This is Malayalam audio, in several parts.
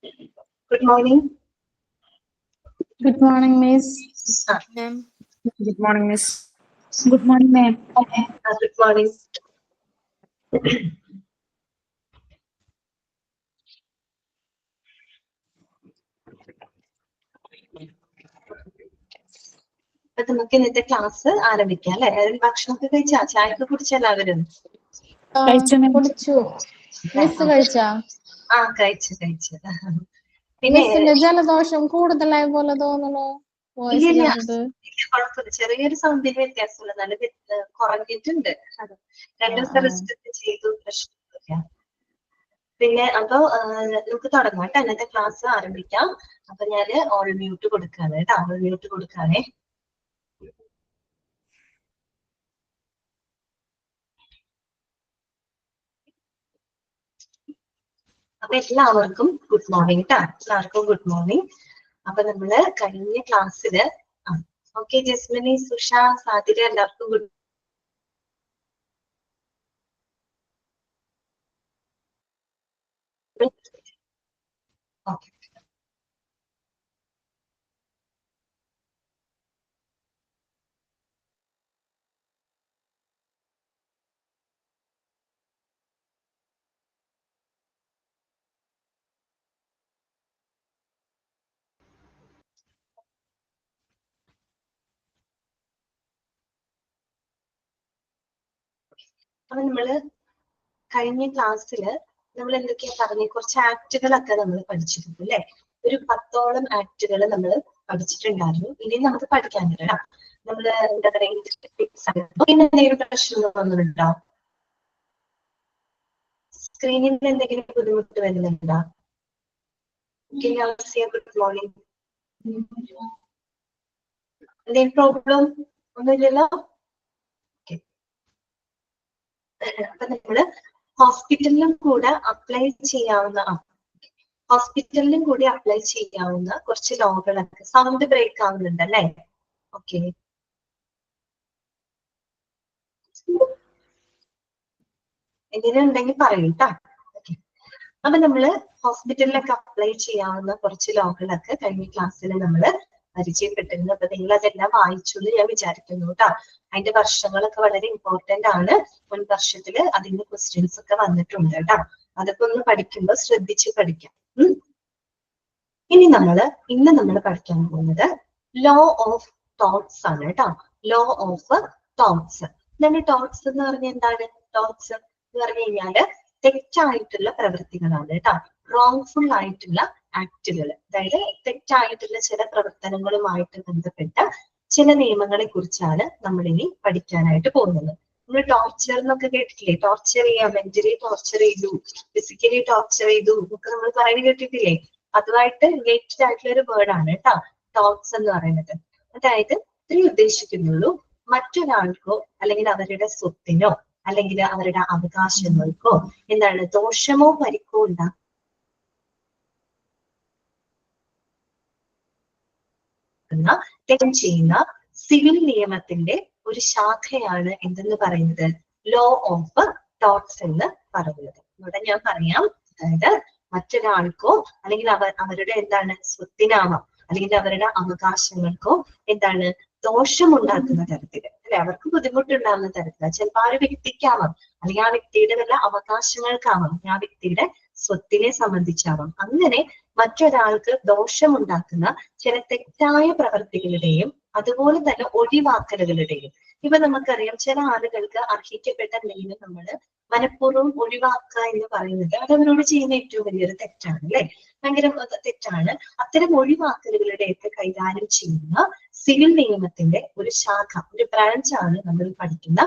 Good morning. Good morning, Miss. Ma'am. Good morning, Miss. Good morning, ma'am. Good morning. അപ്പൊ നമുക്ക് ഇന്നത്തെ ക്ലാസ് ആരംഭിക്കാം അല്ലെ? ഭക്ഷണമൊക്കെ കഴിച്ചാ? ചായയൊക്കെ കുടിച്ച എല്ലാവരും? കുടിച്ചു. മിസ് കഴിച്ചാ? കഴിച്ചു. പിന്നെ മിസ്സിന്റെ ജലദോഷം കൂടുതലായ പോലെ തോന്നുന്നു. ഇല്ല, കുഴപ്പമില്ല. ചെറിയൊരു സൗന്ദര്യ വ്യത്യാസമുള്ള നല്ല കുറഞ്ഞിട്ടുണ്ട്. 2 ദിവസം റെസ്റ്റ് ചെയ്തു, പ്രശ്നമില്ല. പിന്നെ അപ്പൊ നമുക്ക് തുടങ്ങാം കേട്ടോ. ഇന്നത്തെ ക്ലാസ് ആരംഭിക്കാം. അപ്പൊ ഞാന് ഓൾ മ്യൂട്ട് കൊടുക്കാണ് കേട്ടോ. ഓൾ മ്യൂട്ട് കൊടുക്കാനേ. അപ്പൊ എല്ലാവർക്കും ഗുഡ് മോർണിംഗ് കേട്ടോ. എല്ലാവർക്കും ഗുഡ് മോർണിംഗ്. അപ്പൊ നമ്മള് കഴിഞ്ഞ ക്ലാസ്സില് ഓക്കെ ജസ്മിനി, സുഷ, സാദിര എല്ലാവർക്കും ഗുഡ് ഓക്കെ. അപ്പൊ നമ്മള് കഴിഞ്ഞ ക്ലാസ്സില് നമ്മൾ എന്തൊക്കെയാ പറഞ്ഞ കുറച്ച് ആക്ടുകളൊക്കെ നമ്മൾ പഠിച്ചിട്ടുണ്ട് അല്ലെ? ഒരു 10ഓളം ആക്ടുകൾ നമ്മൾ പഠിച്ചിട്ടുണ്ടായിരുന്നു. ഇനി നമുക്ക് പഠിക്കാനുണ്ട്. നമ്മള് എന്താ പറയാ, എന്തെങ്കിലും പ്രശ്നം തോന്നുന്നുണ്ടോ? സ്ക്രീനിൽ എന്തെങ്കിലും ബുദ്ധിമുട്ട് വരുന്നുണ്ടോ? Good morning. എന്തെങ്കിലും പ്രോബ്ലം ഒന്നുമില്ലല്ലോ? അപ്പൊ നമ്മള് ഹോസ്പിറ്റലിലും കൂടെ അപ്ലൈ ചെയ്യാവുന്ന കുറച്ച് ലോകളൊക്കെ. സൗണ്ട് ബ്രേക്ക് ആവുന്നുണ്ട് അല്ലേ? ഓക്കെ. എന്തെങ്കിലും ഉണ്ടെങ്കിൽ പറയൂട്ടാ. ഓക്കെ. അപ്പൊ നമ്മള് ഹോസ്പിറ്റലിലൊക്കെ അപ്ലൈ ചെയ്യാവുന്ന കുറച്ച് ലോകളൊക്കെ കഴിഞ്ഞ ക്ലാസ്സിൽ നമ്മള് പരിചയപ്പെട്ടിരുന്നു. അപ്പൊ നിങ്ങൾ അതെല്ലാം വായിച്ചു എന്ന് ഞാൻ വിചാരിക്കുന്നു കേട്ടോ. അതിന്റെ വർഷങ്ങളൊക്കെ വളരെ ഇമ്പോർട്ടന്റ് ആണ്. മുൻ വർഷത്തില് അതിന്റെ ക്വസ്റ്റ്യൻസ് ഒക്കെ വന്നിട്ടുണ്ട് കേട്ടോ. അതൊക്കെ ഒന്ന് പഠിക്കുമ്പോൾ ശ്രദ്ധിച്ച് പഠിക്കാം. ഇന്ന് നമ്മൾ പഠിക്കാൻ പോകുന്നത് ലോ ഓഫ് തോട്ട്സ് ആണ് കേട്ടോ. Law of thoughts. എന്താണ് തോട്ട്സ് എന്ന് പറഞ്ഞാൽ എന്താണ്? തോട്ട്സ് എന്ന് പറഞ്ഞു കഴിഞ്ഞാല് തെറ്റായിട്ടുള്ള പ്രവൃത്തികളാണ് കേട്ടോ. റോങ്ഫുൾ ആയിട്ടുള്ള ആക്ടുകൾ, അതായത് തെറ്റായിട്ടുള്ള ചില പ്രവർത്തനങ്ങളുമായിട്ട് ബന്ധപ്പെട്ട ചില നിയമങ്ങളെ കുറിച്ചാണ് നമ്മൾ ഇനി പഠിക്കാനായിട്ട് പോകുന്നത്. നമ്മൾ ടോർച്ചർ എന്നൊക്കെ കേട്ടിട്ടില്ലേ? ടോർച്ചർ ചെയ്യാം, മെന്റലി ടോർച്ചർ ചെയ്തു, ഫിസിക്കലി ടോർച്ചർ ചെയ്തു ഒക്കെ നമ്മൾ പറയുന്നത് കേട്ടിട്ടില്ലേ? അതുമായിട്ട് റിലേറ്റഡ് ആയിട്ടുള്ള ഒരു വേർഡ് ആണ് കേട്ടോ തോട്ട്സ് എന്ന് പറയുന്നത്. അതായത് ഇത്രയും ഉദ്ദേശിക്കുന്നുള്ളൂ, മറ്റൊരാൾക്കോ അല്ലെങ്കിൽ അവരുടെ സ്വത്തിനോ അല്ലെങ്കിൽ അവരുടെ അവകാശങ്ങൾക്കോ എന്താണ് ദോഷമോ പരിക്കോ തെറ്റും ചെയ്യുന്ന സിവിൽ നിയമത്തിന്റെ ഒരു ശാഖയാണ് എന്തെന്ന് പറയുന്നത്? ലോ ഓഫ് തോട്ട്സ് എന്ന് പറയുന്നത്. ഇവിടെ ഞാൻ പറയാം. അതായത് മറ്റൊരാൾക്കോ അല്ലെങ്കിൽ അവരുടെ എന്താണ് സ്വത്തിനാവാം അല്ലെങ്കിൽ അവരുടെ അവകാശങ്ങൾക്കോ എന്താണ് ദോഷമുണ്ടാക്കുന്ന തരത്തില് അല്ലെ, അവർക്ക് ബുദ്ധിമുട്ടുണ്ടാകുന്ന തരത്തില്. ചിലപ്പോൾ ആ ഒരു വ്യക്തിക്കാവാം, അല്ലെങ്കിൽ ആ വ്യക്തിയുടെ വല്ല അവകാശങ്ങൾക്കാവാം, ആ വ്യക്തിയുടെ സ്വത്തിനെ സംബന്ധിച്ചാവാം. അങ്ങനെ മറ്റൊരാൾക്ക് ദോഷമുണ്ടാക്കുന്ന ചില തെറ്റായ പ്രവർത്തികളുടെയും അതുപോലെ തന്നെ ഒഴിവാക്കലുകളുടെയും. ഇപ്പൊ നമുക്കറിയാം, ചില ആളുകൾക്ക് അർഹിക്കപ്പെട്ട എന്തെങ്കിലും നമ്മള് മനഃപൂർവ്വം ഒഴിവാക്കുക എന്ന് പറയുന്നത് അത് അവരോട് ചെയ്യുന്ന ഏറ്റവും വലിയൊരു തെറ്റാണ് അല്ലെ? ഭയങ്കര തെറ്റാണ്. അത്തരം ഒഴിവാക്കലുകളുടെയൊക്കെ കൈകാര്യം ചെയ്യുന്ന സിവിൽ നിയമത്തിന്റെ ഒരു ശാഖ, ഒരു ബ്രാഞ്ചാണ് നമ്മൾ പഠിക്കുന്ന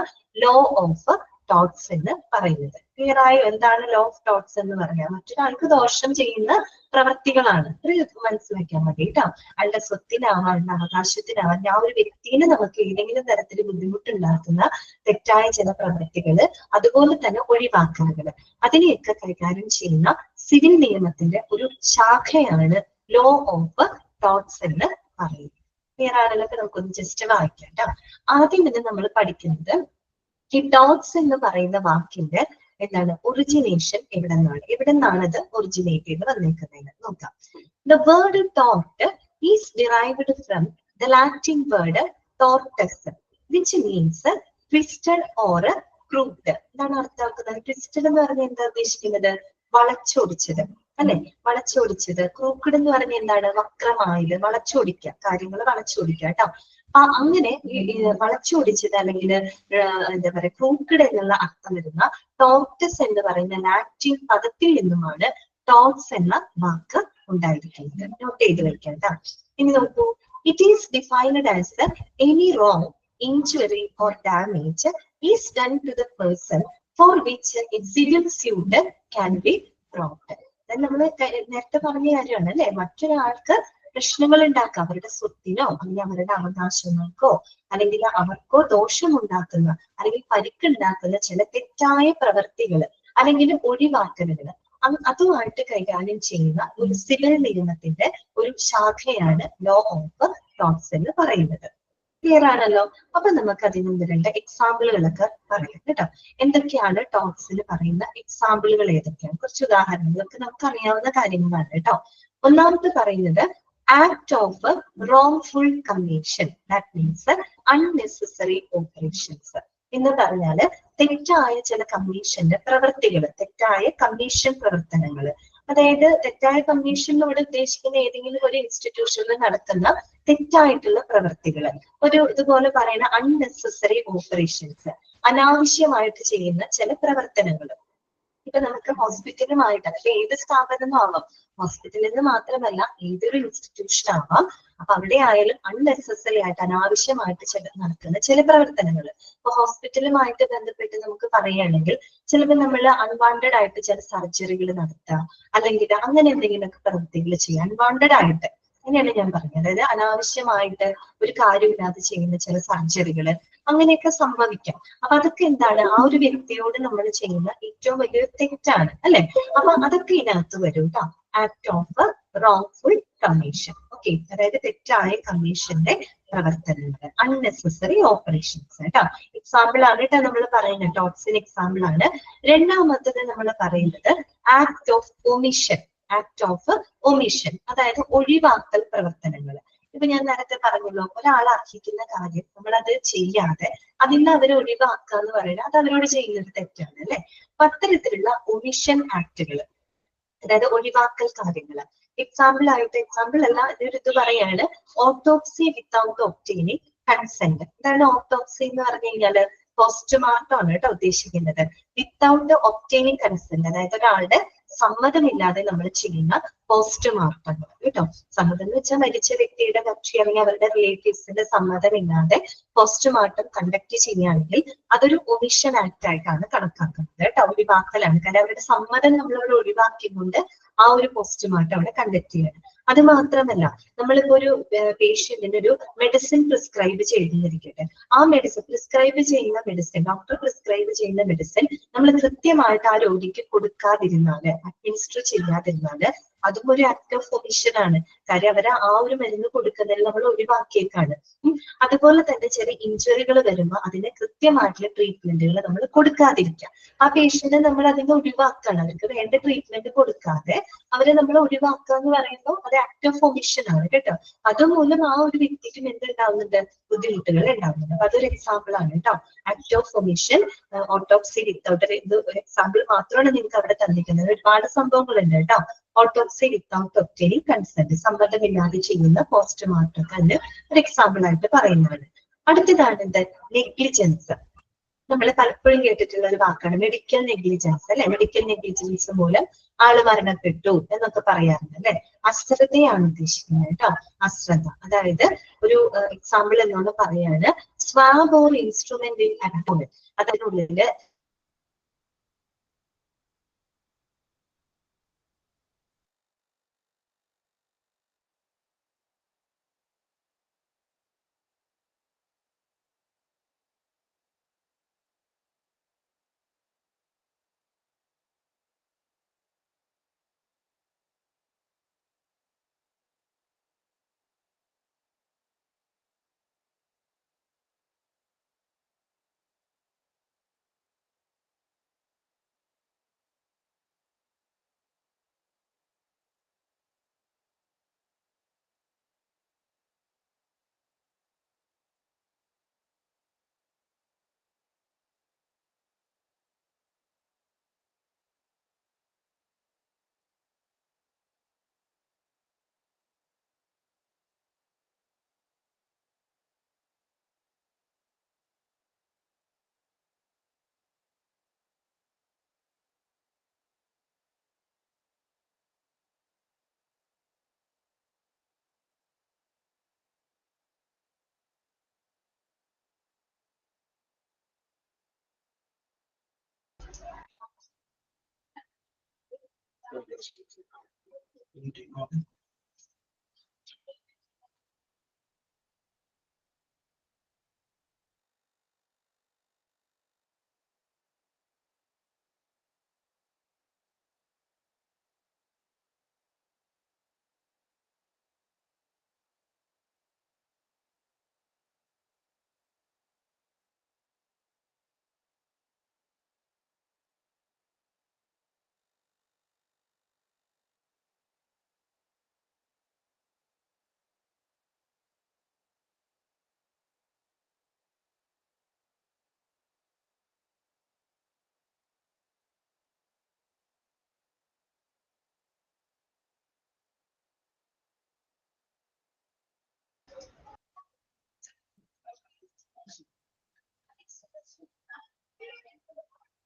ലോ ഓഫ് തോട്ട്സ് എന്ന് പറയുന്നത്. ക്ലിയർ ആയോ? എന്താണ് ലോ ഓഫ് തോട്ട്സ് എന്ന് പറയാം? മറ്റൊരാൾക്ക് ദോഷം ചെയ്യുന്ന പ്രവൃത്തികളാണ്. ഇത്രയൊക്കെ മനസ്സിലാക്കിയാൽ മതി കേട്ടോ. അയാളുടെ സ്വത്തിനാവാം, അയാളുടെ അവകാശത്തിനാവാം, ആ ഒരു വ്യക്തിനെ നമുക്ക് ഏതെങ്കിലും തരത്തിൽ ബുദ്ധിമുട്ടുണ്ടാക്കുന്ന തെറ്റായ ചില പ്രവൃത്തികള്, അതുപോലെ തന്നെ ഒഴിവാക്കലുകള്, അതിനെയൊക്കെ കൈകാര്യം ചെയ്യുന്ന സിവിൽ നിയമത്തിന്റെ ഒരു ശാഖയാണ് ലോ ഓഫ് തോട്ട്സ് എന്ന് പറയുന്നത്. ക്ലിയർ ആണെന്നൊക്കെ നമുക്കൊന്ന് ജസ്റ്റ് വായിക്കാം കേട്ടോ. ആദ്യം തന്നെ നമ്മൾ പഠിക്കുന്നത് ഈ തോട്ട്സ് എന്ന് പറയുന്ന വാക്കിന്റെ എന്താണ് ഒറിജിനേഷൻ എവിടെ നിന്നാണ് ഇത് ഒറിജിനേറ്റ് ചെയ്ത് വന്നേക്കുന്നത് നോക്കാം. The word tort is derived from the Latin word tortus, which means twisted or crooked. എന്താണ് അർത്ഥമാക്കുന്നത്? ട്വിസ്റ്റഡ് എന്ന് പറഞ്ഞാൽ എന്താ ഉദ്ദേശിക്കുന്നത്? വളച്ചൊടിച്ചത് അല്ലെ, വളച്ചൊടിച്ചത്. ക്രൂക്കഡ് എന്ന് പറഞ്ഞാൽ എന്താണ്? വക്രമായത്, വളച്ചൊടിക്കുക, കാര്യങ്ങൾ വളച്ചൊടിക്കുക കേട്ടോ. അങ്ങനെ വളച്ചൊടിച്ചത് അല്ലെങ്കിൽ എന്താ പറയാ ക്രൂക്കഡ് എന്നുള്ള അർത്ഥം വരുന്ന ടോർട്ടസ് എന്ന് പറയുന്ന ലാറ്റിൻ പദത്തിൽ നിന്നുമാണ് ടോട്ട്സ് എന്ന വാക്ക് ഉണ്ടായിരിക്കുന്നത്. നോട്ട് ചെയ്ത് വെക്കാം കേട്ടോ. ഇനി നോക്കൂ, it is defined as any wrong, injury or damage is done to the person for which a civil suit can be brought. നമ്മൾ നേരത്തെ പറഞ്ഞ കാര്യമാണ് അല്ലെ, മറ്റൊരാൾക്ക് പ്രശ്നങ്ങൾ ഉണ്ടാക്കുക, അവരുടെ സ്വത്തിനോ അല്ലെങ്കിൽ അവരുടെ അവകാശങ്ങൾക്കോ അല്ലെങ്കിൽ അവർക്കോ ദോഷമുണ്ടാക്കുന്ന അല്ലെങ്കിൽ പരിക്കുണ്ടാക്കുന്ന ചില തെറ്റായ പ്രവൃത്തികൾ അല്ലെങ്കിൽ ഒഴിവാക്കലുകൾ അതുമായിട്ട് കൈകാര്യം ചെയ്യുന്ന ഒരു സിവിൽ നിയമത്തിന്റെ ഒരു ശാഖയാണ് ലോ ഓഫ് ടോട്ട്സ് എന്ന് പറയുന്നത്. ക്ലിയർ ആണല്ലോ? അപ്പൊ നമുക്ക് അതിന് രണ്ട് എക്സാമ്പിളുകളൊക്കെ പറയാം കേട്ടോ. എന്തൊക്കെയാണ് ടോട്ട്സിൽ പറയുന്ന എക്സാമ്പിളുകൾ, ഏതൊക്കെയാണ്? കുറച്ച് ഉദാഹരണങ്ങളൊക്കെ നമുക്ക് അറിയാവുന്ന കാര്യങ്ങളാണ് കേട്ടോ. ഒന്നാമത്തെ പറയുന്നത് act of wrongful commission, that means unnecessary operations. എന്ന് പറഞ്ഞാല് തെറ്റായ ചില കമ്മീഷന്റെ പ്രവൃത്തികൾ, തെറ്റായ കമ്മീഷൻ പ്രവർത്തനങ്ങൾ. അതായത് തെറ്റായ കമ്മീഷനിലൂടെ ഉദ്ദേശിക്കുന്ന ഏതെങ്കിലും ഒരു ഇൻസ്റ്റിറ്റ്യൂഷനിൽ നടക്കുന്ന തെറ്റായിട്ടുള്ള പ്രവൃത്തികൾ. ഒരു ഇതുപോലെ പറയുന്ന അൺനെസസറി ഓപ്പറേഷൻസ്, അനാവശ്യമായിട്ട് ചെയ്യുന്ന ചില പ്രവർത്തനങ്ങൾ. ഇപ്പൊ നമുക്ക് ഹോസ്പിറ്റലുമായിട്ട്, അല്ലെ ഏത് സ്ഥാപനവും ആവാം, ഹോസ്പിറ്റലിൽ നിന്ന് മാത്രമല്ല ഏതൊരു ഇൻസ്റ്റിറ്റ്യൂഷൻ ആവാം. അപ്പൊ അവിടെ ആയാലും അൺനെസസറി ആയിട്ട് അനാവശ്യമായിട്ട് നടക്കുന്ന ചില പ്രവർത്തനങ്ങൾ. ഇപ്പൊ ഹോസ്പിറ്റലുമായിട്ട് ബന്ധപ്പെട്ട് നമുക്ക് പറയുകയാണെങ്കിൽ ചിലപ്പോൾ നമ്മൾ അൺവാണ്ടഡ് ആയിട്ട് ചില സർജറികൾ നടത്തുക, അല്ലെങ്കിൽ അങ്ങനെ എന്തെങ്കിലുമൊക്കെ പ്രവൃത്തികൾ ചെയ്യുക അൺവാണ്ടഡ് ആയിട്ട്. അങ്ങനെയാണ് ഞാൻ പറഞ്ഞത്. അതായത് അനാവശ്യമായിട്ട് ഒരു കാര്യമില്ലാതെ ചെയ്യുന്ന ചില സർജറികള് അങ്ങനെയൊക്കെ സംഭവിക്കാം. അപ്പൊ അതൊക്കെ എന്താണ്? ആ ഒരു വ്യക്തിയോട് നമ്മൾ ചെയ്യുന്ന ഏറ്റവും വലിയൊരു തെറ്റാണ് അല്ലെ. അപ്പൊ അതൊക്കെ ഇതിനകത്ത് വരും കേട്ടോ. Act of wrongful commission. Okay, അതായത് തെറ്റായ കമ്മീഷന്റെ പ്രവർത്തനങ്ങൾ, അൺനെസസറി ഓപ്പറേഷൻസ് കേട്ടോ. എക്സാമ്പിൾ ആണ് കേട്ടോ നമ്മൾ പറയുന്നത്, ടോട്ട്സിന് എക്സാമ്പിൾ ആണ്. രണ്ടാമത്തത് നമ്മൾ പറയുന്നത് act of omission. Act of omission അതായത് ഒഴിവാക്കൽ പ്രവർത്തനങ്ങൾ. ഇപ്പൊ ഞാൻ നേരത്തെ പറഞ്ഞല്ലോ, ഒരാൾ അർഹിക്കുന്ന കാര്യം നമ്മളത് ചെയ്യാതെ അതിൽ അവരെ ഒഴിവാക്കുക എന്ന് പറയുന്നത് അത് അവരോട് ചെയ്യുന്നത് തെറ്റാണ് അല്ലെ. അപ്പൊ അത്തരത്തിലുള്ള ഒമിഷൻ ആക്ടുകൾ, അതായത് ഒഴിവാക്കൽ കാര്യങ്ങൾ. എക്സാമ്പിൾ അല്ല, ഇതൊരു ഇത് പറയാണ് ഓട്ടോപ്സി വിത്തൗട്ട് ഒബ്റ്റെയിനിങ് കൺസെന്റ്. എന്താണ് ഓട്ടോപ്സി എന്ന് പറഞ്ഞു കഴിഞ്ഞാല്? പോസ്റ്റ്മോർട്ടം ആണ് കേട്ടോ ഉദ്ദേശിക്കുന്നത്. വിത്തൗട്ട് ഒബ്റ്റെയിനിങ് കൺസെന്റ്, അതായത് ഒരാളുടെ സമ്മതമില്ലാതെ നമ്മൾ ചെയ്യുന്ന പോസ്റ്റ്മോർട്ടങ്ങൾ കേട്ടോ. സമ്മതം എന്ന് വെച്ചാൽ മരിച്ച വ്യക്തിയുടെ കക്ഷി അല്ലെങ്കിൽ അവരുടെ റിലേറ്റീവ്സിന്റെ സമ്മതമില്ലാതെ പോസ്റ്റ്മോർട്ടം കണ്ടക്ട് ചെയ്യുകയാണെങ്കിൽ അതൊരു ഒമിഷൻ ആക്ട് ആയിട്ടാണ് കണക്കാക്കുന്നത് കേട്ടോ. ഒഴിവാക്കലാണ്. കാരണം അവരുടെ സമ്മതം നമ്മളവിടെ ഒഴിവാക്കിക്കൊണ്ട് ആ ഒരു പോസ്റ്റ്മോർട്ടം അവിടെ കണ്ടക്ട് ചെയ്യണം. അത് മാത്രമല്ല, നമ്മളിപ്പോ ഒരു പേഷ്യന്റിന് ഒരു മെഡിസിൻ പ്രിസ്ക്രൈബ് ചെയ്തിരിക്കട്ടെ, ആ മെഡിസിൻ പ്രിസ്ക്രൈബ് ചെയ്യുന്ന മെഡിസിൻ, ഡോക്ടർ പ്രിസ്ക്രൈബ് ചെയ്യുന്ന മെഡിസിൻ നമ്മൾ കൃത്യമായിട്ട് ആ രോഗിക്ക് കൊടുക്കാതിരുന്നാല്, അഡ്മിനിസ്റ്റർ ചെയ്യാതിരുന്നാല് അതും ഒരു ആക്ട് ഓഫ് ഒമിഷൻ ആണ്. കാര്യം അവരെ ആ ഒരു മരുന്ന് കൊടുക്കുന്നതിൽ നമ്മൾ ഒഴിവാക്കിയേക്കാണ്. അതുപോലെ തന്നെ ചില ഇഞ്ചുറികൾ വരുമ്പോൾ അതിന് കൃത്യമായിട്ടുള്ള ട്രീറ്റ്മെന്റുകൾ നമ്മൾ കൊടുക്കാതിരിക്കുക. ആ പേഷ്യന്റ് നമ്മൾ അതിനെ ഒഴിവാക്കുകയാണ്, അവർക്ക് വേണ്ട ട്രീറ്റ്മെന്റ് കൊടുക്കാതെ അവരെ നമ്മൾ ഒഴിവാക്കുക എന്ന് പറയുമ്പോൾ അത് ആക്ട് ഓഫ് ഒമിഷൻ ആണ് കേട്ടോ. അതുമൂലം ആ ഒരു വ്യക്തിക്കും എന്തുണ്ടാവുന്നുണ്ട്? ബുദ്ധിമുട്ടുകൾ ഉണ്ടാവുന്നുണ്ട്. അപ്പൊ അതൊരു എക്സാമ്പിൾ ആണ് കേട്ടോ. Act of omission, autopsy without, ഇത് ഒരു എക്സാമ്പിൾ മാത്രമാണ് നിങ്ങൾക്ക് അവിടെ തന്നിരിക്കുന്നത്. ഒരുപാട് സംഭവങ്ങളുണ്ട് കേട്ടോ. ഓട്ടോപ്സി വിത്തൗട്ട് ഒബ്റ്റെയിനിങ് കൺസെന്റ്, സമ്മതമില്ലാതെ ചെയ്യുന്ന പോസ്റ്റ്മോർട്ടം തന്നെ ഒരു എക്സാമ്പിൾ ആയിട്ട് പറയുന്നതാണ്. അടുത്തതാണ് എന്ത്? നെഗ്ലിജൻസ്. നമ്മൾ പലപ്പോഴും കേട്ടിട്ടുള്ള ഒരു വാക്കാണ് മെഡിക്കൽ നെഗ്ലിജൻസ് അല്ലെ. മെഡിക്കൽ നെഗ്ലിജൻസ് മൂലം ആള് മരണപ്പെട്ടു എന്നൊക്കെ പറയാറുണ്ട് അല്ലെ. അശ്രദ്ധയാണ് ഉദ്ദേശിക്കുന്നത് കേട്ടോ. അശ്രദ്ധ, അതായത് ഒരു എക്സാമ്പിൾ എന്നോട് പറയാണ് swab or instrument in abdomen, അതിനുള്ളില്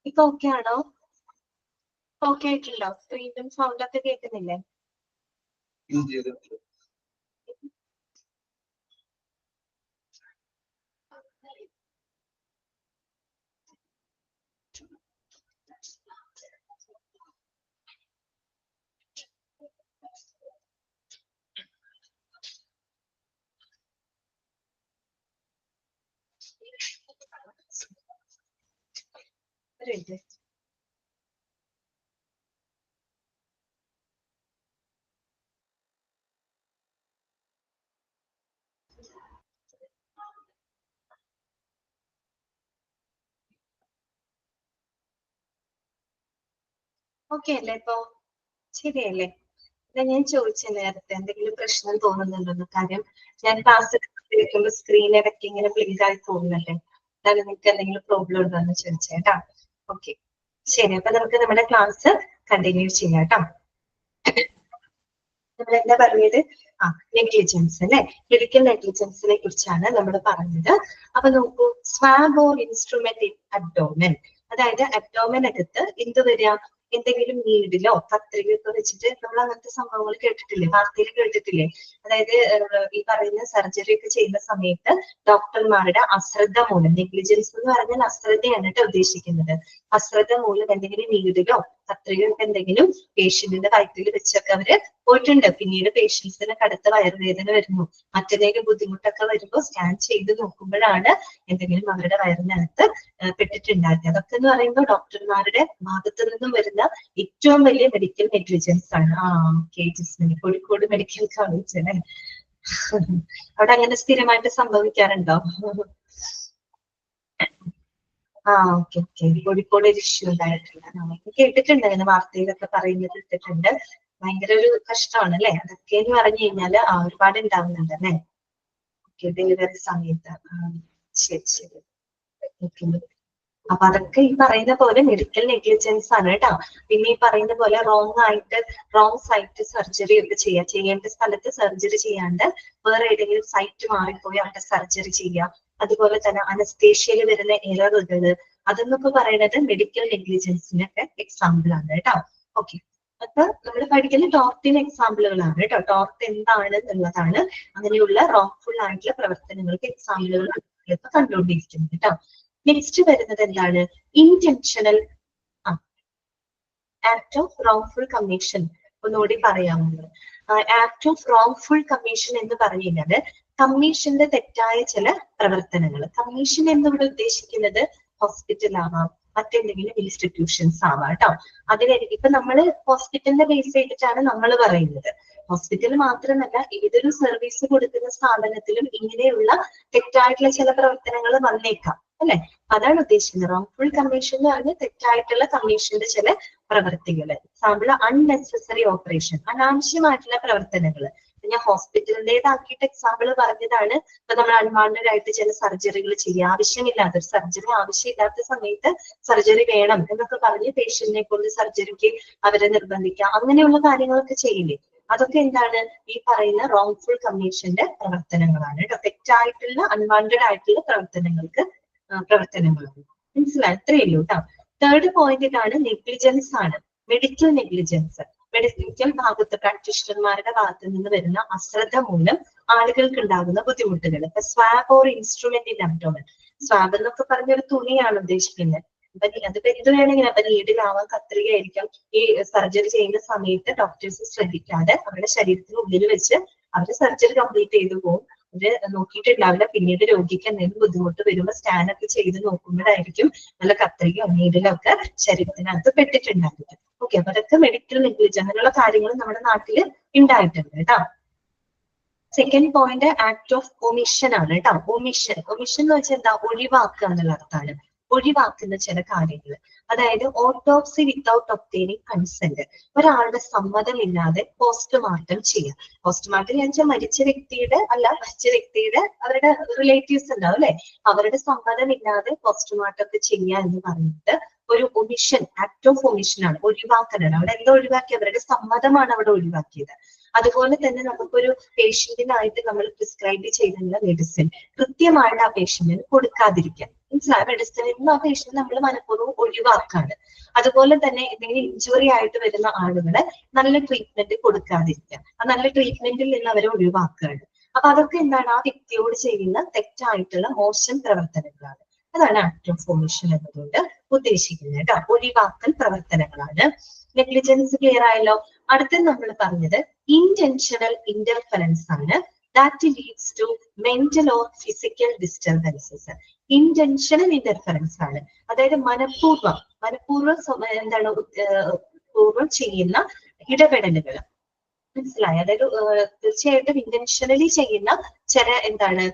ഇപ്പൊ ഓക്കെ ആണോ? ഓക്കെ ആയിട്ടുണ്ടോ? വീണ്ടും സൗണ്ട് ഒക്കെ കേൾക്കുന്നില്ലേ? ഓക്കെ അല്ലേ? ഇപ്പൊ ശരിയല്ലേ? ഞാൻ ചോദിച്ച നേരത്തെ എന്തെങ്കിലും പ്രശ്നം തോന്നുന്നുണ്ടോ? കാര്യം ഞാൻ ക്ലാസ് കേൾക്കുമ്പോൾ സ്ക്രീൻ ഇടയ്ക്ക് ഇങ്ങനെ ബ്ലിങ്ക് ആയി പോകുന്നുണ്ട്. അതാണ് നിങ്ങൾക്ക് എന്തെങ്കിലും പ്രോബ്ലം ഉണ്ടോ എന്ന് ചോദിച്ചേട്ടാ. ഓക്കെ, ശരി. അപ്പൊ നമുക്ക് നമ്മുടെ ക്ലാസ് കണ്ടിന്യൂ ചെയ്യാം കേട്ടോ. നമ്മൾ എന്താ പറഞ്ഞത്? നെഗ്ലിജൻസ് അല്ലെ, മെഡിക്കൽ നെഗ്ലിജൻസിനെ കുറിച്ചാണ് നമ്മൾ പറഞ്ഞത്. അപ്പൊ നോക്കൂ, swab or instrument in abdomen, അതായത് അബ്ഡോമനകത്ത് എന്ത് വരിക, എന്തെങ്കിലും നീഡിലോ കത്രികയൊക്കെ വെച്ചിട്ട് നമ്മൾ അങ്ങനത്തെ സംഭവങ്ങൾ കേട്ടിട്ടില്ലേ, വാർത്തയിൽ കേട്ടിട്ടില്ലേ? അതായത് ഈ പറയുന്ന സർജറി ഒക്കെ ചെയ്യുന്ന സമയത്ത് ഡോക്ടർമാരുടെ അശ്രദ്ധ മൂലം, നെഗ്ലിജൻസ് എന്ന് പറഞ്ഞാൽ അശ്രദ്ധയാണ് കേട്ടോ ഉദ്ദേശിക്കുന്നത്. അശ്രദ്ധ മൂലം എന്തെങ്കിലും നീഡിലോ കത്രികയോ എന്തെങ്കിലും പേഷ്യന്റിന്റെ വയറ്റിൽ വെച്ചൊക്കെ അവര് പോയിട്ടുണ്ട്. പിന്നീട് പേഷ്യൻസിന് കടുത്ത വയറുവേദന വരുന്നു, മറ്റേതെങ്കിലും ബുദ്ധിമുട്ടൊക്കെ വരുമ്പോൾ സ്കാൻ ചെയ്ത് നോക്കുമ്പോഴാണ് എന്തെങ്കിലും അവരുടെ വയറിനകത്ത് പെട്ടിട്ടുണ്ടാക്കുക. അതൊക്കെ എന്ന് പറയുമ്പോൾ ഡോക്ടർമാരുടെ ഭാഗത്തു നിന്നും വരുന്ന ഏറ്റവും വലിയ മെഡിക്കൽ നെഗ്ലിജൻസ് ആണ്. കോഴിക്കോട് മെഡിക്കൽ കോളേജ് അല്ലെ, അവിടെ അങ്ങനെ സ്ഥിരമായിട്ട് സംഭവിക്കാറുണ്ടോ? Okay okay. കോഴിക്കോട് ഒരു ഇഷ്യൂ ഉണ്ടായിട്ടുണ്ട്, കേട്ടിട്ടുണ്ട്, അങ്ങനെ വാർത്തയിലൊക്കെ പറയുന്നത് കേട്ടിട്ടുണ്ട്. ഭയങ്കര ഒരു കഷ്ടമാണ് അല്ലെ, അതൊക്കെ എന്ന് പറഞ്ഞു കഴിഞ്ഞാല് ഒരുപാട് ഉണ്ടാവുന്നുണ്ട് അല്ലെ. ഓക്കെ, ഡെലിവറി സമയത്ത്. ശരി ശരി. അപ്പൊ അതൊക്കെ ഈ പറയുന്ന പോലെ മെഡിക്കൽ നെഗ്ലിജൻസ് ആണ് കേട്ടോ. പിന്നെ ഈ പറയുന്ന പോലെ റോങ് സൈറ്റ് സർജറി ഒക്കെ ചെയ്യേണ്ട സ്ഥലത്ത് സർജറി ചെയ്യാണ്ട് വേറെ ഏതെങ്കിലും സൈറ്റ് മാറിപ്പോയി അവിടെ സർജറി ചെയ്യുക. അതുപോലെ തന്നെ അനസ്തേഷ്യയിൽ വരുന്ന എററുകള്, അതെന്നൊക്കെ പറയുന്നത് മെഡിക്കൽ നെഗ്ലിജൻസിനൊക്കെ എക്സാമ്പിൾ ആണ് കേട്ടോ. ഓക്കെ, അപ്പൊ നമ്മൾ പഠിക്കുന്ന ടോർട്ടിന് എക്സാമ്പിളുകളാണ് കേട്ടോ. ടോർട്ട് എന്താണ് എന്നുള്ളതാണ്, അങ്ങനെയുള്ള റോങ്ഫുൾ ആയിട്ടുള്ള പ്രവർത്തനങ്ങൾക്ക് എക്സാമ്പിളുകളാണ് ഇപ്പൊ കണ്ടുകൊണ്ടിരിക്കുന്നത് കേട്ടോ. നെക്സ്റ്റ് വരുന്നത് എന്താണ്? Intentional act of wrongful commission. ഒന്നുകൂടി പറയാവുന്നത്, ആക്ട് ഓഫ് റോങ്ഫുൾ കമ്മീഷൻ എന്ന് പറഞ്ഞു കഴിഞ്ഞാല് കമ്മീഷന്റെ തെറ്റായ ചില പ്രവർത്തനങ്ങൾ. കമ്മീഷൻ എന്നിവിടെ ഉദ്ദേശിക്കുന്നത് ഹോസ്പിറ്റൽ ആവാം, മറ്റെന്തെങ്കിലും ഇൻസ്റ്റിറ്റ്യൂഷൻസ് ആവാം കേട്ടോ. ഇപ്പൊ നമ്മള് ഹോസ്പിറ്റലിന്റെ ബേസ് ചെയ്തിട്ടാണ് നമ്മൾ പറയുന്നത്. ഹോസ്പിറ്റൽ മാത്രമല്ല, ഏതൊരു സർവീസ് കൊടുക്കുന്ന സ്ഥാപനത്തിലും ഇങ്ങനെയുള്ള തെറ്റായിട്ടുള്ള ചില പ്രവർത്തനങ്ങൾ വന്നേക്കാം അല്ലെ. അതാണ് ഉദ്ദേശിക്കുന്നത്. റോങ്ഫുൾ കമ്മീഷൻ എന്ന് പറഞ്ഞാൽ തെറ്റായിട്ടുള്ള കമ്മീഷന്റെ ചില പ്രവർത്തികൾ. എക്സാമ്പിൾ അൺനെസസറി ഓപ്പറേഷൻ, അനാവശ്യമായിട്ടുള്ള പ്രവർത്തനങ്ങൾ. ഞാൻ ഹോസ്പിറ്റലിന്റേതാക്കിയിട്ട് എക്സാമ്പിൾ പറഞ്ഞതാണ്. ഇപ്പൊ നമ്മൾ അൺവാണ്ടഡ് ആയിട്ട് ചില സർജറികൾ ചെയ്യുക, ആവശ്യമില്ലാത്ത ഒരു സർജറി ആവശ്യമില്ലാത്ത സമയത്ത് സർജറി വേണം എന്നൊക്കെ പറഞ്ഞ് പേഷ്യന്റിനെ കൊണ്ട് സർജറിക്ക് അവരെ നിർബന്ധിക്കുക, അങ്ങനെയുള്ള കാര്യങ്ങളൊക്കെ ചെയ്യില്ലേ, അതൊക്കെ എന്താണ്? ഈ പറയുന്ന റോങ്ഫുൾ കമ്മീഷന്റെ പ്രവർത്തനങ്ങളാണ് കേട്ടോ. തെറ്റായിട്ടുള്ള അൺവാണ്ടഡ് ആയിട്ടുള്ള പ്രവർത്തനങ്ങളാണ്. മനസ്സിലായി? ഇത്രയേ ഉള്ളൂ കേട്ടോ. തേർഡ് പോയിന്റിലാണ് നെഗ്ലിജൻസ് ആണ്, മെഡിക്കൽ നെഗ്ലിജൻസ്. മെഡിക്കൽ ഭാഗത്ത് പ്രാക്ടീഷണർമാരുടെ ഭാഗത്ത് നിന്ന് വരുന്ന അശ്രദ്ധ മൂലം ആളുകൾക്ക് ഉണ്ടാകുന്ന ബുദ്ധിമുട്ടുകൾ. ഇപ്പൊ swab or instrument in abdomen, swab എന്നൊക്കെ പറഞ്ഞ ഒരു തുണിയാണ് ഉദ്ദേശിക്കുന്നത്. അതിപ്പോ എന്ത് വേണമെങ്കിലും അപ്പൊ നീഡിലാവാൻ കത്രികയായിരിക്കാം. ഈ സർജറി ചെയ്യുന്ന സമയത്ത് ഡോക്ടേഴ്സ് ശ്രദ്ധിക്കാതെ അവരുടെ ശരീരത്തിനുള്ളിൽ വെച്ച് അവര് സർജറി കംപ്ലീറ്റ് ചെയ്തു പോകും. അവര് നോക്കിയിട്ടുണ്ടാവില്ല. പിന്നീട് രോഗിക്ക് എന്തെങ്കിലും ബുദ്ധിമുട്ട് വരുമ്പോൾ സ്കാനൊക്കെ ചെയ്ത് നോക്കുമ്പോഴായിരിക്കും നല്ല കത്രികയോ നീഡിലോ ഒക്കെ ശരീരത്തിനകത്ത് പെട്ടിട്ടുണ്ടാവില്ല. ഓക്കെ, അപ്പൊ അതൊക്കെ മെഡിക്കൽ നെഗ്ലിജൻസ് അങ്ങനെയുള്ള കാര്യങ്ങൾ നമ്മുടെ നാട്ടിൽ ഉണ്ടായിട്ടുണ്ട് കേട്ടോ. Second point act of omission ആണ് കേട്ടോ. ഒമിഷൻ എന്ന് വെച്ചാൽ എന്താ? ഒഴിവാക്കുക എന്നുള്ള അർത്ഥമാണ്. ഒഴിവാക്കുന്ന ചില കാര്യങ്ങൾ. അതായത് ഓട്ടോപ്സി വിത്തൗട്ട് ഒബ്റ്റെയിനിങ് കൺസെന്റ്. ഒരാളുടെ സമ്മതമില്ലാതെ പോസ്റ്റ്മോർട്ടം ചെയ്യുക. പോസ്റ്റ്മോർട്ടം എന്ന് വെച്ചാൽ മരിച്ച വ്യക്തിയുടെ അവരുടെ റിലേറ്റീവ്സ് ഉണ്ടാവും അല്ലെ, അവരുടെ സമ്മതമില്ലാതെ പോസ്റ്റ്മോർട്ടം ഒക്കെ ചെയ്യുക എന്ന് പറഞ്ഞിട്ട് ഒരു ഒമിഷൻ, ആക്ട് ഓഫ് ഒമിഷൻ ആണ്, ഒഴിവാക്കലാണ്. അവിടെ എന്താ ഒഴിവാക്കി? അവരുടെ സമ്മതമാണ് അവിടെ ഒഴിവാക്കിയത്. അതുപോലെ തന്നെ നമുക്കൊരു പേഷ്യന്റിനായിട്ട് നമ്മൾ പ്രിസ്ക്രൈബ് ചെയ്തിട്ടുള്ള മെഡിസിൻ കൃത്യമായിട്ട് ആ പേഷ്യന്റിന് കൊടുക്കാതിരിക്കുക. മനസ്സിലായ? മെഡിസിനിൽ നിന്ന് ആ പേഷ്യന്റ് നമ്മൾ മനഃപൂർവ്വം ഒഴിവാക്കാണ്. അതുപോലെ തന്നെ എന്തെങ്കിലും ഇഞ്ചുറി ആയിട്ട് വരുന്ന ആളുകളെ നല്ല ട്രീറ്റ്മെന്റ് കൊടുക്കാതിരിക്കുക. ആ നല്ല ട്രീറ്റ്മെന്റിൽ നിന്ന് അവരെ ഒഴിവാക്കുകയാണ്. അപ്പൊ അതൊക്കെ എന്താണ്? ആ വ്യക്തിയോട് ചെയ്യുന്ന തെറ്റായിട്ടുള്ള മോശം പ്രവർത്തനങ്ങളാണ്. അതാണ് ആക്ട് ഓഫ് ഒമിഷൻ എന്നതുകൊണ്ട് ഉദ്ദേശിക്കുന്നത് കേട്ടോ. ഒഴിവാക്കൽ പ്രവർത്തനങ്ങളാണ്. നെഗ്ലിജൻസ് ക്ലിയർ ആയല്ലോ. അടുത്ത നമ്മൾ പറഞ്ഞത് ഇന്റൻഷണൽ ഇന്റർഫറൻസ് ആണ്. That leads to mental or physical disturbances. Intentional interference ആണ്, അതായത് മനഃപൂർവ്വം എന്താണ് പൂർവ്വം ചെയ്യുന്ന ഇടപെടലുകൾ. മനസ്സിലായി? അതായത് തീർച്ചയായിട്ടും ഇന്റൻഷനലി ചെയ്യുന്ന ചില എന്താണ്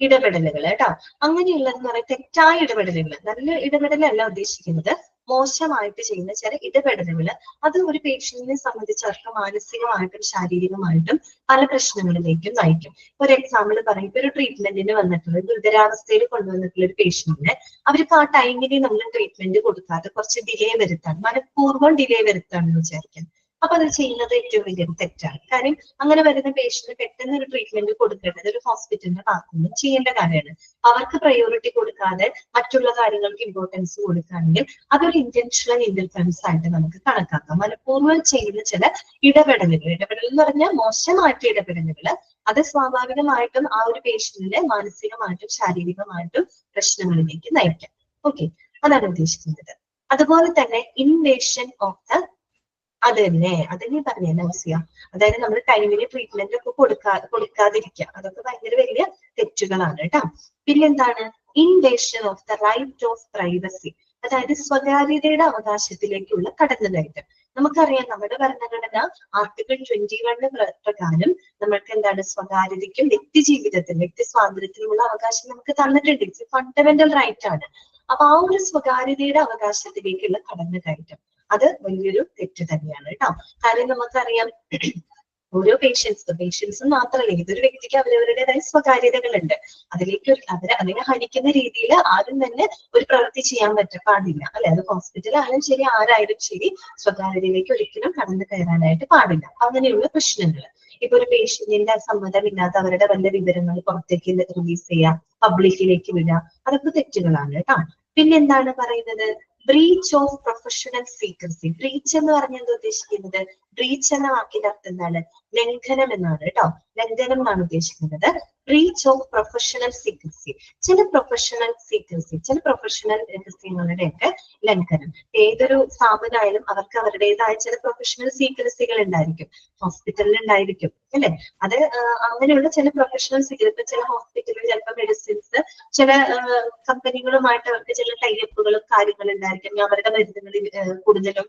ഇടപെടലുകൾ കേട്ടോ. അങ്ങനെയുള്ളതെന്ന് പറയുന്നത് തെറ്റായ ഇടപെടലുകൾ. നല്ല ഇടപെടലല്ല ഉദ്ദേശിക്കുന്നത്, മോശമായിട്ട് ചെയ്യുന്ന ചില ഇടപെടലുകൾ. അത് ഒരു പേഷ്യന്റിനെ സംബന്ധിച്ചിടത്തോളം മാനസികമായിട്ടും ശാരീരികമായിട്ടും പല പ്രശ്നങ്ങളിലേക്കും നയിക്കും. ഒരു എക്സാമ്പിൾ പറയും, ഇപ്പൊ ഒരു ട്രീറ്റ്മെന്റിന് വന്നിട്ടുള്ള ഗുരുതരാവസ്ഥയിൽ കൊണ്ടുവന്നിട്ടുള്ള ഒരു പേഷ്യന്റിന് അവർക്ക് ആ ടൈമിന് നമ്മൾ ട്രീറ്റ്മെന്റ് കൊടുക്കാതെ കുറച്ച് ഡിലേ വരുത്താണ്, മനഃപൂർവ്വം ഡിലേ വരുത്താണെന്ന് വിചാരിക്കാം. അപ്പൊ അത് ചെയ്യുന്നത് ഏറ്റവും വലിയ തെറ്റാണ്. കാര്യം അങ്ങനെ വരുന്ന പേഷ്യന്റ് പെട്ടെന്ന് ഒരു ട്രീറ്റ്മെന്റ് കൊടുക്കേണ്ടത് ഒരു ഹോസ്പിറ്റലിന്റെ ഭാഗത്തുനിന്ന് ചെയ്യേണ്ട കാര്യമാണ്. അവർക്ക് പ്രയോറിറ്റി കൊടുക്കാതെ മറ്റുള്ള കാര്യങ്ങൾക്ക് ഇമ്പോർട്ടൻസ് കൊടുക്കുകയാണെങ്കിൽ അതൊരു ഇന്റൻഷണൽ ഇന്റർഫറൻസ് ആയിട്ട് നമുക്ക് കണക്കാക്കാം. മനഃപൂർവ്വം ചെയ്യുന്ന ചില ഇടപെടൽ എന്ന് പറഞ്ഞാൽ മോശമായിട്ട് ഇടപെടലുകൾ, അത് സ്വാഭാവികമായിട്ടും ആ ഒരു പേഷ്യന്റിനെ മാനസികമായിട്ടും ശാരീരികമായിട്ടും പ്രശ്നങ്ങളിലേക്ക് നയിക്കാം. ഓക്കെ, അതാണ് ഉദ്ദേശിക്കുന്നത്. അതുപോലെ തന്നെ ഇൻവേഷൻ ഓഫ് ദ അതന്നെ പറഞ്ഞ നൗസിയ. അതായത് നമ്മൾ ടൈമിന് ട്രീറ്റ്മെന്റ് ഒക്കെ കൊടുക്കാതിരിക്കുക, അതൊക്കെ ഭയങ്കര വലിയ തെറ്റുകളാണ് കേട്ടോ. പിന്നെന്താണ്? Invasion of the right of privacy, അതായത് സ്വകാര്യതയുടെ അവകാശത്തിലേക്കുള്ള കടന്നുകയറ്റം. നമുക്കറിയാം നമ്മുടെ ഭരണഘടന ആർട്ടിക്കിൾ 21 പ്രകാരം നമ്മൾക്ക് എന്താണ്? സ്വകാര്യതയ്ക്കും വ്യക്തി ജീവിതത്തിനും വ്യക്തി സ്വാതന്ത്ര്യത്തിനുമുള്ള അവകാശം നമുക്ക് തന്നിട്ടുണ്ട്. ഇറ്റ്സ് ഫണ്ടമെന്റൽ റൈറ്റ് ആണ്. അപ്പൊ ആ ഒരു സ്വകാര്യതയുടെ അവകാശത്തിലേക്കുള്ള കടന്നുകയറ്റം അത് വലിയൊരു തെറ്റ് തന്നെയാണ് കേട്ടോ. കാര്യം നമുക്കറിയാം ഓരോ പേഷ്യൻസും മാത്രമല്ല, ഏതൊരു വ്യക്തിക്ക് അവരവരുടേതായ സ്വകാര്യതകളുണ്ട്. അതിനെ ഹനിക്കുന്ന രീതിയിൽ ആരും തന്നെ ഒരു പ്രവൃത്തി ചെയ്യാൻ പാടില്ല അല്ലെ. അത് ഹോസ്പിറ്റലായാലും ശരി, ആരായാലും ശരി, സ്വകാര്യതയിലേക്ക് ഒരിക്കലും കടന്നു കയറാനായിട്ട് പാടില്ല. അങ്ങനെയുള്ള പ്രശ്നങ്ങൾ. ഇപ്പൊ ഒരു പേഷ്യന്റിന്റെ സമ്മതമില്ലാതെ അവരുടെ വല്ല വിവരങ്ങൾ പുറത്തേക്ക് റിലീസ് ചെയ്യുക, പബ്ലിക്കിലേക്ക് വിടുക, അതൊക്കെ തെറ്റുകളാണ് കേട്ടോ. പിന്നെന്താണ് പറയുന്നത്? Breach of professional secrecy. Breach എന്ന് പറഞ്ഞാൽ എന്താ ഉദ്ദേശിക്കുന്നത്? ബ്രീച്ച് എന്ന വാക്കിന്റെ അർത്ഥം എന്താണ്? ലംഘനം എന്നാണ് കേട്ടോ. ലംഘനം എന്നാണ് ഉദ്ദേശിക്കുന്നത്. Breach of professional secrecy. ചില പ്രൊഫഷണൽ രഹസ്യങ്ങളുടെയൊക്കെ ലംഘനം. ഏതൊരു സ്ഥാപനമായാലും അവർക്ക് അവരുടേതായ ചില പ്രൊഫഷണൽ സീക്രസികൾ ഉണ്ടായിരിക്കും. ഹോസ്പിറ്റലിൽ ഉണ്ടായിരിക്കും അല്ലെ. അത് അങ്ങനെയുള്ള ചില പ്രൊഫഷണൽ സീക്രസ്, ചില ഹോസ്പിറ്റലിൽ ചിലപ്പോൾ മെഡിസിൻസ് ചില കമ്പനികളുമായിട്ട് അവർക്ക് ചില ടൈപ്പുകളും കാര്യങ്ങളും ഉണ്ടായിരിക്കും. അവരുടെ മരുന്നുകളിൽ കൂടുതലും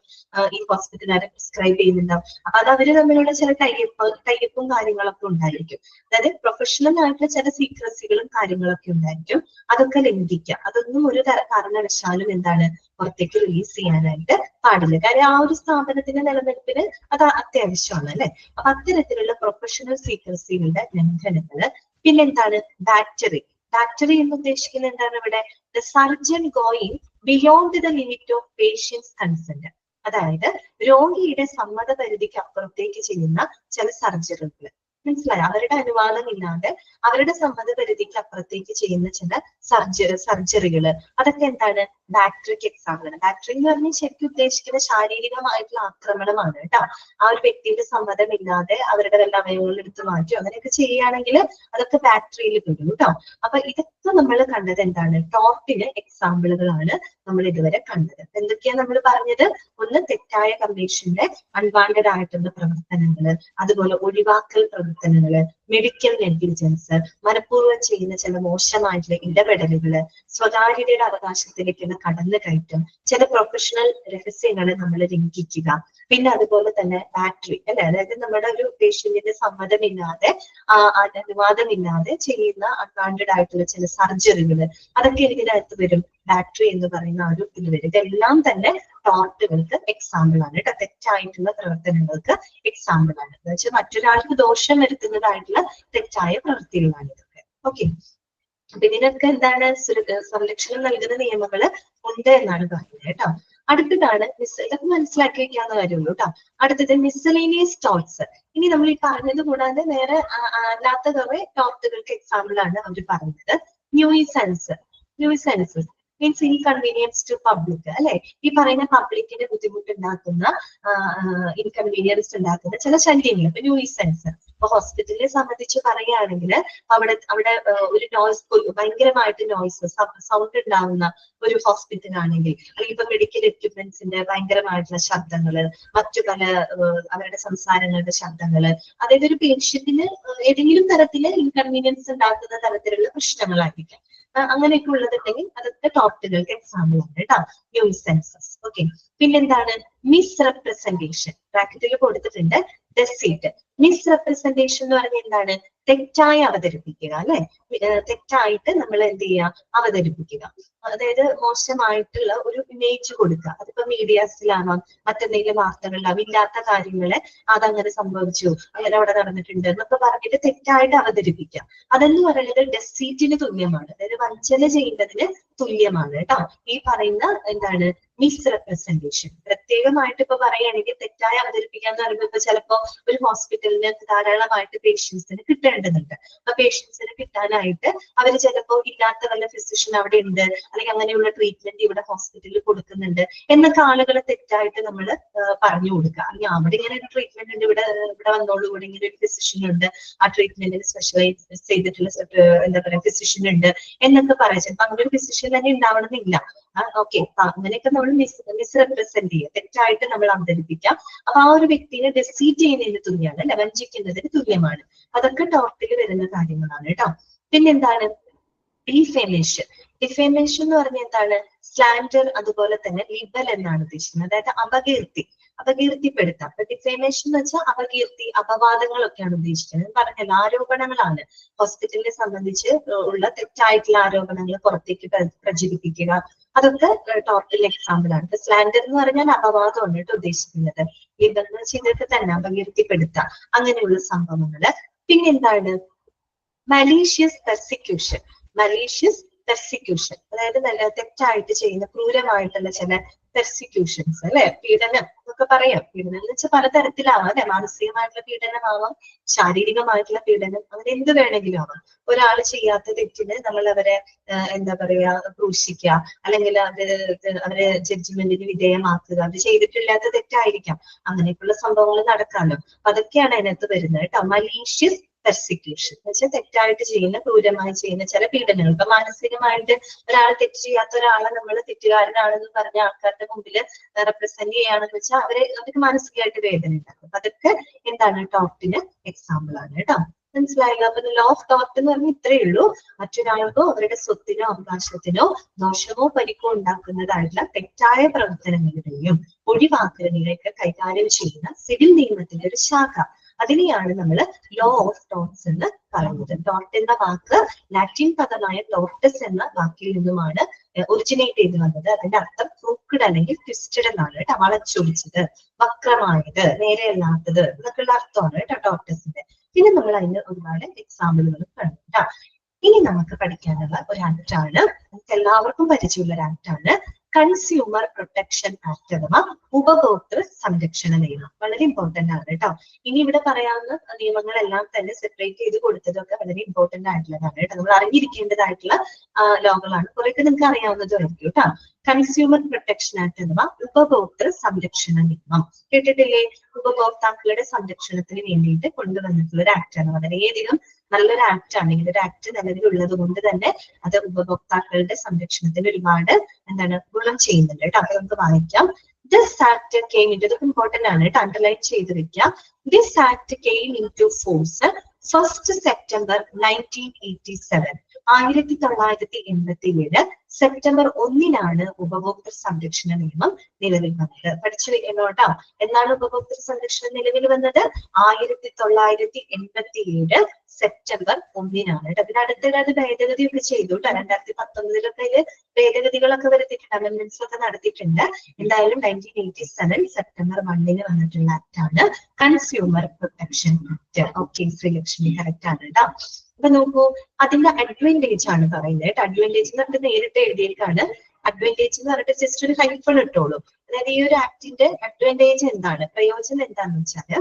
ഈ ഹോസ്പിറ്റലുകാരെ പ്രിസ്ക്രൈബ് ചെയ്യുന്നുണ്ടാവും. അപ്പൊ അത് അവര് തമ്മിലുള്ള ചില ടൈപ്പും കാര്യങ്ങളൊക്കെ ഉണ്ടായിരിക്കും. അതായത് പ്രൊഫഷണൽ ആയിട്ടുള്ള ചില സീക്രസികളും കാര്യങ്ങളൊക്കെ ഉണ്ടായിരിക്കും. അതൊക്കെ ലംഘിക്കുക. അതൊന്നും ഒരു കാരണവശാലും എന്താണ്? പുറത്തേക്ക് റിലീസ് ചെയ്യാനായിട്ട് പാടില്ല. കാര്യം ആ ഒരു സ്ഥാപനത്തിന്റെ നിലനിൽപ്പിന് അത് അത്യാവശ്യമാണ് അല്ലെ. അപ്പൊ അത്തരത്തിലുള്ള പ്രൊഫഷണൽ സീക്രസികളുടെ ലംഘനങ്ങള്. പിന്നെന്താണ്? ബാക്ടറി എന്ന് ഉദ്ദേശിക്കുന്നത് എന്താണ് ഇവിടെ? The surgeon going beyond the limit of patient's consent. അതായത് രോഗിയുടെ സമ്മത പരിധിക്ക് അപ്പുറത്തേക്ക് ചെയ്യുന്ന ചില സർജറികൾ. മനസ്സിലായോ? അവരുടെ അനുവാദം ഇല്ലാതെ അവരുടെ സമ്മത പരിധിക്ക് അപ്പുറത്തേക്ക് ചെയ്യുന്ന ചില സർജറികള്, അതൊക്കെ എന്താണ്? ബാക്ടറിക്ക് എക്സാമ്പിൾ ആണ്. ബാക്ടറി എന്ന് പറഞ്ഞാൽ ശരിക്കും ഉദ്ദേശിക്കുന്ന ശാരീരികമായിട്ടുള്ള ആക്രമണമാണ് കേട്ടോ. ആ ഒരു വ്യക്തിയുടെ സമ്മതമില്ലാതെ അവരുടെ വല്ല അവയവങ്ങൾ എടുത്തു മാറ്റി അങ്ങനെയൊക്കെ ചെയ്യുകയാണെങ്കിൽ അതൊക്കെ ബാക്ടറിയിൽ പെടും കേട്ടോ. അപ്പൊ ഇതൊക്കെ നമ്മൾ കണ്ടത് എന്താണ്, ടോർട്ടിന് എക്സാമ്പിളുകളാണ് നമ്മൾ ഇതുവരെ കണ്ടത്. എന്തൊക്കെയാ നമ്മൾ പറഞ്ഞത്? ഒന്ന് തെറ്റായ കമ്മീഷന്റെ അൺവാണ്ടഡ് ആയിട്ടുള്ള പ്രവർത്തനങ്ങള്, അതുപോലെ ഒഴിവാക്കൽ പ്രവർത്തനങ്ങള്, മെഡിക്കൽ നെഗ്ലിജൻസ്, മനഃപൂർവ്വം ചെയ്യുന്ന ചില മോശമായിട്ടുള്ള ഇടപെടലുകള്, സ്വകാര്യതയുടെ അവകാശത്തിലേക്കുള്ള കടന്നുകയറ്റം, ചില പ്രൊഫഷണൽ രഹസ്യങ്ങളെ നമ്മൾ ലംഘിക്കുക, പിന്നെ അതുപോലെ തന്നെ ബാക്ടറി അല്ലെ, അതായത് നമ്മുടെ ഒരു പേഷ്യന്റിന്റെ സമ്മതമില്ലാതെ അനുവാദമില്ലാതെ ചെയ്യുന്ന അൺവാണ്ടഡ് ആയിട്ടുള്ള ചില സർജറികള്, അതൊക്കെ ഇതിനകത്ത് വരും. ബാക്ടറി എന്ന് പറയുന്ന ഒരു ഇത് വരും. ഇതെല്ലാം തന്നെ ടോർട്ടുകൾക്ക് എക്സാമ്പിൾ ആണ് കേട്ടോ. തെറ്റായിട്ടുള്ള പ്രവർത്തനങ്ങൾക്ക് എക്സാമ്പിൾ ആണ്. എന്ന് വെച്ചാൽ മറ്റൊരാൾക്ക് ദോഷം വരുത്തുന്നതായിട്ടുള്ള തെറ്റായ പ്രവൃത്തികളാണ് ഇതൊക്കെ. ഓക്കെ, അപ്പൊ ഇതിനൊക്കെ എന്താണ്, സംരക്ഷണം നൽകുന്ന നിയമങ്ങൾ ഉണ്ട് എന്നാണ് പറയുന്നത് കേട്ടോ. അടുത്തതാണ് ഇതൊക്കെ മനസ്സിലാക്കി വെക്കാവുന്ന കാര്യമുള്ളൂ കേട്ടോ. അടുത്തത് മിസ്സലേനിയസ് ടോർട്ട്സ്. ഇനി നമ്മൾ ഈ പറഞ്ഞത് കൂടാതെ വേറെ അല്ലാത്ത കുറെ ടോർട്ടുകൾക്ക് എക്സാമ്പിൾ ആണ് അവർ പറഞ്ഞത്. Nuisance means inconvenience to public അല്ലെ. ഈ പറയുന്ന പബ്ലിക്കിന് ബുദ്ധിമുട്ടുണ്ടാക്കുന്ന ഇൻകൺവീനിയൻസ് ഉണ്ടാക്കുന്ന ചില ശല്യങ്ങൾ. ഇപ്പൊ ന്യൂയിസൻസ്, ഇപ്പൊ ഹോസ്പിറ്റലിനെ സംബന്ധിച്ച് പറയുകയാണെങ്കിൽ അവിടെ ഒരു നോയ്സ്, ഭയങ്കരമായിട്ട് നോയ്സ് സൗണ്ട് ഉണ്ടാവുന്ന ഒരു ഹോസ്പിറ്റൽ ആണെങ്കിൽ, അല്ലെങ്കിൽ ഇപ്പൊ മെഡിക്കൽ എക്യുപ്മെന്റ്സിന്റെ ഭയങ്കരമായിട്ടുള്ള ശബ്ദങ്ങള്, മറ്റു പല അവരുടെ സംസാരങ്ങളുടെ ശബ്ദങ്ങള്, അതായത് ഒരു പേഷ്യന്റിന് ഏതെങ്കിലും തരത്തില് ഇൻകൺവീനിയൻസ് ഉണ്ടാക്കുന്ന തരത്തിലുള്ള പ്രശ്നങ്ങളായിരിക്കാം. അങ്ങനെയൊക്കെ ഉള്ളതുണ്ടെങ്കിൽ അതൊക്കെ ടോർട്ടുകൾക്ക് എക്സാമ്പിൾ ആണ് കേട്ടോ, ന്യൂയിസൻസസ്. ഓക്കെ, പിന്നെന്താണ് മിസ്റെപ്രസെന്റേഷൻ. ബ്രാക്കറ്റിൽ കൊടുത്തിട്ടുണ്ട് ഡെസീറ്റ്. മിസ്റെപ്രസെന്റേഷൻ എന്ന് പറഞ്ഞാൽ എന്താണ്? തെറ്റായി അവതരിപ്പിക്കുക അല്ലെ. തെറ്റായിട്ട് നമ്മൾ എന്ത് ചെയ്യുക, അവതരിപ്പിക്കുക. അതായത് മോശമായിട്ടുള്ള ഒരു ഇമേജ് കൊടുക്കുക. അതിപ്പോ മീഡിയാസിലാവാം, മറ്റെന്തെങ്കിലും വാർത്തകളിലാവാം, ഇല്ലാത്ത കാര്യങ്ങളെ അതങ്ങനെ സംഭവിച്ചു, അങ്ങനെ അവിടെ നടന്നിട്ടുണ്ട് എന്നൊക്കെ പറഞ്ഞിട്ട് തെറ്റായിട്ട് അവതരിപ്പിക്കുക. അതെന്ന് പറയുന്നത് ഡെസീറ്റിന് തുല്യമാണ്, അതായത് വഞ്ചന ചെയ്യുന്നതിന് തുല്യമാണ് കേട്ടോ ഈ പറയുന്ന എന്താണ് മിസ്റെപ്രസെന്റേഷൻ. പ്രത്യേകമായിട്ട് ഇപ്പൊ പറയുകയാണെങ്കിൽ തെറ്റായി അവതരിപ്പിക്കാന്ന് പറയുമ്പോൾ ഇപ്പൊ ചിലപ്പോ ഒരു ഹോസ്പിറ്റലിന് ധാരാളമായിട്ട് പേഷ്യൻസിന് കിട്ടേണ്ടതുണ്ട്. അപ്പൊ പേഷ്യൻസിന് കിട്ടാനായിട്ട് അവര് ചിലപ്പോ ഇല്ലാത്ത വല്ല ഫിസിഷ്യൻ അവിടെ ഉണ്ട്, അല്ലെങ്കിൽ അങ്ങനെയുള്ള ട്രീറ്റ്മെന്റ് ഇവിടെ ഹോസ്പിറ്റലിൽ കൊടുക്കുന്നുണ്ട് എന്നൊക്കെ ആളുകളെ തെറ്റായിട്ട് നമ്മൾ പറഞ്ഞു കൊടുക്കുക. അല്ലെങ്കിൽ അവിടെ ഇങ്ങനെ ഒരു ട്രീറ്റ്മെന്റ് ഉണ്ട്, ഇവിടെ വന്നോളൂ, ഇവിടെ ഇങ്ങനെ ഒരു ഫിസിഷ്യൻ ഉണ്ട്, ആ ട്രീറ്റ്മെന്റിന് സ്പെഷ്യലൈസ് ചെയ്തിട്ടുള്ള എന്താ പറയാ ഫിസിഷ്യൻ ഉണ്ട് എന്നൊക്കെ പറയാം. ചിലപ്പോ അങ്ങനെ ഒരു ഫിസിഷ്യൻ തന്നെ ഉണ്ടാവണമെന്നില്ല. ഓക്കെ, അങ്ങനെയൊക്കെ നമ്മൾ മിസ്റെപ്രസെന്റ് ചെയ്യുക, തെറ്റായിട്ട് നമ്മൾ അവതരിപ്പിക്കാം. അപ്പൊ ആ ഒരു വ്യക്തിനെ ഡെസീറ്റ് ചെയ്യുന്നതിന് തുല്യമാണ് അല്ലെ, വഞ്ചിക്കുന്നതിന് തുല്യമാണ്. അതൊക്കെ ടോർട്ടിൽ വരുന്ന കാര്യങ്ങളാണ് കേട്ടോ. പിന്നെന്താണ് ഡിഫേമേഷൻ. ഡിഫേമേഷൻ എന്ന് പറഞ്ഞാൽ എന്താണ്? സ്ലാൻഡർ, അതുപോലെ തന്നെ ലിബൽ എന്നാണ് ഉദ്ദേശിക്കുന്നത്. അതായത് അപകീർത്തിപ്പെടുത്താം. അപ്പൊ ഡിഫേമേഷൻ എന്ന് വെച്ചാൽ അപകീർത്തി, അപവാദങ്ങളൊക്കെയാണ് ഉദ്ദേശിക്കുന്നത്. പറഞ്ഞല്ലോ, ആരോപണങ്ങളാണ്. ഹോസ്പിറ്റലിനെ സംബന്ധിച്ച് ഉള്ള തെറ്റായിട്ടുള്ള ആരോപണങ്ങൾ പുറത്തേക്ക് പ്രചരിപ്പിക്കുക, അതൊക്കെ ടോർട്ടിൽ എക്സാമ്പിൾ ആണ്. ഇപ്പൊ സ്ലാൻഡർ എന്ന് പറഞ്ഞാൽ അപവാദമാണ് കേട്ടോ ഉദ്ദേശിക്കുന്നത്. ലിബൽ എന്ന് വെച്ചാൽ ഇതൊക്കെ തന്നെ അപകീർത്തിപ്പെടുത്താം, അങ്ങനെയുള്ള സംഭവങ്ങള്. പിന്നെന്താണ് മലീഷ്യസ് പെർസിക്യൂഷൻ. അതായത് തെറ്റായിട്ട് ചെയ്യുന്ന ക്രൂരമായിട്ടുള്ള ചില പെർസിക്യൂഷൻസ് അല്ലെ, പീഡനം എന്നൊക്കെ പറയാം. പീഡനം എന്ന് വെച്ചാൽ പലതരത്തിലാവാം അല്ലെ, മാനസികമായിട്ടുള്ള പീഡനമാവാം, ശാരീരികമായിട്ടുള്ള പീഡനം, അങ്ങനെ എന്ത് വേണമെങ്കിലും ആവാം. ഒരാൾ ചെയ്യാത്ത തെറ്റിന് നമ്മൾ അവരെ എന്താ പറയാ ക്രൂശിക്കുക, അല്ലെങ്കിൽ അവരെ ജഡ്ജ്മെന്റിന് വിധേയമാക്കുക. അത് ചെയ്തിട്ടില്ലാത്ത തെറ്റായിരിക്കാം, അങ്ങനെയൊക്കെയുള്ള സംഭവങ്ങൾ നടക്കാമല്ലോ. അതൊക്കെയാണ് അതിനകത്ത് വരുന്നത് കേട്ടോ. മലീഷ്യസ് പെർസിക്യൂഷൻ എന്ന് വെച്ചാൽ തെറ്റായിട്ട് ചെയ്യുന്ന, ക്രൂരമായി ചെയ്യുന്ന ചില പീഡനങ്ങൾ. ഇപ്പൊ മാനസികമായിട്ട് ഒരാൾ തെറ്റ് ചെയ്യാത്ത ഒരാളെ നമ്മൾ തെറ്റുകാരനാണെന്ന് പറഞ്ഞ ആൾക്കാരുടെ മുമ്പിൽ റെപ്രസെന്റ് ചെയ്യുകയാണെന്ന് വെച്ചാൽ അവർക്ക് മാനസികമായിട്ട് വേദന ഉണ്ടാക്കും. അപ്പൊ അതൊക്കെ എന്താണ് ടോർട്ടിന് എക്സാമ്പിൾ ആണ് കേട്ടോ. മനസ്സിലായില്ല? അപ്പൊ ലോ ഓഫ് ടോർട്ട് എന്ന് പറഞ്ഞാൽ ഇത്രയേ ഉള്ളൂ. മറ്റൊരാൾക്കോ അവരുടെ സ്വത്തിനോ അവകാശത്തിനോ ദോഷമോ പരിക്കോ ഉണ്ടാക്കുന്നതായിട്ടുള്ള തെറ്റായ പ്രവർത്തനങ്ങളുടെയും ഒഴിവാക്കലുകളെയൊക്കെ കൈകാര്യം ചെയ്യുന്ന സിവിൽ നിയമത്തിന്റെ ഒരു ശാഖ, അതിനെയാണ് നമ്മൾ ലോ ഓഫ് ടോർട്ട്സ് എന്ന് പറയുന്നത്. ടോർട്ട് എന്ന വാക്ക് ലാറ്റിൻ പദമായ ടോർട്ടസ് എന്ന വാക്കിൽ നിന്നുമാണ് ഒറിജിനേറ്റ് ചെയ്ത് വന്നത്. അതിന്റെ അർത്ഥം ക്രൂക്കഡ് അല്ലെങ്കിൽ ട്വിസ്റ്റഡ് എന്നാണ് കേട്ടോ. വളച്ചൊടിച്ചത്, വക്രമായത്, നേരെയല്ലാത്തത് എന്നൊക്കെയുള്ള അർത്ഥമാണ് കേട്ടോ ടോർട്ടസിന്റെ. പിന്നെ നമ്മൾ അതിന് ഒരുപാട് എക്സാമ്പിളുകൾ കണ്ടു കേട്ടോ. ഇനി നമുക്ക് പഠിക്കാനുള്ള ഒരു ആക്ട് ആണ്, നമുക്ക് എല്ലാവർക്കും പരിചയമുള്ള ഒരു ആക്ട് ആണ് കൺസ്യൂമർ പ്രൊട്ടക്ഷൻ ആക്ട് അഥവാ ഉപഭോക്തൃ സംരക്ഷണ നിയമം. വളരെ ഇമ്പോർട്ടന്റ് ആണ് കേട്ടോ. ഇനി ഇവിടെ പറയാവുന്ന നിയമങ്ങളെല്ലാം തന്നെ സെപ്പറേറ്റ് ചെയ്ത് കൊടുത്തതൊക്കെ വളരെ ഇമ്പോർട്ടന്റ് ആയിട്ടുള്ളതാണ് കേട്ടോ. നമ്മൾ അറിഞ്ഞിരിക്കേണ്ടതായിട്ടുള്ള ലോകളാണ്. കുറെയൊക്കെ നിങ്ങൾക്ക് അറിയാവുന്നതുമായിരിക്കും കേട്ടോ. കൺസ്യൂമർ പ്രൊട്ടക്ഷൻ ആക്ട് അഥവാ ഉപഭോക്തൃ സംരക്ഷണ നിയമം. കേട്ടിട്ടില്ലേ? ഉപഭോക്താക്കളുടെ സംരക്ഷണത്തിന് വേണ്ടിയിട്ട് കൊണ്ടുവന്നിട്ടുള്ള ഒരു ആക്ട് ആണ്. വളരെയധികം നല്ലൊരു ആക്ട് ആണ്. ഇങ്ങനെ ഒരു ആക്ട് നിലവിലുള്ളത് കൊണ്ട് തന്നെ അത് ഉപഭോക്താക്കളുടെ സംരക്ഷണത്തിന് ഒരുപാട് എന്താണ് ഗുണം ചെയ്യുന്നുണ്ട് കേട്ടോ. അപ്പൊ നമുക്ക് വായിക്കാം. This act came into, ഇതൊക്കെ ഇമ്പോർട്ടന്റ് ആണ് കേട്ടോ, അണ്ടർലൈൻ ചെയ്ത് വെക്കാം. This act came into force 1st September 1987. 1987 September 1 ഉപഭോക്തൃ സംരക്ഷണ നിയമം നിലവിൽ വന്നത്. പഠിച്ചു വെക്കണം കേട്ടോ. എന്നാണ് ഉപഭോക്തൃ സംരക്ഷണം നിലവിൽ വന്നത്? 1987 സെപ്റ്റംബർ 1 കേട്ടോ. പിന്നെ അടുത്തിടെ അത് ഭേദഗതിയൊക്കെ ചെയ്തു കേട്ടോ. 2019 ഭേദഗതികളൊക്കെ വരുത്തിയിട്ടുണ്ട്, അമെന്റ്മെന്റ്സ് ഒക്കെ നടത്തിയിട്ടുണ്ട്. എന്തായാലും 1987 സെപ്റ്റംബർ 1 വന്നിട്ടുള്ള ആക്ട് ആണ് consumer protection act. Okay, Sreelakshmi correct ആണ് കേട്ടോ. അപ്പൊ നോക്കൂ, അതിന്റെ അഡ്വാൻറ്റേജ് ആണ് പറയുന്നത് കേട്ടോ. അഡ്വാൻറ്റേജ് എന്ന് പറഞ്ഞിട്ട് നേരിട്ട് എഴുതിയേക്കാണ്. അഡ്വാൻറ്റേജ് എന്ന് പറഞ്ഞിട്ട് ജസ്റ്റ് ഒരു ഹൈഫൺ ഇട്ടോളൂ. അതായത് ഈ ഒരു ആക്ടിന്റെ അഡ്വാൻറ്റേജ് എന്താണ്, പ്രയോജനം എന്താന്ന് വെച്ചാല്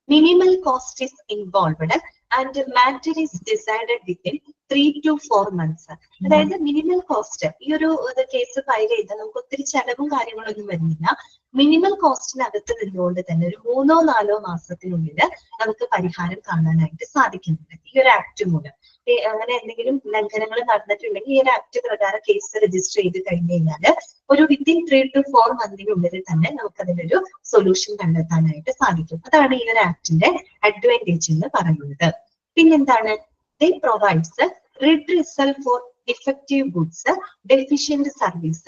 minimal cost is involved and matter is decided within 3 to 4 months. അതായത് മിനിമൽ കോസ്റ്റ്, ഈ ഒരു കേസ് ഫയൽ ചെയ്താൽ നമുക്ക് ഒത്തിരി ചെലവും കാര്യങ്ങളൊന്നും വരുന്നില്ല. മിനിമൽ കോസ്റ്റിനകത്ത് നിന്നുകൊണ്ട് തന്നെ ഒരു 3-4 മാസത്തിനുള്ളിൽ നമുക്ക് പരിഹാരം കാണാനായിട്ട് സാധിക്കുന്നുണ്ട് ഈ ഒരു ആക്ട് മൂലം. അങ്ങനെ എന്തെങ്കിലും ലംഘനങ്ങൾ നടന്നിട്ടുണ്ടെങ്കിൽ ഈ ഒരു ആക്ട് പ്രകാരം കേസ് രജിസ്റ്റർ ചെയ്ത് കഴിഞ്ഞു കഴിഞ്ഞാൽ ഒരു വിത്തിൻ 3 to 4 മന്തിനുള്ളിൽ തന്നെ നമുക്ക് അതിനൊരു സൊല്യൂഷൻ കണ്ടെത്താനായിട്ട് സാധിക്കും. അതാണ് ഈ ഒരു ആക്ടിന്റെ അഡ്വാൻറ്റേജ് എന്ന് പറയുന്നത്. പിന്നെന്താണ്? They provides redressal for defective goods, deficient service,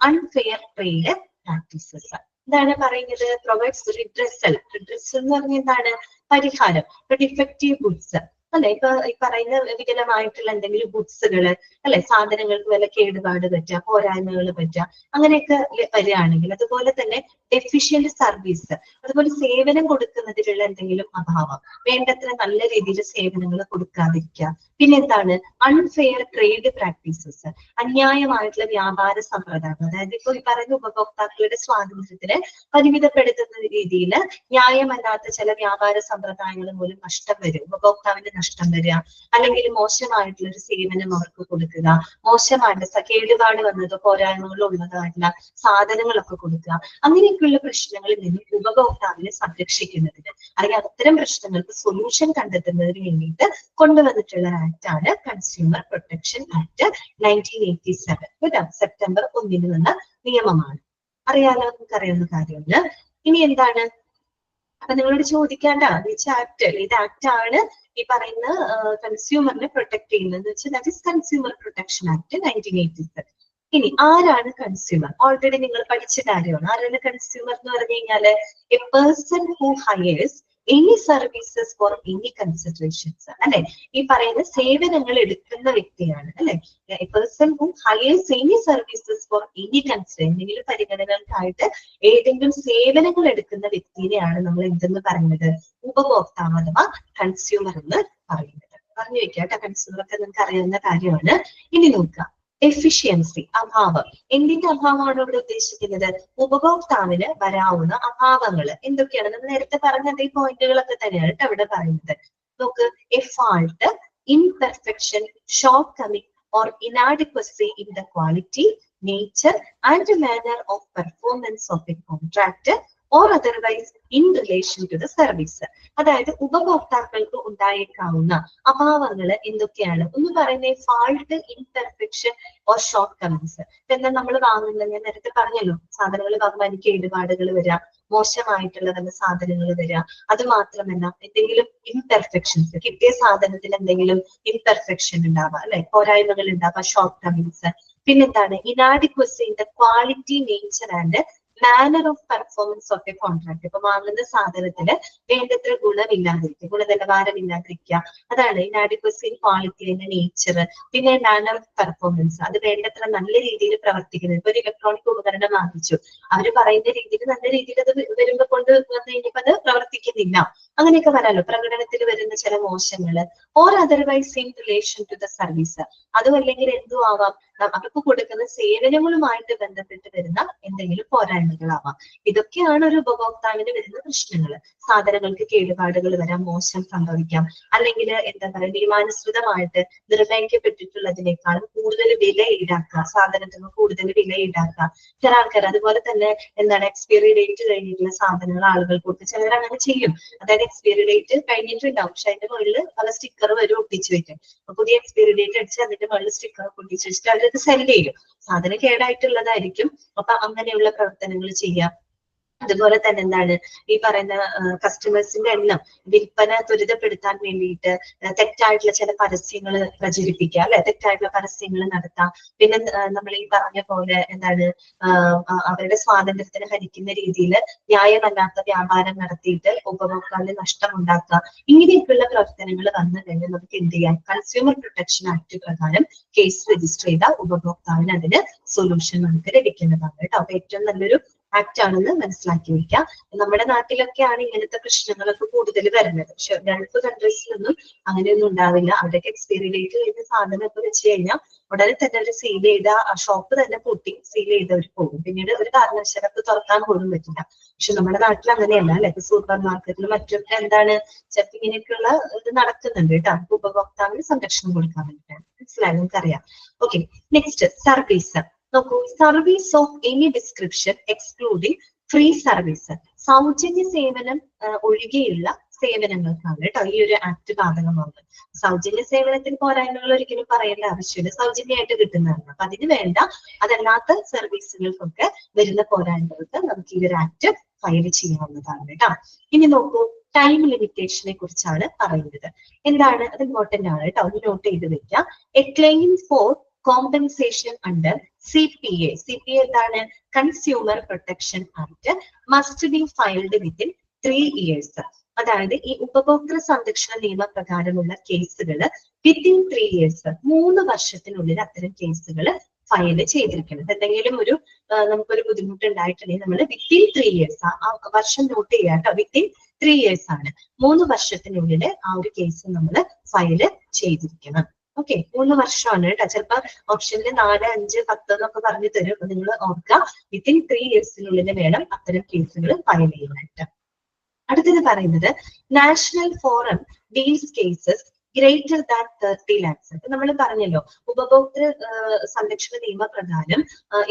unfair trade practices. എന്താണ് പറയുന്നത്? Provides redressal. റിഡ്രസൽ എന്ന് പറഞ്ഞാൽ എന്താണ്? പരിഹാരം. ഡിഫക്റ്റീവ് ഗുഡ്സ് അല്ലെ, ഇപ്പൊ ഈ പറയുന്ന വികലമായിട്ടുള്ള എന്തെങ്കിലും ഗുഡ്സുകള് അല്ലെ, സാധനങ്ങൾക്ക് വല്ല കേടുപാട് പറ്റുക, പോരായ്മകൾ പറ്റുക, അങ്ങനെയൊക്കെ വരികയാണെങ്കിൽ, അതുപോലെ തന്നെ ഡെഫിഷ്യന്റ് സർവീസ്, അതുപോലെ സേവനം കൊടുക്കുന്നതിലുള്ള എന്തെങ്കിലും അഭാവം, വേണ്ടത്ര നല്ല രീതിയിൽ സേവനങ്ങൾ കൊടുക്കാതിരിക്കുക. പിന്നെന്താണ്? അൺഫെയർ ട്രേഡ് പ്രാക്ടീസസ്, അന്യായമായിട്ടുള്ള വ്യാപാര സമ്പ്രദായം. അതായത് ഇപ്പൊ ഈ പറയുന്ന ഉപഭോക്താക്കളുടെ സ്വാതന്ത്ര്യത്തിന് പരിമിതപ്പെടുത്തുന്ന രീതിയിൽ ന്യായമല്ലാത്ത ചില വ്യാപാര സമ്പ്രദായങ്ങൾ മൂലം നഷ്ടം വരും, ഉപഭോക്താവിന് നഷ്ടം വരിക, അല്ലെങ്കിൽ മോശമായിട്ടുള്ള ഒരു സേവനം അവർക്ക് കൊടുക്കുക, മോശമായിട്ട് കേടുപാട് വന്നതോ പോരായ്മകളോ ഉള്ളതായിട്ടുള്ള സാധനങ്ങളൊക്കെ കൊടുക്കുക. അങ്ങനെയൊക്കെയുള്ള പ്രശ്നങ്ങളിൽ നിന്ന് ഉപഭോക്താവിനെ സംരക്ഷിക്കുന്നതിന് അല്ലെങ്കിൽ അത്തരം പ്രശ്നങ്ങൾക്ക് സൊല്യൂഷൻ കണ്ടെത്തുന്നതിന് വേണ്ടിയിട്ട് കൊണ്ടുവന്നിട്ടുള്ള ആക്ട് ആണ് കൺസ്യൂമർ പ്രൊട്ടക്ഷൻ ആക്ട് 1987. സെപ്റ്റംബർ 1 വന്ന നിയമമാണ്. അറിയാലോ, നമുക്ക് അറിയാവുന്ന കാര്യമാണ്. ഇനി എന്താണ്? അപ്പൊ നിങ്ങളോട് ചോദിക്കാണ്ട ആക്ട്, ഏത് ആക്ട് ആണ് ഈ പറയുന്ന കൺസ്യൂമറിനെ പ്രൊട്ടക്ട് ചെയ്യുന്നത് വെച്ചാൽ that is consumer protection act 1987. ഇനി ആരാണ് കൺസ്യൂമർ? ഓൾറെഡി നിങ്ങൾ പഠിച്ച കാര്യമാണ്. ആരാണ് കൺസ്യൂമർ എന്ന് പറഞ്ഞു കഴിഞ്ഞാല് A person who hires any services for any considerations അല്ലെ, ഈ പറയുന്ന സേവനങ്ങൾ എടുക്കുന്ന വ്യക്തിയാണ് അല്ലെ. A person who hires any services for any consider, എന്തെങ്കിലും പരിഗണനകൾക്കായിട്ട് ഏതെങ്കിലും സേവനങ്ങൾ എടുക്കുന്ന വ്യക്തിയെയാണ് നമ്മൾ എന്തെന്ന് പറയുന്നത്? ഉപഭോക്താവ് അഥവാ കൺസ്യൂമർ എന്ന് പറയുന്നത്. പറഞ്ഞു വെക്കാട്ടെ, കൺസ്യൂമർ ഒക്കെ നിങ്ങൾക്ക് അറിയാവുന്ന കാര്യമാണ്. ഇനി നോക്കാം, എഫിഷ്യൻസി, അഭാവം. എന്തിന്റെ അഭാവമാണ് ഇവിടെ ഉദ്ദേശിക്കുന്നത്? ഉപഭോക്താവിന് വരാവുന്ന അഭാവങ്ങൾ എന്തൊക്കെയാണ്? നമ്മൾ നേരത്തെ പറഞ്ഞ അതേ പോയിന്റുകളൊക്കെ തന്നെയാണ് കേട്ടോ ഇവിടെ പറയുന്നത്. നോക്ക്, A fault, imperfection, short coming or inadequacy in the quality, nature and manner of performance of a contract or otherwise in relation to the service. അതായത് ഉപഭോക്താക്കൾക്ക് ഉണ്ടായേക്കാവുന്ന അഭാവങ്ങൾ എന്തൊക്കെയാണ്? ഒന്ന് പറയുന്നത് fault, imperfection or short Cummings. എന്നാൽ നമ്മൾ വാങ്ങുന്നത്, ഞാൻ നേരത്തെ പറഞ്ഞല്ലോ, സാധനങ്ങൾ വാങ്ങുമ്പോൾ എനിക്ക് കേടുപാടുകൾ വരാം, മോശമായിട്ടുള്ള തന്നെ സാധനങ്ങൾ വരിക. അത് മാത്രമല്ല, എന്തെങ്കിലും ഇംപെർഫെക്ഷൻസ്, കിട്ടിയ സാധനത്തിൽ എന്തെങ്കിലും ഇംപെർഫെക്ഷൻ ഉണ്ടാവുക അല്ലെ, പോരായ്മകൾ ഉണ്ടാവുക, ഷോർട്ട് കമ്മിങ്സ്. പിന്നെന്താണ്? Inadequacy in the quality, nature and manner of performance of A contract. ഇപ്പൊ വാങ്ങുന്ന സാധനത്തിന് വേണ്ടത്ര ഗുണമില്ലാതിരിക്കുക, ഗുണനിലവാരമില്ലാതിരിക്കുക, അതാണ് ഇനാഡിക്വസി ഇൻ ക്വാളിറ്റി, അതിന്റെ നേച്ചർ. പിന്നെ മാനർ ഓഫ് പെർഫോമൻസ്, അത് വേണ്ടത്ര നല്ല രീതിയിൽ പ്രവർത്തിക്കുന്നത്. ഇപ്പൊ ഒരു ഇലക്ട്രോണിക് ഉപകരണം വാങ്ങിച്ചു, അവര് പറയുന്ന രീതിയിൽ നല്ല രീതിയിൽ അത് വരുമ്പോ കൊണ്ട് വന്നു കഴിഞ്ഞപ്പോ അത് പ്രവർത്തിക്കുന്നില്ല, അങ്ങനെയൊക്കെ വരാലോ. പ്രകടനത്തിൽ വരുന്ന ചില മോശങ്ങള്. Or otherwise in relation to the service, അതും അല്ലെങ്കിൽ എന്തും ആവാം, അവർക്ക് കൊടുക്കുന്ന സേവനങ്ങളുമായിട്ട് ബന്ധപ്പെട്ട് വരുന്ന എന്തെങ്കിലും പോരായ്മകളാവാം. ഇതൊക്കെയാണ് ഒരു ഉപഭോക്താവിന് വരുന്ന പ്രശ്നങ്ങൾ. സാധനങ്ങൾക്ക് കേടുപാടുകൾ വരാം, മോശം സംഭവിക്കാം, അല്ലെങ്കിൽ എന്താ പറയുക, നിയമാനുസൃതമായിട്ട് നിർണ്ണയിക്കപ്പെട്ടിട്ടുള്ളതിനേക്കാളും കൂടുതൽ വില ഈടാക്കുക, സാധനത്തിന് കൂടുതൽ വില ഈടാക്കുക ചില ആൾക്കാർ. അതുപോലെ തന്നെ എന്താണ് എക്സ്പയറി ഡേറ്റ് കഴിഞ്ഞിട്ടുള്ള സാധനങ്ങൾ ആളുകൾ കൊടുത്ത് ചിലർ അങ്ങനെ ചെയ്യും. അതായത് എക്സ്പയറി ഡേറ്റ് കഴിഞ്ഞിട്ടുണ്ടാവും, പക്ഷെ അതിന്റെ മുകളിൽ പല സ്റ്റിക്കർ വരെ ഒട്ടിച്ചു വെക്കും. പുതിയ എക്സ്പയറി ഡേറ്റ് അടിച്ച് അതിന്റെ മുകളിൽ സ്റ്റിക്കർ ഒട്ടിച്ചു വെച്ചിട്ട് അവരത് സെല് ചെയ്യും. സാധനം കേടായിട്ടുള്ളതായിരിക്കും. അപ്പൊ അങ്ങനെയുള്ള പ്രവർത്തനങ്ങൾ ചെയ്യാം. അതുപോലെ തന്നെ എന്താണ് ഈ പറയുന്ന കസ്റ്റമേഴ്സിന്റെ എണ്ണം വിൽപ്പന ത്വരിതപ്പെടുത്താൻ വേണ്ടിയിട്ട് തെറ്റായിട്ടുള്ള ചില പരസ്യങ്ങൾ പ്രചരിപ്പിക്കുക, അല്ലെ, തെറ്റായിട്ടുള്ള പരസ്യങ്ങൾ നടത്താം. പിന്നെ നമ്മൾ ഈ പറഞ്ഞ പോലെ എന്താണ് അവരുടെ സ്വാതന്ത്ര്യത്തിന് ഹനിക്കുന്ന രീതിയിൽ ന്യായമല്ലാത്ത വ്യാപാരം നടത്തിയിട്ട് ഉപഭോക്താവിന് നഷ്ടം ഉണ്ടാക്കുക. ഇങ്ങനെയൊക്കെയുള്ള പ്രവർത്തനങ്ങൾ വന്നു കഴിഞ്ഞാൽ നമുക്ക് എന്ത് ചെയ്യാം? കൺസ്യൂമർ പ്രൊട്ടക്ഷൻ ആക്ട് പ്രകാരം കേസ് രജിസ്റ്റർ ചെയ്ത ഉപഭോക്താവിന് അതിന് സൊല്യൂഷൻ നമുക്ക് ലഭിക്കുന്നതാണ് കേട്ടോ. അപ്പൊ ഏറ്റവും നല്ലൊരു ആക്ട് ആണെന്ന് മനസ്സിലാക്കി വെക്കാം. നമ്മുടെ നാട്ടിലൊക്കെയാണ് ഇങ്ങനത്തെ പ്രശ്നങ്ങളൊക്കെ കൂടുതൽ വരുന്നത്. പക്ഷെ ഗൾഫ് കൺട്രീസിലൊന്നും അങ്ങനെയൊന്നും ഉണ്ടാവില്ല. അവിടെയൊക്കെ എക്സ്പയറി ഡേറ്റ് കഴിഞ്ഞ സാധനമൊക്കെ വെച്ച് കഴിഞ്ഞാൽ ഉടനെ തന്നെ അവർ സീൽ ചെയ്ത ആ ഷോപ്പ് തന്നെ പൂട്ടി സീൽ ചെയ്തവർ പോകും. പിന്നീട് ഒരു കാരണവശാലും തുറക്കാൻ പോലും പറ്റില്ല. പക്ഷെ നമ്മുടെ നാട്ടിൽ അങ്ങനെയല്ല, അല്ലെ? സൂപ്പർ മാർക്കറ്റിലും മറ്റൊക്കെ എന്താണ് ചിലപ്പോൾ ഇങ്ങനെയൊക്കെയുള്ള ഇത് നടക്കുന്നുണ്ട് കേട്ടോ. ഉപഭോക്താവിന് സംരക്ഷണം കൊടുക്കാൻ വേണ്ടിയിട്ടാണ്. മനസ്സിലായി? നമുക്കറിയാം. ഓക്കെ, നെക്സ്റ്റ് സർവീസ് നോക്കൂ. Service of any description excluding free service, സൗജന്യ സേവനം ഒഴികെയുള്ള സേവനങ്ങൾക്കാണ് കേട്ടോ ഈ ഒരു ആക്ട് ബാധകമാകുന്നത്. സൗജന്യ സേവനത്തിന് പോരായ്മകൾ ഒരിക്കലും പറയേണ്ട ആവശ്യമില്ല, സൗജന്യമായിട്ട് കിട്ടുന്നതാണ്. അപ്പൊ അതിന് വേണ്ട അതല്ലാത്ത സർവീസുകൾക്കൊക്കെ വരുന്ന പോരായ്മകൾക്ക് നമുക്ക് ഈ ഒരു ആക്ട് ഫയൽ ചെയ്യാവുന്നതാണ് കേട്ടോ. ഇനി നോക്കൂ, ടൈം ലിമിറ്റേഷനെ കുറിച്ചാണ് പറയുന്നത്. എന്താണ് അത്? ഇമ്പോർട്ടന്റ് ആണ് കേട്ടോ, ഒന്ന് നോട്ട് ചെയ്ത് വെക്കാം. A claim four compensation under CPA. CPA എന്താണ്? Consumer protection act must be filed within 3 years. അതായത് ഈ ഉപഭോക്തൃ സംരക്ഷണ നിയമപ്രകാരമുള്ള കേസുകൾ വിത്തിൻ 3 years, 3 വർഷത്തിനുള്ളിൽ അത്തരം കേസുകൾ ഫയൽ ചെയ്തിരിക്കണം. എന്തെങ്കിലും ഒരു നമുക്കൊരു ബുദ്ധിമുട്ട് ഉണ്ടായിട്ടുണ്ടെങ്കിൽ നമ്മൾ വിത്തിൻ 3 years, ആ വർഷം നോട്ട് ചെയ്യാം കേട്ടോ. വിത്തിൻ 3 years ആണ്, 3 വർഷത്തിനുള്ളിൽ ആ ഒരു കേസ് നമ്മൾ ഫയൽ ചെയ്തിരിക്കണം. ഓക്കെ, 3 വർഷമാണ് കേട്ടോ. ചിലപ്പോൾ ഓപ്ഷനിൽ 4, 5, 10 എന്നൊക്കെ പറഞ്ഞു തരും. അപ്പൊ നിങ്ങൾ ഓർക്കുക, വിത്തിൻ 3 yearsനുള്ളിൽ വേണം അത്തരം കേസുകൾ ഫയൽ ചെയ്യാനായിട്ട്. അടുത്തത് പറയുന്നത് national forum deals cases greater than 30 lakhs. നമ്മൾ പറഞ്ഞല്ലോ ഉപഭോക്തൃ സംരക്ഷണ നിയമപ്രകാരം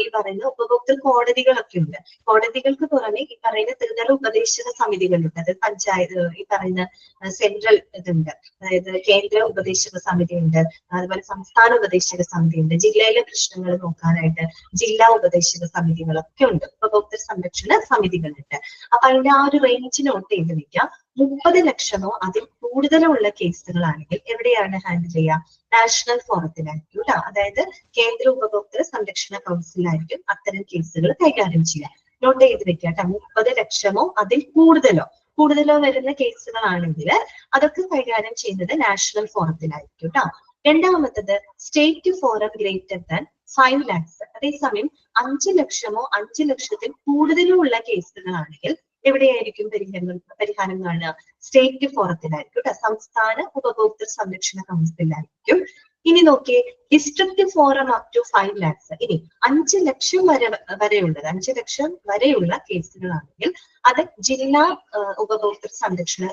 ഈ പറയുന്ന ഉപഭോക്തൃ കോടതികളൊക്കെ ഉണ്ട്. കോടതികൾക്ക് പുറമെ ഈ പറയുന്ന ത്രിതല ഉപദേശക സമിതികളുണ്ട്. അതായത് പഞ്ചായത്ത്, ഈ പറയുന്ന സെൻട്രൽ ഇതുണ്ട്, അതായത് കേന്ദ്ര ഉപദേശക സമിതി ഉണ്ട്, അതുപോലെ സംസ്ഥാന ഉപദേശക സമിതി ഉണ്ട്, ജില്ലയിലെ പ്രശ്നങ്ങൾ നോക്കാനായിട്ട് ജില്ലാ ഉപദേശക സമിതികളൊക്കെ ഉണ്ട്, ഉപഭോക്തൃ സംരക്ഷണ സമിതികളുണ്ട്. അപ്പൊ അതിന്റെ ആ ഒരു റേഞ്ച് നോട്ട് ചെയ്ത് വെക്കാം. 30 ലക്ഷമോ അതിൽ കൂടുതലോ ഉള്ള കേസുകളാണെങ്കിൽ എവിടെയാണ് ഹാൻഡിൽ ചെയ്യുക? നാഷണൽ ഫോറത്തിലായിരിക്കും കേട്ടോ. അതായത് കേന്ദ്ര ഉപഭോക്തൃ സംരക്ഷണ കൗൺസിലായിരിക്കും അത്തരം കേസുകൾ കൈകാര്യം ചെയ്യുക. നോട്ട് ചെയ്ത് വെക്കുക കേട്ടോ. 30 ലക്ഷമോ അതിൽ കൂടുതലോ വരുന്ന കേസുകളാണെങ്കിൽ അതൊക്കെ കൈകാര്യം ചെയ്യുന്നത് നാഷണൽ ഫോറത്തിലായിരിക്കും കേട്ടോ. രണ്ടാമത്തത് state forum greater than 5 lakhs. അതേസമയം 5 ലക്ഷമോ 5 ലക്ഷത്തിൽ കൂടുതലോ ഉള്ള കേസുകളാണെങ്കിൽ എവിടെയായിരിക്കും പരിഹാരം കാണുക? സ്റ്റേറ്റ് ഫോറത്തിലായിരിക്കും കേട്ടോ, സംസ്ഥാന ഉപഭോക്തൃ സംരക്ഷണ കൗൺസിലായിരിക്കും. ഇനി നോക്കിയേ, district forum up to 5 lakhs. ഇനി 5 ലക്ഷം വരെയുള്ളത്, 5 ലക്ഷം വരെയുള്ള കേസുകളാണെങ്കിൽ അത് ജില്ലാ ഉപഭോക്തൃ സംരക്ഷണ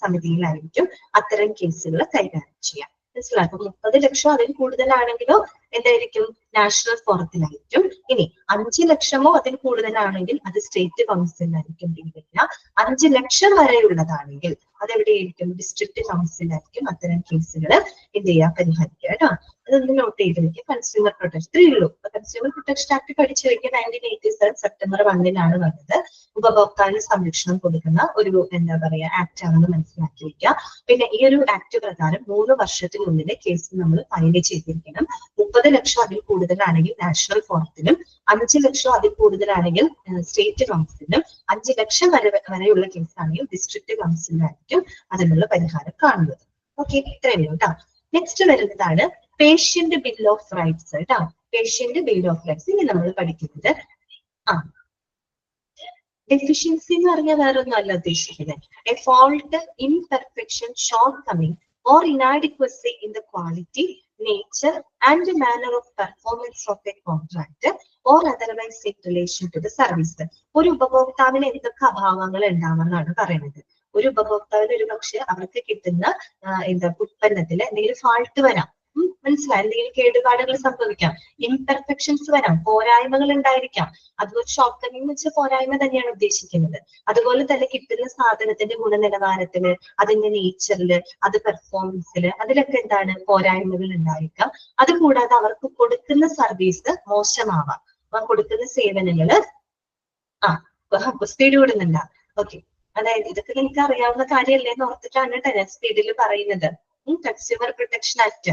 സമിതിയിലായിരിക്കും അത്തരം കേസുകൾ കൈകാര്യം ചെയ്യാം. മനസ്സിലാക്കും? 30 ലക്ഷം അതിൽ കൂടുതലാണെങ്കിലോ എന്തായിരിക്കും? നാഷണൽ ഫോറത്തിലായിരിക്കും. ഇനി 5 ലക്ഷമോ അതിൽ കൂടുതലാണെങ്കിൽ അത് സ്റ്റേറ്റ് കൗൺസിലായിരിക്കും വരിക. 5 ലക്ഷം വരെയുള്ളതാണെങ്കിൽ അതെവിടെയായിരിക്കും? ഡിസ്ട്രിക്ട് കൗൺസിലായിരിക്കും അത്തരം കേസുകൾ എന്ത് ചെയ്യുക? പരിഹരിക്കുക കേട്ടോ. അതൊന്ന് നോട്ട് ചെയ്ത് വെക്കുക. കൺസ്യൂമർ പ്രൊട്ടക്ഷൻ ഇത്രയേ ഉള്ളൂ. കൺസ്യൂമർ പ്രൊട്ടക്ഷൻ ആക്ട് പഠിച്ചു വെക്കുക. 1987 സെപ്റ്റംബർ 1-നാണ് വന്നത്. ഉപഭോക്താവിന് സംരക്ഷണം കൊടുക്കുന്ന ഒരു എന്താ പറയാ ആക്ട് ആണെന്ന് മനസ്സിലാക്കി വെക്കുക. പിന്നെ ഈ ഒരു ആക്ട് പ്രകാരം 3 വർഷത്തിനുള്ളിൽ കേസ് നമ്മൾ ഫയൽ ചെയ്തിരിക്കണം. 30 ലക്ഷം അതിൽ കൂടുതലാണെങ്കിൽ നാഷണൽ ഫോറത്തിലും, 5 ലക്ഷം അതിൽ കൂടുതലാണെങ്കിൽ സ്റ്റേറ്റ് കൗൺസിലും, 5 ലക്ഷം വരെയുള്ള കേസാണെങ്കിൽ ഡിസ്ട്രിക്ട് കൗൺസിലായിരിക്കും അതിനുള്ള പരിഹാരം കാണുന്നത്. ഓക്കെ, ഇത്രയേ ഉള്ളൂ കേട്ടോ. നെക്സ്റ്റ് വരുന്നതാണ് പേഷ്യന്റ് ബിൽ ഓഫ് റൈറ്റ്സ് കേട്ടോ. പേഷ്യന്റ് ബിൽ ഓഫ് റൈറ്റ്സ് ഇനി നമ്മൾ പഠിക്കുന്നത് ഡെഫിഷ്യൻസി എന്ന് പറഞ്ഞാൽ വേറെ ഒന്നും അല്ല ഉദ്ദേശിക്കുന്നത്. A fault, imperfection, short coming or inadequacy in the quality, nature and manner of performance of a contract or otherwise in relation to the service. ഒരു ഉപഭോക്താവിന് എന്തൊക്കെ അഭാവങ്ങൾ ഉണ്ടാവുമെന്നാണ് പറയുന്നത്. ഒരു ഉപഭോക്താവിന് ഒരു പക്ഷെ അവർക്ക് കിട്ടുന്ന ഉത്പന്നത്തിൽ എന്തെങ്കിലും ഫാൾട്ട് വരാം, മനസ്സിലായി, എന്തെങ്കിലും കേടുപാടുകൾ സംഭവിക്കാം, ഇംപെർഫെക്ഷൻസ് വരാം, പോരായ്മകൾ ഉണ്ടായിരിക്കാം. അതുപോലെ ഷോർട്ട് കമ്മിങ് എന്ന് വെച്ചാൽ പോരായ്മ തന്നെയാണ് ഉദ്ദേശിക്കുന്നത്. അതുപോലെ തന്നെ കിട്ടുന്ന സാധനത്തിന്റെ ഗുണനിലവാരത്തില്, അതിന്റെ നേച്ചറില്, അത് പെർഫോമൻസില്, അതിലൊക്കെ എന്താണ് പോരായ്മകൾ ഉണ്ടായിരിക്കാം. അതുകൂടാതെ അവർക്ക് കൊടുക്കുന്ന സർവീസ് മോശമാവാം, കൊടുക്കുന്ന സേവനങ്ങള് സ്പീഡ് കൂടുന്നുണ്ടാ. ഓക്കെ, അതായത് ഇതൊക്കെ നിങ്ങൾക്ക് അറിയാവുന്ന കാര്യമല്ലേ എന്ന് ഓർത്തിട്ടാണ് കേട്ടോ ഞാൻ സ്പീഡിൽ പറയുന്നത്. കൺസ്യൂമർ പ്രൊട്ടക്ഷൻ ആക്ട്,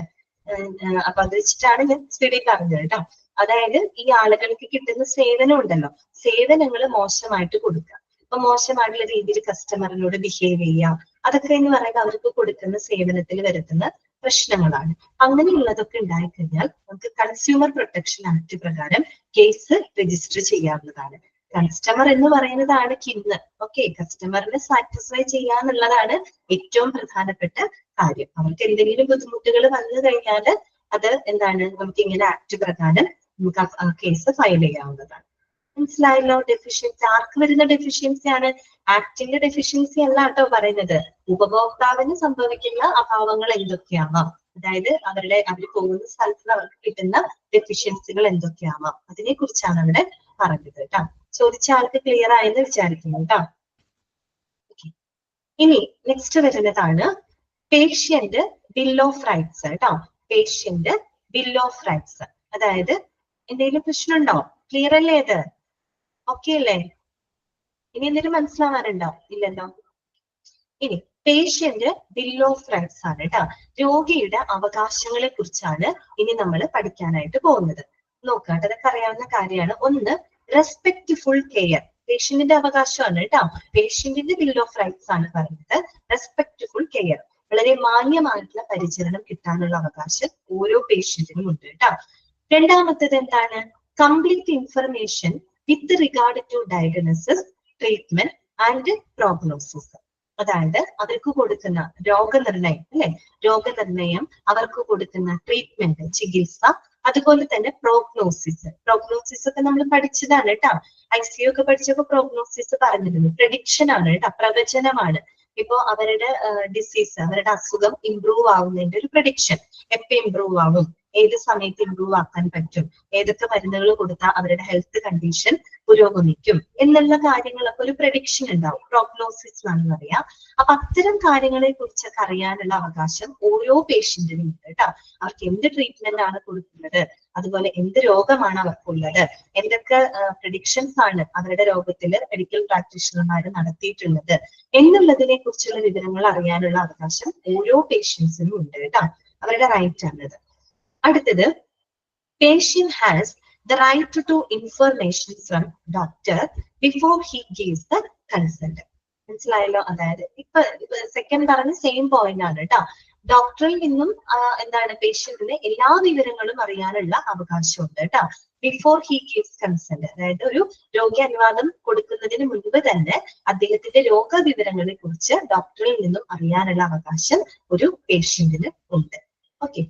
അപ്പൊ അത് വെച്ചിട്ടാണ് ഞാൻ സ്പീഡിൽ പറഞ്ഞത് കേട്ടോ. അതായത് ഈ ആളുകൾക്ക് കിട്ടുന്ന സേവനം ഉണ്ടല്ലോ, സേവനങ്ങൾ മോശമായിട്ട് കൊടുക്കുക, അപ്പൊ മോശമായിട്ടുള്ള രീതിയിൽ കസ്റ്റമറിനോട് ബിഹേവ് ചെയ്യുക, അതൊക്കെ എന്ന് പറയുന്നത് അവർക്ക് കൊടുക്കുന്ന സേവനത്തിൽ വരുത്തുന്ന പ്രശ്നങ്ങളാണ്. അങ്ങനെയുള്ളതൊക്കെ ഉണ്ടായിക്കഴിഞ്ഞാൽ നമുക്ക് കൺസ്യൂമർ പ്രൊട്ടക്ഷൻ ആക്ട് പ്രകാരം കേസ് രജിസ്റ്റർ ചെയ്യാവുന്നതാണ്. കസ്റ്റമർ എന്ന് പറയുന്നതാണ് കിന്ന്. ഓക്കെ, കസ്റ്റമറിനെ സാറ്റിസ്ഫൈ ചെയ്യാന്നുള്ളതാണ് ഏറ്റവും പ്രധാനപ്പെട്ട കാര്യം. അവർക്ക് എന്തെങ്കിലും ബുദ്ധിമുട്ടുകൾ വന്നു കഴിഞ്ഞാൽ അത് എന്താണ്, നമുക്ക് ഇങ്ങനെ ആക്ട് പ്രകാരം നമുക്ക് ആ കേസ് ഫയൽ ചെയ്യാവുന്നതാണ്. മനസ്സിലായല്ലോ? ഡെഫിഷ്യൻസി ആർക്ക് വരുന്ന ഡെഫിഷ്യൻസി ആണ്? ആക്ടിന്റെ ഡെഫിഷ്യൻസി അല്ല കേട്ടോ പറയുന്നത്. ഉപഭോക്താവിന് സംഭവിക്കുന്ന അഭാവങ്ങൾ എന്തൊക്കെയാവാം, അതായത് അവർ പോകുന്ന സ്ഥലത്ത് അവർക്ക് കിട്ടുന്ന ഡെഫിഷ്യൻസികൾ എന്തൊക്കെയാവാം, അതിനെ കുറിച്ചാണ് അവിടെ പറഞ്ഞത് കേട്ടോ. ചോദിച്ച ആൾക്ക് ക്ലിയർ ആയെന്ന് വിചാരിക്കുന്നു കേട്ടോ. ഇനി നെക്സ്റ്റ് വരുന്നതാണ് പേഷ്യന്റ് ബിൽ ഓഫ് റൈറ്റ്സ് കേട്ടോ. പേഷ്യന്റ് ബിൽ ഓഫ് റൈറ്റ്സ്, അതായത് എന്തെങ്കിലും പ്രശ്നമുണ്ടോ? ക്ലിയർ അല്ലേ ഇത്? ഓക്കെ അല്ലേ? ഇനി എന്തെങ്കിലും മനസ്സിലാവാനുണ്ടോ? ഇല്ലല്ലോ. ഇനി പേഷ്യന്റ് ബിൽ ഓഫ് റൈറ്റ്സ് ആണ് കേട്ടോ. രോഗിയുടെ അവകാശങ്ങളെ കുറിച്ചാണ് ഇനി നമ്മൾ പഠിക്കാനായിട്ട് പോകുന്നത്. നോക്കാം, അതൊക്കെ അറിയാവുന്ന കാര്യമാണ്. ഒന്ന്, റെസ്പെക്ട്ഫുൾ കെയർ, പേഷ്യന്റിന്റെ അവകാശമാണ് കേട്ടോ. പേഷ്യന്റിന്റെ ബിൽ ഓഫ് റൈറ്റ്സ് ആണ് പറയുന്നത്. റെസ്പെക്ട്ഫുൾ കെയർ, വളരെ മാന്യമായിട്ടുള്ള പരിചരണം കിട്ടാനുള്ള അവകാശം ഓരോ പേഷ്യന്റിനും ഉണ്ട് കേട്ടോ. രണ്ടാമത്തേത് എന്താണ്? Complete information with regard to diagnosis, treatment and prognosis. അതായത് അവർക്ക് കൊടുക്കുന്ന രോഗനിർണയം, അല്ലെ, രോഗനിർണയം, അവർക്ക് കൊടുക്കുന്ന ട്രീറ്റ്മെന്റ്, ചികിത്സ, അതുപോലെ തന്നെ പ്രോഗ്നോസിസ്. പ്രോഗ്നോസിസ് ഒക്കെ നമ്മൾ പഠിച്ചതാണ് കേട്ടോ. ICU ഒക്കെ പഠിച്ചപ്പോ പ്രോഗ്നോസിസ് പറഞ്ഞിരുന്നു. പ്രഡിക്ഷൻ ആണ് കേട്ടോ, പ്രവചനമാണ്. ഇപ്പോ അവരുടെ ഡിസീസ്, അവരുടെ അസുഖം ഇംപ്രൂവ് ആവുന്നതിന്റെ ഒരു പ്രഡിക്ഷൻ, എപ്പോ ഇംപ്രൂവ് ആവും, ഏത് സമയത്ത് ഇംപ്രൂവ് ആക്കാൻ പറ്റും, ഏതൊക്കെ മരുന്നുകൾ കൊടുത്താൽ അവരുടെ ഹെൽത്ത് കണ്ടീഷൻ പുരോഗമിക്കും എന്നുള്ള കാര്യങ്ങളൊക്കെ ഒരു പ്രഡിക്ഷൻ ഉണ്ടാവും. പ്രോഗ്നോസിസ് എന്നാണ് പറയാ. അപ്പൊ അത്തരം കാര്യങ്ങളെ കുറിച്ചൊക്കെ അറിയാനുള്ള അവകാശം ഓരോ പേഷ്യന്റിനും ഉണ്ട് കേട്ടോ. അവർക്ക് എന്ത് ട്രീറ്റ്മെന്റ് ആണ് കൊടുക്കുന്നത്, അതുപോലെ എന്ത് രോഗമാണ് അവർക്കുള്ളത്, എന്തൊക്കെ പ്രഡിക്ഷൻസ് ആണ് അവരുടെ രോഗത്തില് മെഡിക്കൽ പ്രാക്ടീഷണർമാർ നടത്തിയിട്ടുള്ളത് എന്നുള്ളതിനെ കുറിച്ചുള്ള വിവരങ്ങൾ അറിയാനുള്ള അവകാശം ഓരോ പേഷ്യൻസിനും ഉണ്ട് കേട്ടോ. അവരുടെ റൈറ്റ് ആണിത്. അടുത്തത്, patient has the right to information from doctor before he gives the consent. മനസ്സിലായല്ലോ? അതായത് ഇപ്പൊ സെക്കൻഡ് പറഞ്ഞ സെയിം പോയിന്റ് ആണ് കേട്ടോ. ഡോക്ടറിൽ നിന്നും എന്താണ് പേഷ്യന്റിന് എല്ലാ വിവരങ്ങളും അറിയാനുള്ള അവകാശമുണ്ട് കേട്ടോ. ബിഫോർ ഹി ഗീവ്സ് കൺസെന്റ്, അതായത് ഒരു രോഗി അനുവാദം കൊടുക്കുന്നതിന് മുൻപ് തന്നെ അദ്ദേഹത്തിന്റെ രോഗവിവരങ്ങളെ കുറിച്ച് ഡോക്ടറിൽ നിന്നും അറിയാനുള്ള അവകാശം ഒരു പേഷ്യന്റിന് ഉണ്ട്. ഓക്കെ,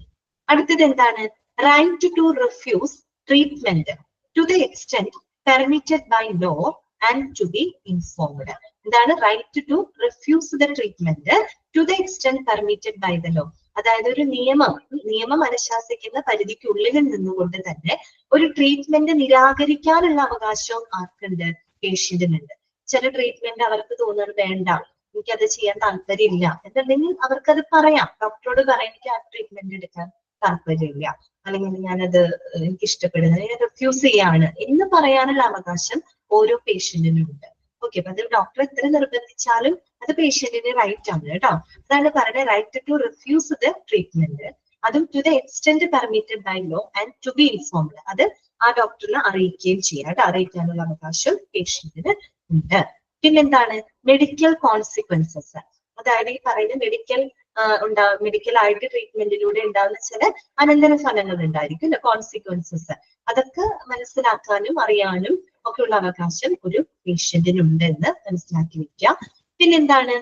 അടുത്തത് എന്താണ്? Right to refuse treatment to the extent permitted by law and to be informed. എന്താണ് right to refuse the treatment to the extent permitted by the law? അതായത് ഒരു നിയമം അനുശാസിക്കുന്ന പരിധിക്കുള്ളിൽ നിന്നുകൊണ്ട് തന്നെ ഒരു ട്രീറ്റ്മെന്റ് നിരാകരിക്കാനുള്ള അവകാശവും ആർക്കുണ്ട്? പേഷ്യന്റിനുണ്ട്. ചില ട്രീറ്റ്മെന്റ് അവർക്ക് തോന്നുന്നത് വേണ്ട, എനിക്കത് ചെയ്യാൻ താല്പര്യമില്ല എന്നുണ്ടെങ്കിൽ അവർക്കത് പറയാം, ഡോക്ടറോട് പറയാം എനിക്ക് ആ ട്രീറ്റ്മെന്റ് എടുക്കാൻ താല്പര്യമില്ല, അല്ലെങ്കിൽ ഞാനത് എനിക്ക് ഇഷ്ടപ്പെടുന്നത്, ഞാൻ റിഫ്യൂസ് ചെയ്യാണ് എന്ന് പറയാനുള്ള അവകാശം ഓരോ പേഷ്യന്റിനും ഉണ്ട്. ഓക്കെ, അപ്പൊ അത് ഡോക്ടർ എത്ര നിർബന്ധിച്ചാലും അത് പേഷ്യന്റിന്റെ റൈറ്റ് ആണ് കേട്ടോ. അതാണ് പറയുന്നത് right to refuse the treatment, അതും to the extent permitted by law and to be informed. അത് ആ ഡോക്ടറിനെ അറിയിക്കുകയും ചെയ്യാം കേട്ടോ. അറിയിക്കാനുള്ള അവകാശം പേഷ്യന്റിന് ഉണ്ട്. പിന്നെന്താണ്? മെഡിക്കൽ കോൺസിക്വൻസസ്, അതായത് ഈ പറയുന്ന മെഡിക്കൽ ആയിട്ട് ട്രീറ്റ്മെന്റിലൂടെ ഉണ്ടാകുന്ന ചില അനന്തര ഫലങ്ങൾ ഉണ്ടായിരിക്കും, കോൺസിക്വൻസസ്. അതൊക്കെ മനസ്സിലാക്കാനും അറിയാനും ഒക്കെ ഉള്ള അവകാശം ഒരു പേഷ്യന്റിനുണ്ട് എന്ന് മനസ്സിലാക്കി വെക്കുക. പിന്നെന്താണ്?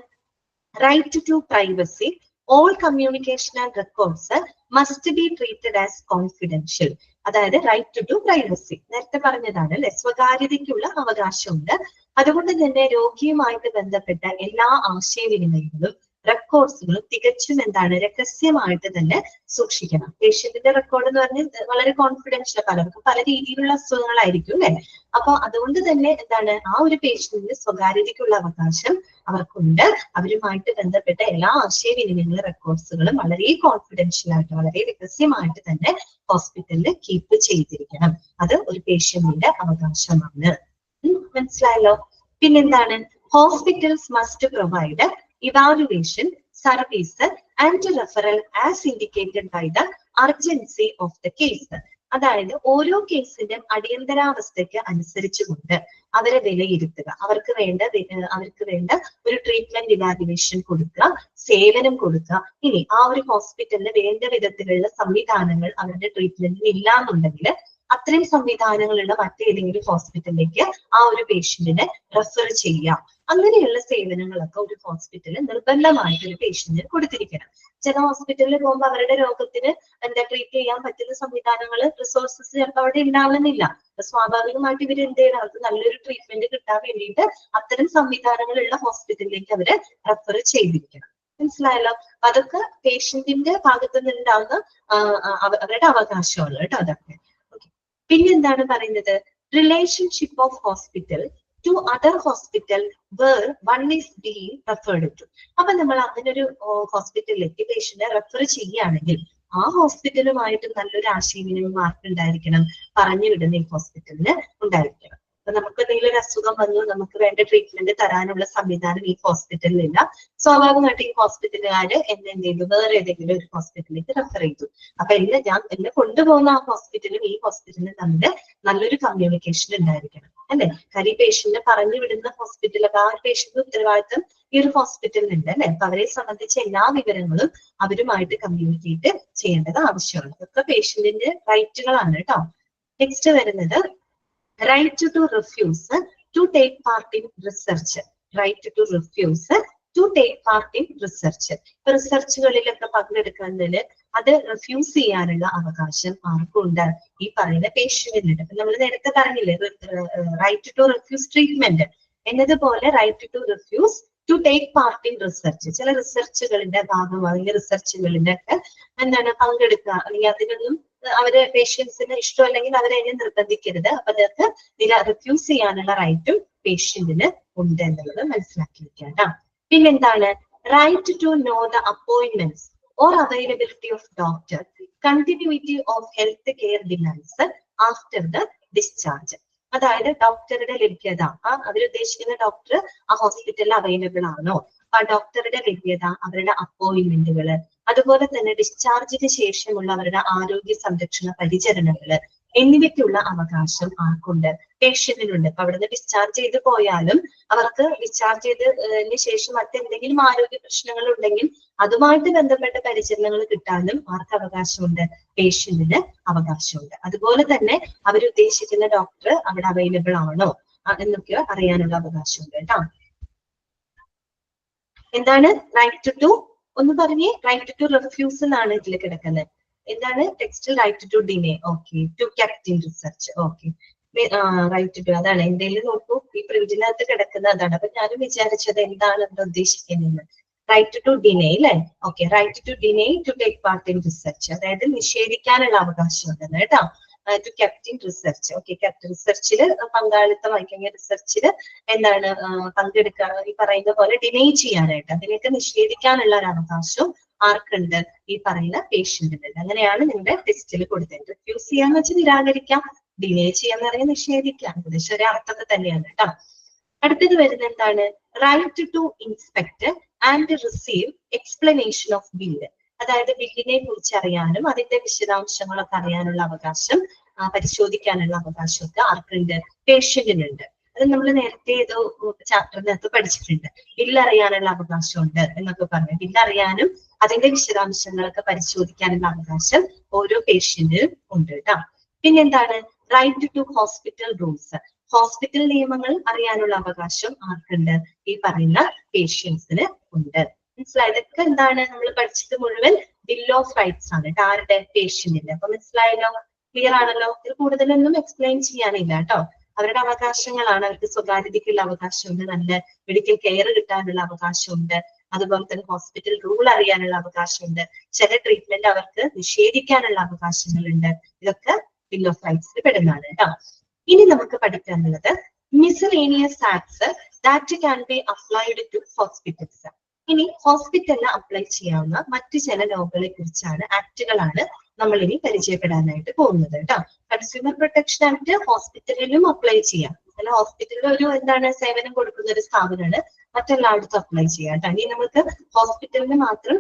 Right to privacy. All communication and records must be treated as confidential. അതായത് റൈറ്റ് ടു പ്രൈവസി, നേരത്തെ പറഞ്ഞതാണ് അല്ലെ, സ്വകാര്യതയ്ക്കുള്ള അവകാശമുണ്ട്. അതുകൊണ്ട് തന്നെ രോഗിയുമായിട്ട് ബന്ധപ്പെട്ട എല്ലാ ആശയവിനിമയങ്ങളും റെക്കോർഡ്സുകളും തികച്ചും എന്താണ്, രഹസ്യമായിട്ട് തന്നെ സൂക്ഷിക്കണം. പേഷ്യന്റിന്റെ റെക്കോർഡ് എന്ന് പറഞ്ഞാൽ വളരെ കോൺഫിഡൻഷ്യൽ, പലർക്കും പല രീതിയിലുള്ള അസുഖങ്ങളായിരിക്കും അല്ലെ. അപ്പൊ അതുകൊണ്ട് തന്നെ എന്താണ്, ആ ഒരു പേഷ്യന്റിന്റെ സ്വകാര്യതയ്ക്കുള്ള അവകാശം അവർക്കുണ്ട്. അവരുമായിട്ട് ബന്ധപ്പെട്ട എല്ലാ ആശയവിനിമയങ്ങളും റെക്കോർഡ്സുകളും വളരെ കോൺഫിഡൻഷ്യൽ ആയിട്ട്, വളരെ രഹസ്യമായിട്ട് തന്നെ ഹോസ്പിറ്റലിൽ കീപ്പ് ചെയ്തിരിക്കണം. അത് ഒരു പേഷ്യന്റിന്റെ അവകാശമാണ്. മനസ്സിലായല്ലോ. പിന്നെന്താണ്, hospitals must provide evaluation, service and referral as indicated by the urgency of the case. അതായത് ഓരോ കേസിന്റെ അടിയന്തരാവസ്ഥയ്ക്ക് അനുസരിച്ചുകൊണ്ട് അവരെ വിലയിരുത്തുക, അവർക്ക് വേണ്ട ഒരു ട്രീറ്റ്മെന്റ് ഇവാലുവേഷൻ കൊടുക്കുക, സേവനം കൊടുക്കുക. ഇനി ആ ഒരു ഹോസ്പിറ്റലിന് വേണ്ട വിധത്തിലുള്ള സംവിധാനങ്ങൾ അവരുടെ ട്രീറ്റ്മെന്റിന് ഇല്ല എന്നുണ്ടെങ്കിൽ അത്രയും സംവിധാനങ്ങളുള്ള മറ്റേതെങ്കിലും ഹോസ്പിറ്റലിലേക്ക് ആ ഒരു പേഷ്യന്റിനെ റെഫർ ചെയ്യാം. അങ്ങനെയുള്ള സേവനങ്ങളൊക്കെ ഒരു ഹോസ്പിറ്റലിൽ നിർബന്ധമായിട്ട് ഒരു പേഷ്യന്റിന് കൊടുത്തിരിക്കണം. ചില ഹോസ്പിറ്റലിൽ പോകുമ്പോൾ അവരുടെ രോഗത്തിന് ട്രീറ്റ് ചെയ്യാൻ പറ്റുന്ന സംവിധാനങ്ങൾ, റിസോഴ്സസ് ചിലപ്പോൾ അവിടെ ഉണ്ടാവണമെന്നില്ല. സ്വാഭാവികമായിട്ട് ഇവർ എന്ത് ചെയ്യണം, അവർക്ക് നല്ലൊരു ട്രീറ്റ്മെന്റ് കിട്ടാൻ വേണ്ടിയിട്ട് അത്തരം സംവിധാനങ്ങളുള്ള ഹോസ്പിറ്റലിലേക്ക് അവര് റെഫർ ചെയ്തിരിക്കണം. മനസ്സിലായല്ലോ. അതൊക്കെ പേഷ്യന്റിന്റെ ഭാഗത്തു നിന്നുണ്ടാവുന്ന അവരുടെ അവകാശമാണ് കേട്ടോ അതൊക്കെ. പിന്നെന്താണ് പറയുന്നത്, relationship of hospital to other hospital where one is being referred to. അപ്പൊ നമ്മൾ അങ്ങനെ ഒരു ഹോസ്പിറ്റലിലേക്ക് പേഷ്യന്റിനെ റെഫർ ചെയ്യുകയാണെങ്കിൽ ആ ഹോസ്പിറ്റലുമായിട്ട് നല്ലൊരു ആശയവിനിമയം ആർക്കുണ്ടായിരിക്കണം, പറഞ്ഞു വിടുന്ന ഈ ഹോസ്പിറ്റലിന് ഉണ്ടായിരിക്കണം. അപ്പൊ നമുക്ക് എന്തെങ്കിലും ഒരു അസുഖം വന്നു, നമുക്ക് വേണ്ട ട്രീറ്റ്മെന്റ് തരാനുള്ള സംവിധാനം ഈ ഹോസ്പിറ്റലിലില്ല. സ്വാഭാവികമായിട്ട് ഈ ഹോസ്പിറ്റലുകാര് എന്നെ എന്ത് ചെയ്തു, വേറെ ഏതെങ്കിലും ഒരു ഹോസ്പിറ്റലിലേക്ക് റെഫർ ചെയ്തു. അപ്പൊ എന്നെ കൊണ്ടുപോകുന്ന ആ ഹോസ്പിറ്റലും ഈ ഹോസ്പിറ്റലും തമ്മിൽ നല്ലൊരു കമ്മ്യൂണിക്കേഷൻ ഉണ്ടായിരിക്കണം അല്ലെ. കാര്യം ഈ പേഷ്യന്റിനെ പറഞ്ഞു വിടുന്ന ഹോസ്പിറ്റലൊക്കെ ആ ഒരു പേഷ്യന്റ് ഉത്തരവാദിത്തം ഈ ഒരു ഹോസ്പിറ്റലിനുണ്ട് അല്ലെ. അപ്പൊ അവരെ സംബന്ധിച്ച എല്ലാ വിവരങ്ങളും അവരുമായിട്ട് കമ്മ്യൂണിക്കേറ്റ് ചെയ്യേണ്ടത് ആവശ്യമാണ്. ഇതൊക്കെ പേഷ്യന്റിന്റെ റൈറ്റുകളാണ് കേട്ടോ. നെക്സ്റ്റ് വരുന്നത് right to refuse to take part in research. Right to refuse to take part in research. ഇപ്പൊ റിസർച്ചുകളിലൊക്കെ പങ്കെടുക്കുന്നതിന് അത് റിഫ്യൂസ് ചെയ്യാനുള്ള അവകാശം ആർക്കുണ്ട്, ഈ പറയുന്ന പേഷ്യന്റിനുണ്ട്. അപ്പൊ നമ്മൾ നേരത്തെ പറഞ്ഞില്ലേ റൈറ്റ് ടു റിഫ്യൂസ് ട്രീറ്റ്മെന്റ് എന്നതുപോലെ right to refuse to take part in research. ചില റിസർച്ചുകളിന്റെ ഭാഗമായി റിസർച്ചുകളിന്റെ ഒക്കെ എന്താണ് പങ്കെടുക്കുക, അല്ലെങ്കിൽ അതിനൊന്നും അവര് പേഷ്യൻസിന് ഇഷ്ടമല്ലെങ്കിൽ അവരെ അതിനെ നിർബന്ധിക്കരുത്. അപ്പൊ അതൊക്കെ റിഫ്യൂസ് ചെയ്യാനുള്ള റൈറ്റും പേഷ്യന്റിന് ഉണ്ട് എന്നുള്ളത് മനസ്സിലാക്കി വെക്കാം. പിന്നെന്താണ്, right to know the appointments or availability of doctor, continuity of health care demands after the discharge. അതായത് ഡോക്ടറുടെ ലഭ്യത, അവരുദ്ദേശിക്കുന്ന ഡോക്ടർ ആ ഹോസ്പിറ്റലിൽ അവൈലബിൾ ആണോ, ആ ഡോക്ടറുടെ ലഭ്യത, അവരുടെ അപ്പോയിന്റ്മെന്റുകള്, അതുപോലെ തന്നെ ഡിസ്ചാർജിന് ശേഷമുള്ള അവരുടെ ആരോഗ്യ സംരക്ഷണ പരിചരണങ്ങള് എന്നിവയ്ക്കുള്ള അവകാശം ആർക്കുണ്ട്, പേഷ്യന്റിനുണ്ട്. അപ്പൊ അവിടുന്ന് ഡിസ്ചാർജ് ചെയ്ത് പോയാലും അവർക്ക് ഡിസ്ചാർജ് ചെയ്തതിന് ശേഷം മറ്റെന്തെങ്കിലും ആരോഗ്യ പ്രശ്നങ്ങൾ ഉണ്ടെങ്കിൽ അതുമായിട്ട് ബന്ധപ്പെട്ട പരിചരണങ്ങൾ കിട്ടാനും ആർക്ക് അവകാശമുണ്ട്, പേഷ്യന്റിന് അവകാശമുണ്ട്. അതുപോലെ തന്നെ അവരുദ്ദേശിക്കുന്ന ഡോക്ടർ അവിടെ അവൈലബിൾ ആണോ എന്നൊക്കെ അറിയാനുള്ള അവകാശമുണ്ട് കേട്ടോ. എന്താണ് റൈറ്റ് ടു, ഒന്ന് പറഞ്ഞേ. റൈറ്റ് ടു റിഫ്യൂസ് എന്നാണ് ഇതിൽ കിടക്കുന്നത്. എന്താണ് ടെക്സ്റ്റിൽ right to deny, okay, to kept research, okay, right to അതാണ് എന്തെങ്കിലും നോക്കൂ, ഈ പ്രിന്റിനകത്ത് കിടക്കുന്ന അതാണ്. അപ്പൊ ഞാനും വിചാരിച്ചത് എന്താണ് ഇവിടെ ഉദ്ദേശിക്കുന്നത്, റൈറ്റ് ടു ഡിനേ അല്ലെ. Okay, right to deny to take part in research, അതായത് നിഷേധിക്കാനുള്ള അവകാശം ഉണ്ടെന്ന് കേട്ടോ. To kept in research, okay, റിസർച്ചില് പങ്കാളിത്തം വഹിക്കുന്ന റിസർച്ചില് എന്താണ് പങ്കെടുക്കുക, ഈ പറയുന്ന പോലെ ഡിനേ ചെയ്യാനായിട്ട് അതിലേക്ക് നിഷേധിക്കാനുള്ള ഒരു അവകാശം ആർക്കുണ്ട്, ഈ പറയുന്ന പേഷ്യന്റിനുണ്ട്. അങ്ങനെയാണ് നിങ്ങളുടെ ടെസ്റ്റിൽ കൊടുത്തത്. റിഫ്യൂസ് ചെയ്യാന്ന് വെച്ചാൽ നിരാകരിക്കാം, ഡിനേ ചെയ്യാന്ന് പറയുന്നത് നിഷേധിക്കാം. ഏകദേശം ഒരു അർത്ഥത്തിൽ തന്നെയാണ് കേട്ടോ. അടുത്തത് വരുന്നത് എന്താണ്, right to inspect and receive explanation of bill. അതായത് ബില്ലിനെ കുറിച്ച് അറിയാനും അതിന്റെ വിശദാംശങ്ങളൊക്കെ അറിയാനുള്ള അവകാശം, പരിശോധിക്കാനുള്ള അവകാശമൊക്കെ ആർക്കുണ്ട്, പേഷ്യന്റിനുണ്ട്. അത് നമ്മൾ നേരത്തെ ഏതോ ചാപ്റ്ററിനകത്ത് പഠിച്ചിട്ടുണ്ട്. ബില്ല് അറിയാനുള്ള അവകാശമുണ്ട് എന്നൊക്കെ പറഞ്ഞു. ബില്ല് അറിയാനും അതിന്റെ വിശദാംശങ്ങളൊക്കെ പരിശോധിക്കാനുള്ള അവകാശം ഓരോ പേഷ്യന്റിനും ഉണ്ട് കേട്ടോ. പിന്നെന്താണ്, റൈറ്റ് ടു ഹോസ്പിറ്റൽ റൂൾസ്. ഹോസ്പിറ്റൽ നിയമങ്ങൾ അറിയാനുള്ള അവകാശം ആർക്കുണ്ട്, ഈ പറയുന്ന പേഷ്യൻസിന് ഉണ്ട്. മനസ്സിലായത്? ഇതൊക്കെ എന്താണ് നമ്മൾ പഠിച്ചത് മുഴുവൻ ബിൽ ഓഫ് റൈറ്റ്സ് ആണ്. ആരുടെ? പേഷ്യന്റിന്റെ. അപ്പൊ മനസ്സിലായല്ലോ, ക്ലിയർ ആണല്ലോ. ഇത് കൂടുതലൊന്നും എക്സ്പ്ലെയിൻ ചെയ്യാനില്ല കേട്ടോ. അവരുടെ അവകാശങ്ങളാണ്. അവർക്ക് സ്വകാര്യതയ്ക്കുള്ള അവകാശമുണ്ട്, നല്ല മെഡിക്കൽ കെയർ കിട്ടാനുള്ള അവകാശമുണ്ട്, അതുപോലെ തന്നെ ഹോസ്പിറ്റൽ റൂൾ അറിയാനുള്ള അവകാശമുണ്ട്, ചില ട്രീറ്റ്മെന്റ് അവർക്ക് നിഷേധിക്കാനുള്ള അവകാശങ്ങളുണ്ട്. ഇതൊക്കെ ബിൽ ഓഫ് റൈറ്റ്സിൽ പെടുന്നതാണ് കേട്ടോ. ഇനി നമുക്ക് പഠിക്കാനുള്ളത് miscellaneous acts that can be applied to hospitals. ഇനി ഹോസ്പിറ്റലിന് അപ്ലൈ ചെയ്യാവുന്ന മറ്റു ചില ലോകളെ കുറിച്ചാണ്, ആക്ടുകളാണ് നമ്മൾ ഇനി പരിചയപ്പെടാനായിട്ട് പോകുന്നത് കേട്ടോ. കൺസ്യൂമർ പ്രൊട്ടക്ഷൻ ആക്ട് ഹോസ്പിറ്റലിലും അപ്ലൈ ചെയ്യാം. അല്ല, ഹോസ്പിറ്റലിൽ ഒരു എന്താണ് സേവനം കൊടുക്കുന്ന ഒരു സ്ഥാപനമാണ്, മറ്റെല്ലായിടത്തും അപ്ലൈ ചെയ്യാം കേട്ടോ. ഇനി നമുക്ക് ഹോസ്പിറ്റലിന് മാത്രം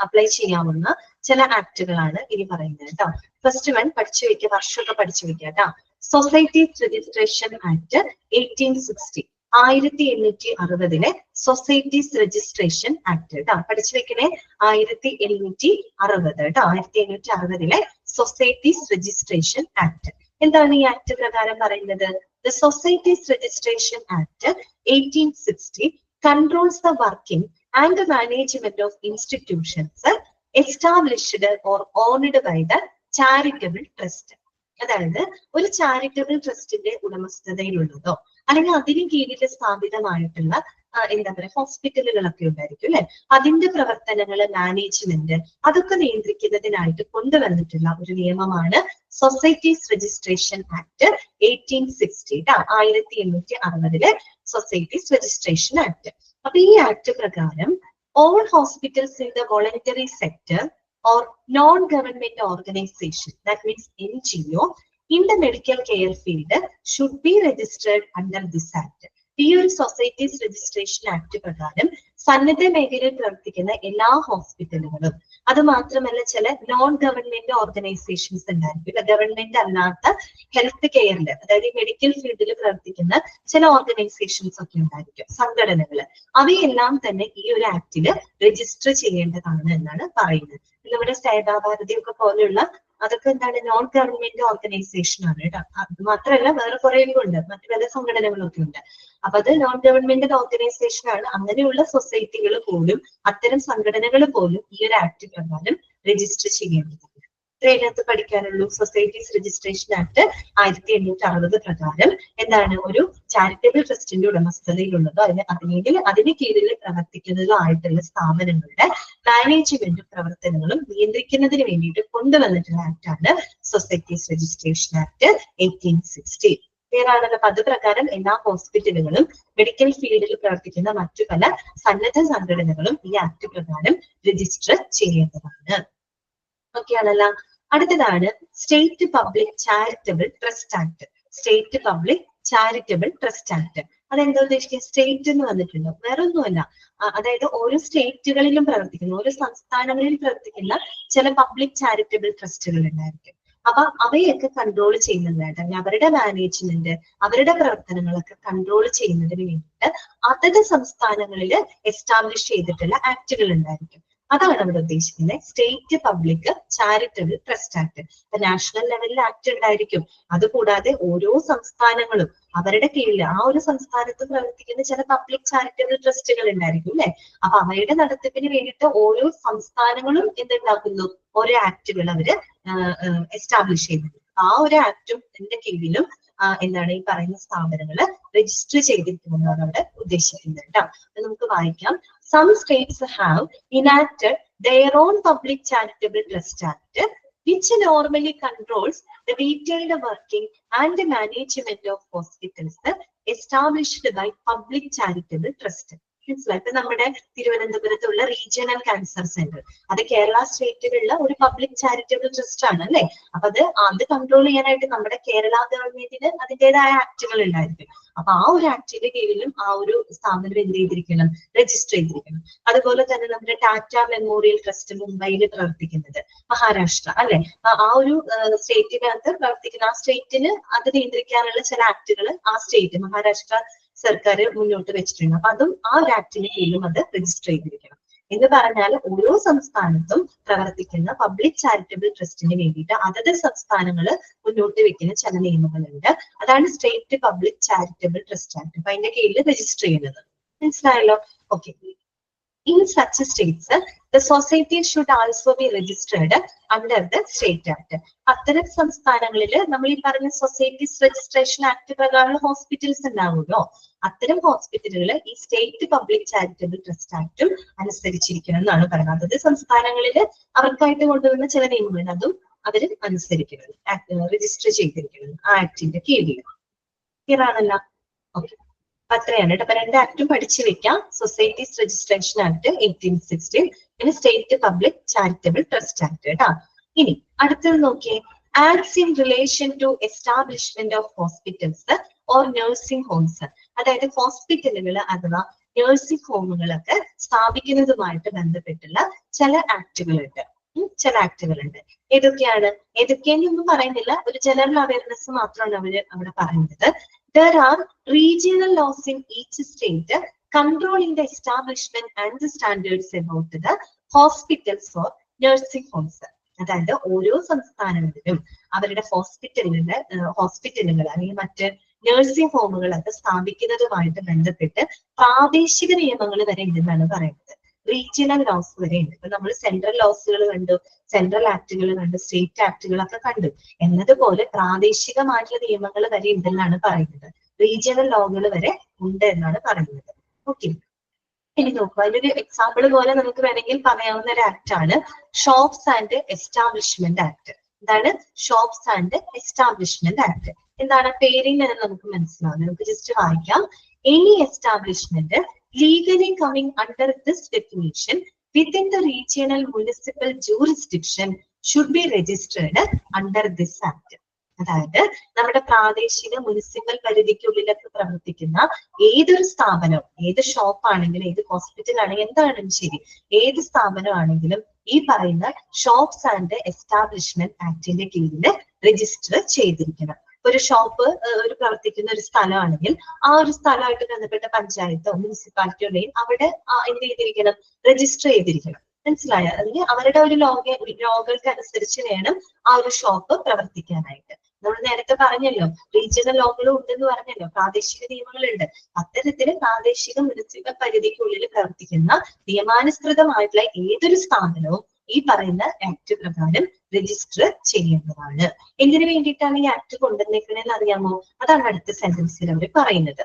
അപ്ലൈ ചെയ്യാവുന്ന ചില ആക്ടുകളാണ് ഇനി പറയുന്നത് കേട്ടോ. ഫസ്റ്റ് വൺ പഠിച്ചു വെക്കുക, വർഷമൊക്കെ പഠിച്ചു വെക്കുക കേട്ടോ. Societies registration act 1860, 1860 societies registration act കേട്ടോ. പഠിച്ചു വെക്കണേ, 1860 കേട്ടോ. 1860 സൊസൈറ്റീസ് രജിസ്ട്രേഷൻ ആക്ട്. എന്താണ് ഈ ആക്ട് പ്രകാരം പറയുന്നത്? The societies registration act 1860 controls the working and the management of institutions established or owned by the charitable trust. അതായത് ഒരു ചാരിറ്റബിൾ ട്രസ്റ്റിന്റെ ഉടമസ്ഥതയിലുള്ളതോ അല്ലെങ്കിൽ അതിന് കീഴിൽ സ്ഥാപിതമായിട്ടുള്ള എന്താ പറയുക ഹോസ്പിറ്റലുകളൊക്കെ ഉണ്ടായിരിക്കും അല്ലെ, അതിന്റെ പ്രവർത്തനങ്ങള്, മാനേജ്മെന്റ് അതൊക്കെ നിയന്ത്രിക്കുന്നതിനായിട്ട് കൊണ്ടുവന്നിട്ടുള്ള ഒരു നിയമമാണ് societies registration act 1860 1860 societies registration act. അപ്പൊ ഈ ആക്ട് പ്രകാരം all hospitals in the voluntary sector or non-government organization, that means NGO, in the medical care field should be registered under this act. ഈ ഒരു സൊസൈറ്റീസ് രജിസ്ട്രേഷൻ ആക്ട് പ്രകാരം സന്നദ്ധ മേഖലയിൽ പ്രവർത്തിക്കുന്ന എല്ലാ ഹോസ്പിറ്റലുകളും, അത് മാത്രമല്ല ചില നോൺ ഗവൺമെന്റ് ഓർഗനൈസേഷൻസ് ഉണ്ടായിരിക്കും, ഗവൺമെന്റ് അല്ലാത്ത ഹെൽത്ത് കെയറിൽ, അതായത് മെഡിക്കൽ ഫീൽഡിൽ പ്രവർത്തിക്കുന്ന ചില ഓർഗനൈസേഷൻസ് ഒക്കെ ഉണ്ടായിരിക്കും, സംഘടനകള്, അവയെല്ലാം തന്നെ ഈ ഒരു ആക്ടില് രജിസ്റ്റർ ചെയ്യേണ്ടതാണ് എന്നാണ് പറയുന്നത്. നമ്മുടെ സേവാ ഭാരതി ഒക്കെ പോലെയുള്ള അതൊക്കെ എന്താണ് നോൺ ഗവൺമെന്റ് ഓർഗനൈസേഷൻ ആണ് കേട്ടോ. അത് മാത്രമല്ല വേറെ കുറെ ഉണ്ട്, മറ്റു പല സംഘടനകളൊക്കെ ഉണ്ട്. അപ്പൊ അത് നോൺ ഗവൺമെന്റ് ഓർഗനൈസേഷൻ ആണ്. അങ്ങനെയുള്ള സൊസൈറ്റികൾ പോലും, അത്തരം സംഘടനകൾ പോലും ഈ ഒരു ആക്ട് പ്രകാരം രജിസ്റ്റർ ചെയ്യേണ്ടതാണ്. ഇതിനകത്ത് പഠിക്കാനുള്ളൂ. സൊസൈറ്റീസ് രജിസ്ട്രേഷൻ ആക്ട് 1860 പ്രകാരം എന്താണ് ഒരു ചാരിറ്റബിൾ ട്രസ്റ്റിന്റെ ഉടമസ്ഥതയിലുള്ളതോ അതിന് കീഴിൽ പ്രവർത്തിക്കുന്നതോ ആയിട്ടുള്ള സ്ഥാപനങ്ങളുടെ മാനേജ്മെന്റും പ്രവർത്തനങ്ങളും നിയന്ത്രിക്കുന്നതിന് വേണ്ടിയിട്ട് കൊണ്ടുവന്നിട്ടുള്ള ആക്ടാണ് സൊസൈറ്റീസ് രജിസ്ട്രേഷൻ ആക്ട് 1860. ക്ലിയറാണല്ലോ. അപ്പൊ അത് പ്രകാരം എല്ലാ ഹോസ്പിറ്റലുകളും മെഡിക്കൽ ഫീൽഡിൽ പ്രവർത്തിക്കുന്ന മറ്റു പല സന്നദ്ധ സംഘടനകളും ഈ ആക്ട് പ്രകാരം രജിസ്റ്റർ ചെയ്യേണ്ടതാണ്. ഓക്കെ ആണല്ലോ. അടുത്തതാണ് state public charitable trust act. State public charitable trust act അതെന്താ ഉദ്ദേശിക്കുന്നത്? സ്റ്റേറ്റ് എന്ന് വന്നിട്ടുണ്ടോ? വേറെ ഒന്നുമല്ല. അതായത് ഓരോ സ്റ്റേറ്റുകളിലും പ്രവർത്തിക്കുന്ന, ഓരോ സംസ്ഥാനങ്ങളിൽ പ്രവർത്തിക്കുന്ന ചില പബ്ലിക് ചാരിറ്റബിൾ ട്രസ്റ്റുകൾ ഉണ്ടായിരിക്കും. അപ്പൊ അവയൊക്കെ കൺട്രോൾ ചെയ്യുന്നതായിട്ട്, അല്ലെങ്കിൽ അവരുടെ മാനേജ്മെന്റ്, അവരുടെ പ്രവർത്തനങ്ങളൊക്കെ കൺട്രോൾ ചെയ്യുന്നതിന് വേണ്ടിയിട്ട് അതത് സംസ്ഥാനങ്ങളിൽ എസ്റ്റാബ്ലിഷ് ചെയ്തിട്ടുള്ള ആക്ടുകൾ ഉണ്ടായിരിക്കും. അതാണ് അവിടെ ഉദ്ദേശിക്കുന്നത് state public charitable trust act. National ലെവലിൽ ആക്ട് ഉണ്ടായിരിക്കും. അതുകൂടാതെ ഓരോ സംസ്ഥാനങ്ങളും അവരുടെ കീഴിൽ ആ ഒരു സംസ്ഥാനത്ത് പ്രവർത്തിക്കുന്ന ചില പബ്ലിക് ചാരിറ്റബിൾ ട്രസ്റ്റുകൾ ഉണ്ടായിരിക്കും അല്ലെ. അപ്പൊ അവയുടെ നടത്തിപ്പിന് വേണ്ടിയിട്ട് ഓരോ സംസ്ഥാനങ്ങളും എന്തുണ്ടാക്കുന്നു? ഓരോ ആക്ടുകൾ അവര് എസ്റ്റാബ്ലിഷ് ചെയ്യുന്നു. ആ ഒരു ആക്ടിന്റെ കീഴിലും എന്താണ് ഈ പറയുന്ന സ്ഥാപനങ്ങള് രജിസ്റ്റർ ചെയ്തിരിക്കുന്നതാണ് അവിടെ ഉദ്ദേശിക്കുന്നത് കേട്ടോ. നമുക്ക് വായിക്കാം. Some states have enacted their own public charitable trust act, which normally controls the detailed working and the management of hospitals established by public charitable trust. മനസ്സിലായി. ഇപ്പൊ നമ്മുടെ തിരുവനന്തപുരത്തുള്ള റീജിയണൽ ക്യാൻസർ സെന്റർ അത് കേരള സ്റ്റേറ്റിലുള്ള ഒരു പബ്ലിക് ചാരിറ്റബിൾ ട്രസ്റ്റ് ആണ് അല്ലെ. അപ്പൊ അത് കൺട്രോൾ ചെയ്യാനായിട്ട് നമ്മുടെ കേരള ഗവൺമെന്റിന് അതിൻ്റെതായ ആക്ടുകൾ ഉണ്ടായിരിക്കും. അപ്പൊ ആ ഒരു ആക്ടിന്റെ കീഴിലും ആ ഒരു സ്ഥാപനം എന്ത് ചെയ്തിരിക്കണം? രജിസ്റ്റർ ചെയ്തിരിക്കണം. അതുപോലെ തന്നെ നമ്മുടെ ടാറ്റ മെമ്മോറിയൽ ട്രസ്റ്റ് മുംബൈയിൽ പ്രവർത്തിക്കുന്നത്, മഹാരാഷ്ട്ര അല്ലെ, ആ ഒരു സ്റ്റേറ്റിനകത്ത് പ്രവർത്തിക്കുന്ന ആ സ്റ്റേറ്റിന് അത് നിയന്ത്രിക്കാനുള്ള ചില ആക്ടുകൾ ആ സ്റ്റേറ്റ് മഹാരാഷ്ട്ര സർക്കാർ മുന്നോട്ട് വെച്ചിട്ടുണ്ട്. അപ്പൊ അതും ആ ഒരു ആക്ടിന് കീഴിലും അത് രജിസ്റ്റർ ചെയ്തിരിക്കണം. എന്ന് പറഞ്ഞാൽ ഓരോ സംസ്ഥാനത്തും പ്രവർത്തിക്കുന്ന പബ്ലിക് ചാരിറ്റബിൾ ട്രസ്റ്റിന് വേണ്ടിയിട്ട് അതത് സംസ്ഥാനങ്ങൾ മുന്നോട്ട് വെക്കുന്ന ചില നിയമങ്ങളുണ്ട്. അതാണ് state public charitable trust act. അപ്പൊ അതിന്റെ കീഴിൽ രജിസ്റ്റർ ചെയ്യുന്നത്. മനസ്സിലായല്ലോ? Okay. In such states, the society should also be registered under the State Act. അത്തരം സംസ്ഥാനങ്ങളിൽ നമ്മൾ ഈ പറഞ്ഞ സൊസൈറ്റീസ് രജിസ്ട്രേഷൻ ആക്ട് പ്രകാരം ഹോസ്പിറ്റൽസ് ഉണ്ടാവുമല്ലോ, അത്തരം ഹോസ്പിറ്റലുകൾ ഈ സ്റ്റേറ്റ് പബ്ലിക് ചാരിറ്റബിൾ ട്രസ്റ്റ് ആക്ടും അനുസരിച്ചിരിക്കണം എന്നാണ് പറയുന്നത്. അതായത് സംസ്ഥാനങ്ങളിൽ അവർക്കായിട്ട് കൊണ്ടുവരുന്ന ചില നിയമങ്ങൾ അതും അവർ അനുസരിക്കണം, രജിസ്റ്റർ ചെയ്തിരിക്കണം ആ ആക്ടിന്റെ കീഴിൽ. ക്ലിയർ ആണല്ലോ? ഓക്കെ, അത്രയാണ് കേട്ടോ. അപ്പൊ രണ്ട് ആക്ടും പഠിച്ചു വെക്കാം. സൊസൈറ്റീസ് രജിസ്ട്രേഷൻ ആക്ട് 1816, പിന്നെ state public charitable trust act കേട്ടോ. ഇനി അടുത്തത് നോക്കിയേ, acts in relation to establishment of hospitals or nursing homes. അതായത് ഹോസ്പിറ്റലുകൾ അഥവാ നഴ്സിംഗ് ഹോമുകളൊക്കെ സ്ഥാപിക്കുന്നതുമായിട്ട് ബന്ധപ്പെട്ടുള്ള ചില ആക്ടുകളുണ്ട്. ഏതൊക്കെയാണെന്നൊന്നും പറയുന്നില്ല, ഒരു ജനറൽ അവയർനെസ് മാത്രമാണ് അവിടെ പറയുന്നത്. There are regional laws in each state controlling the establishment and the standards about the hospitals or nursing homes. അതായത് ഓരോ സംസ്ഥാനങ്ങളിലും അവരുടെ ഹോസ്പിറ്റലുകൾ അല്ലെങ്കിൽ മറ്റ് നഴ്സിംഗ് ഹോമുകളൊക്കെ സ്ഥാപിക്കുന്നതുമായിട്ട് ബന്ധപ്പെട്ട് പ്രാദേശിക നിയമങ്ങൾ വരെ ഉണ്ടെന്നാണ് പറയുന്നത്. റീജിയണൽ ലോസ് വരെ ഉണ്ട്. ഇപ്പൊ നമ്മൾ സെൻട്രൽ ലോസുകൾ കണ്ടു, സെൻട്രൽ ആക്ടുകൾ കണ്ടു, സ്റ്റേറ്റ് ആക്ടുകളൊക്കെ കണ്ടു എന്നതുപോലെ പ്രാദേശികമായിട്ടുള്ള നിയമങ്ങൾ വരെ ഉണ്ടെന്നാണ് പറയുന്നത്. റീജിയണൽ ലോകൾ വരെ ഉണ്ട് എന്നാണ് പറയുന്നത്. ഓക്കെ, ഇനി നോക്കുക, അതിനൊരു എക്സാമ്പിൾ പോലെ നമുക്ക് വേണമെങ്കിൽ പറയാവുന്ന ഒരു ആക്ട് ആണ് ഷോപ്സ് ആൻഡ് എസ്റ്റാബ്ലിഷ്മെന്റ് ആക്ട്. എന്താണ് ഷോപ്സ് ആൻഡ് എസ്റ്റാബ്ലിഷ്മെന്റ് ആക്ട്? എന്താണ് പേരിൽ നിന്ന് നമുക്ക് മനസ്സിലാവും. നമുക്ക് ജസ്റ്റ് വായിക്കാം. Any establishment legally coming under this definition within the regional municipal jurisdiction should be registered under this act. അതായത് നമ്മുടെ പ്രാദേശിക മുനിസിപ്പൽ പരിധിക്കുള്ളിലൊക്കെ പ്രവർത്തിക്കുന്ന ഏതൊരു സ്ഥാപനം, ഏത് ഷോപ്പ് ആണെങ്കിലും ഏത് ഹോസ്പിറ്റൽ ആണെങ്കിലും എന്താണെങ്കിലും ശരി, ഏത് സ്ഥാപനമാണെങ്കിലും ഈ പറയുന്ന ഷോപ്സ് ആൻഡ് എസ്റ്റാബ്ലിഷ്മെന്റ് ആക്ടിന്റെ കീഴിൽ രജിസ്റ്റർ ചെയ്തിരിക്കണം. ഒരു ഷോപ്പ് ഒരു പ്രവർത്തിക്കുന്ന ഒരു സ്ഥലമാണെങ്കിൽ ആ ഒരു സ്ഥലമായിട്ട് ബന്ധപ്പെട്ട പഞ്ചായത്തോ മുനിസിപ്പാലിറ്റിയോ അവിടെ എന്ത് ചെയ്തിരിക്കണം, രജിസ്റ്റർ ചെയ്തിരിക്കണം. മനസ്സിലായോ? അല്ലെങ്കിൽ അവരുടെ ഒരു ലോകൾക്ക് അനുസരിച്ച് വേണം ആ ഒരു ഷോപ്പ് പ്രവർത്തിക്കാനായിട്ട്. നമ്മൾ നേരത്തെ പറഞ്ഞല്ലോ റീജിയണൽ ലോകളും ഉണ്ടെന്ന് പറഞ്ഞല്ലോ, പ്രാദേശിക നിയമങ്ങളുണ്ട്. അത്തരത്തില് പ്രാദേശിക മുനിസിപ്പൽ പരിധിക്കുള്ളിൽ പ്രവർത്തിക്കുന്ന നിയമാനുസൃതമായിട്ടുള്ള ഏതൊരു സ്ഥാപനവും ഈ പറയുന്ന ആക്ട് പ്രകാരം രജിസ്റ്റർ ചെയ്യേണ്ടതാണ്. എന്തിനു വേണ്ടിയിട്ടാണ് ഈ ആക്ട് കൊണ്ടുവന്നേക്കണെന്ന് അറിയാമോ? അതാണ് അടുത്ത സെന്റൻസിൽ അവർ പറയുന്നത്.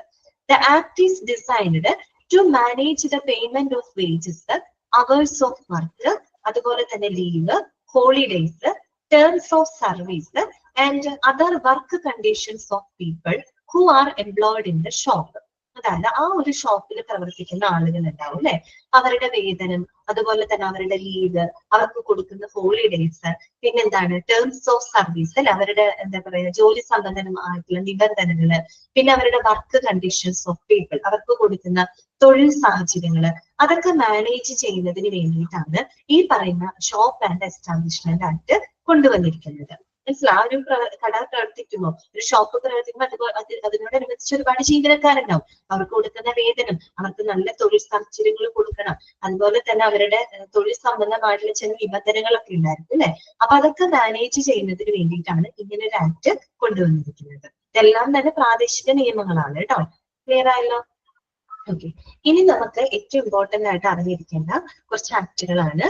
The act is designed to manage the payment of wages, hours of work, അതുപോലെ തന്നെ leave, holidays, terms of service and other work conditions of people who are employed in the shop. അതായത് ആ ഒരു ഷോപ്പിൽ പ്രവർത്തിക്കുന്ന ആളുകൾ ഉണ്ടാവും അല്ലെ, അവരുടെ വേതനം, അതുപോലെ തന്നെ അവരുടെ ലീവ്, അവർക്ക് കൊടുക്കുന്ന ഹോളിഡേയ്സ്, പിന്നെന്താണ് ടേംസ് ഓഫ് സർവീസ് അല്ലെ, അവരുടെ എന്താ പറയുക ജോലി സംബന്ധമായിട്ടുള്ള നിബന്ധനകള്, പിന്നെ അവരുടെ വർക്ക് കണ്ടീഷൻസ് ഓഫ് പീപ്പിൾ, അവർക്ക് കൊടുക്കുന്ന തൊഴിൽ സാഹചര്യങ്ങള്, അതൊക്കെ മാനേജ് ചെയ്യുന്നതിന് വേണ്ടിയിട്ടാണ് ഈ പറയുന്ന ഷോപ്പ് ആൻഡ് എസ്റ്റാബ്ലിഷ്മെന്റ് ആക്ട് കൊണ്ടുവന്നിരിക്കുന്നത്. മനസ്സിലാവും? ഒരു കട പ്രവർത്തിക്കുമോ, ഒരു ഷോപ്പ് പ്രവർത്തിക്കുമ്പോൾ അതിനോടനുബന്ധിച്ച് ഒരുപാട് ജീവനക്കാരുണ്ടാവും. അവർക്ക് കൊടുക്കുന്ന വേതനം, അവർക്ക് നല്ല തൊഴിൽ സാഹചര്യങ്ങൾ കൊടുക്കണം, അതുപോലെ തന്നെ അവരുടെ തൊഴിൽ സംബന്ധമായിട്ടുള്ള ചില നിബന്ധനകളൊക്കെ ഉണ്ടായിരുന്നു അല്ലെ. അപ്പൊ അതൊക്കെ മാനേജ് ചെയ്യുന്നതിന് വേണ്ടിയിട്ടാണ് ഇങ്ങനെ ഒരു ആക്ട് കൊണ്ടുവന്നിരിക്കുന്നത്. ഇതെല്ലാം തന്നെ പ്രാദേശിക നിയമങ്ങളാണ് കേട്ടോ. ക്ലിയർ ആയല്ലോ? ഓക്കെ, ഇനി നമുക്ക് ഏറ്റവും ഇമ്പോർട്ടന്റ് ആയിട്ട് അറിഞ്ഞിരിക്കേണ്ട കുറച്ച് ആക്ടുകളാണ്.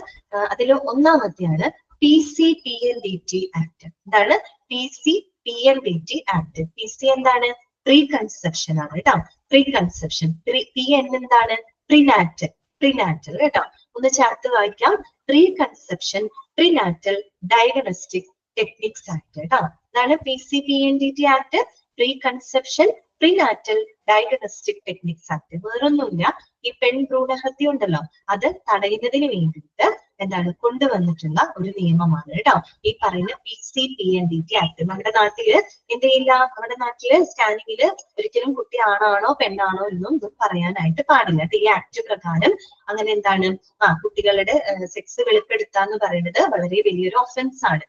അതിൽ ഒന്നാമത്തെയാണ് PCPNDT ആക്ട്. എന്താണ് PCPNDT ആക്ട്? PC എന്താണ്? പ്രീ കൺസെപ്ഷൻ ആണ് കേട്ടോ. Pre conception. PN എന്താണ്? പ്രിനാറ്റൽ കേട്ടോ. ഒന്ന് ചേർത്ത് വായിക്കാം. Pre conception prenatal diagnostic techniques act കേട്ടോ. അതാണ് PCPNDT act. Pre conception prenatal diagnostic techniques act. വേറൊന്നുമില്ല, ഈ പെൺഭ്രൂണഹത്യ ഉണ്ടല്ലോ അത് തടയുന്നതിന് വേണ്ടിയിട്ട് എന്താണ് കൊണ്ടുവന്നിട്ടുള്ള ഒരു നിയമമാണ് കേട്ടോ ഈ പറയുന്ന PCPNDT ആക്ട്. നമ്മുടെ നാട്ടില് എന്ത് ചെയ്യില്ല, നമ്മുടെ നാട്ടില് സ്കാനിങ്ങില് ഒരിക്കലും കുട്ടി ആണാണോ പെണ്ണാണോ എന്നും പറയാനായിട്ട് പാടില്ല. ഈ ആക്ട് പ്രകാരം അങ്ങനെ എന്താണ് കുട്ടികളുടെ സെക്സ് വെളിപ്പെടുത്താന്ന് പറയുന്നത് വളരെ വലിയൊരു ഒഫൻസ് ആണ്.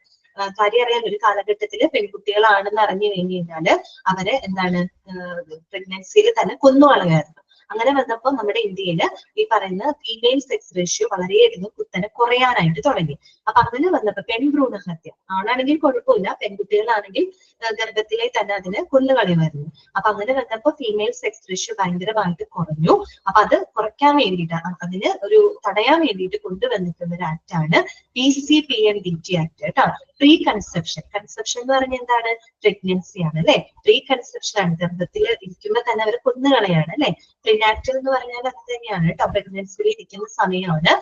കാര്യം അറിയാൻ ഒരു കാലഘട്ടത്തില് പെൺകുട്ടികളാണെന്ന് അറിഞ്ഞു കഴിഞ്ഞാല് അവരെ എന്താണ് പ്രഗ്നൻസിയിൽ തന്നെ കൊന്നുകളയായിരുന്നു. അങ്ങനെ വന്നപ്പോൾ നമ്മുടെ ഇന്ത്യയിൽ ഈ പറയുന്ന ഫീമെയിൽ സെക്സ് റേഷ്യോ വളരെയധികം കുത്തനെ കുറയാനായിട്ട് തുടങ്ങി. അപ്പൊ അങ്ങനെ വന്നപ്പോ പെൺഭ്രൂണഹത്യ, ആണാണെങ്കിൽ കുഴപ്പമില്ല, പെൺകുട്ടികളാണെങ്കിൽ ഗർഭത്തിലെ തന്നെ അതിനെ കൊന്നുകളയുമായിരുന്നു. അപ്പൊ അങ്ങനെ വന്നപ്പോ ഫീമെയിൽ സെക്സ് റേഷ്യോ ഭയങ്കരമായിട്ട് കുറഞ്ഞു. അപ്പൊ അത് കുറയ്ക്കാൻ വേണ്ടിയിട്ട്, അതിന് ഒരു തടയാൻ വേണ്ടിയിട്ട് കൊണ്ടുവന്നിട്ടുള്ള ഒരു ആക്ട് ആണ് PCPNDT ആക്ട് കേട്ടോ. പ്രീ കൺസെപ്ഷൻ, കൺസെപ്ഷൻ എന്ന് പറഞ്ഞാൽ എന്താണ്? പ്രഗ്നൻസി ആണ് അല്ലെ. പ്രീ കൺസെപ്ഷൻ ആണ്, ഗർഭത്തിൽ ഇരിക്കുമ്പോൾ തന്നെ അവർ കൊന്നുകളയാണ് അല്ലെ. പ്രിനാറ്റൽ എന്ന് പറഞ്ഞാൽ അത് തന്നെയാണ് കേട്ടോ, പ്രഗ്നൻസിയിൽ ഇരിക്കുന്ന സമയമാണ്,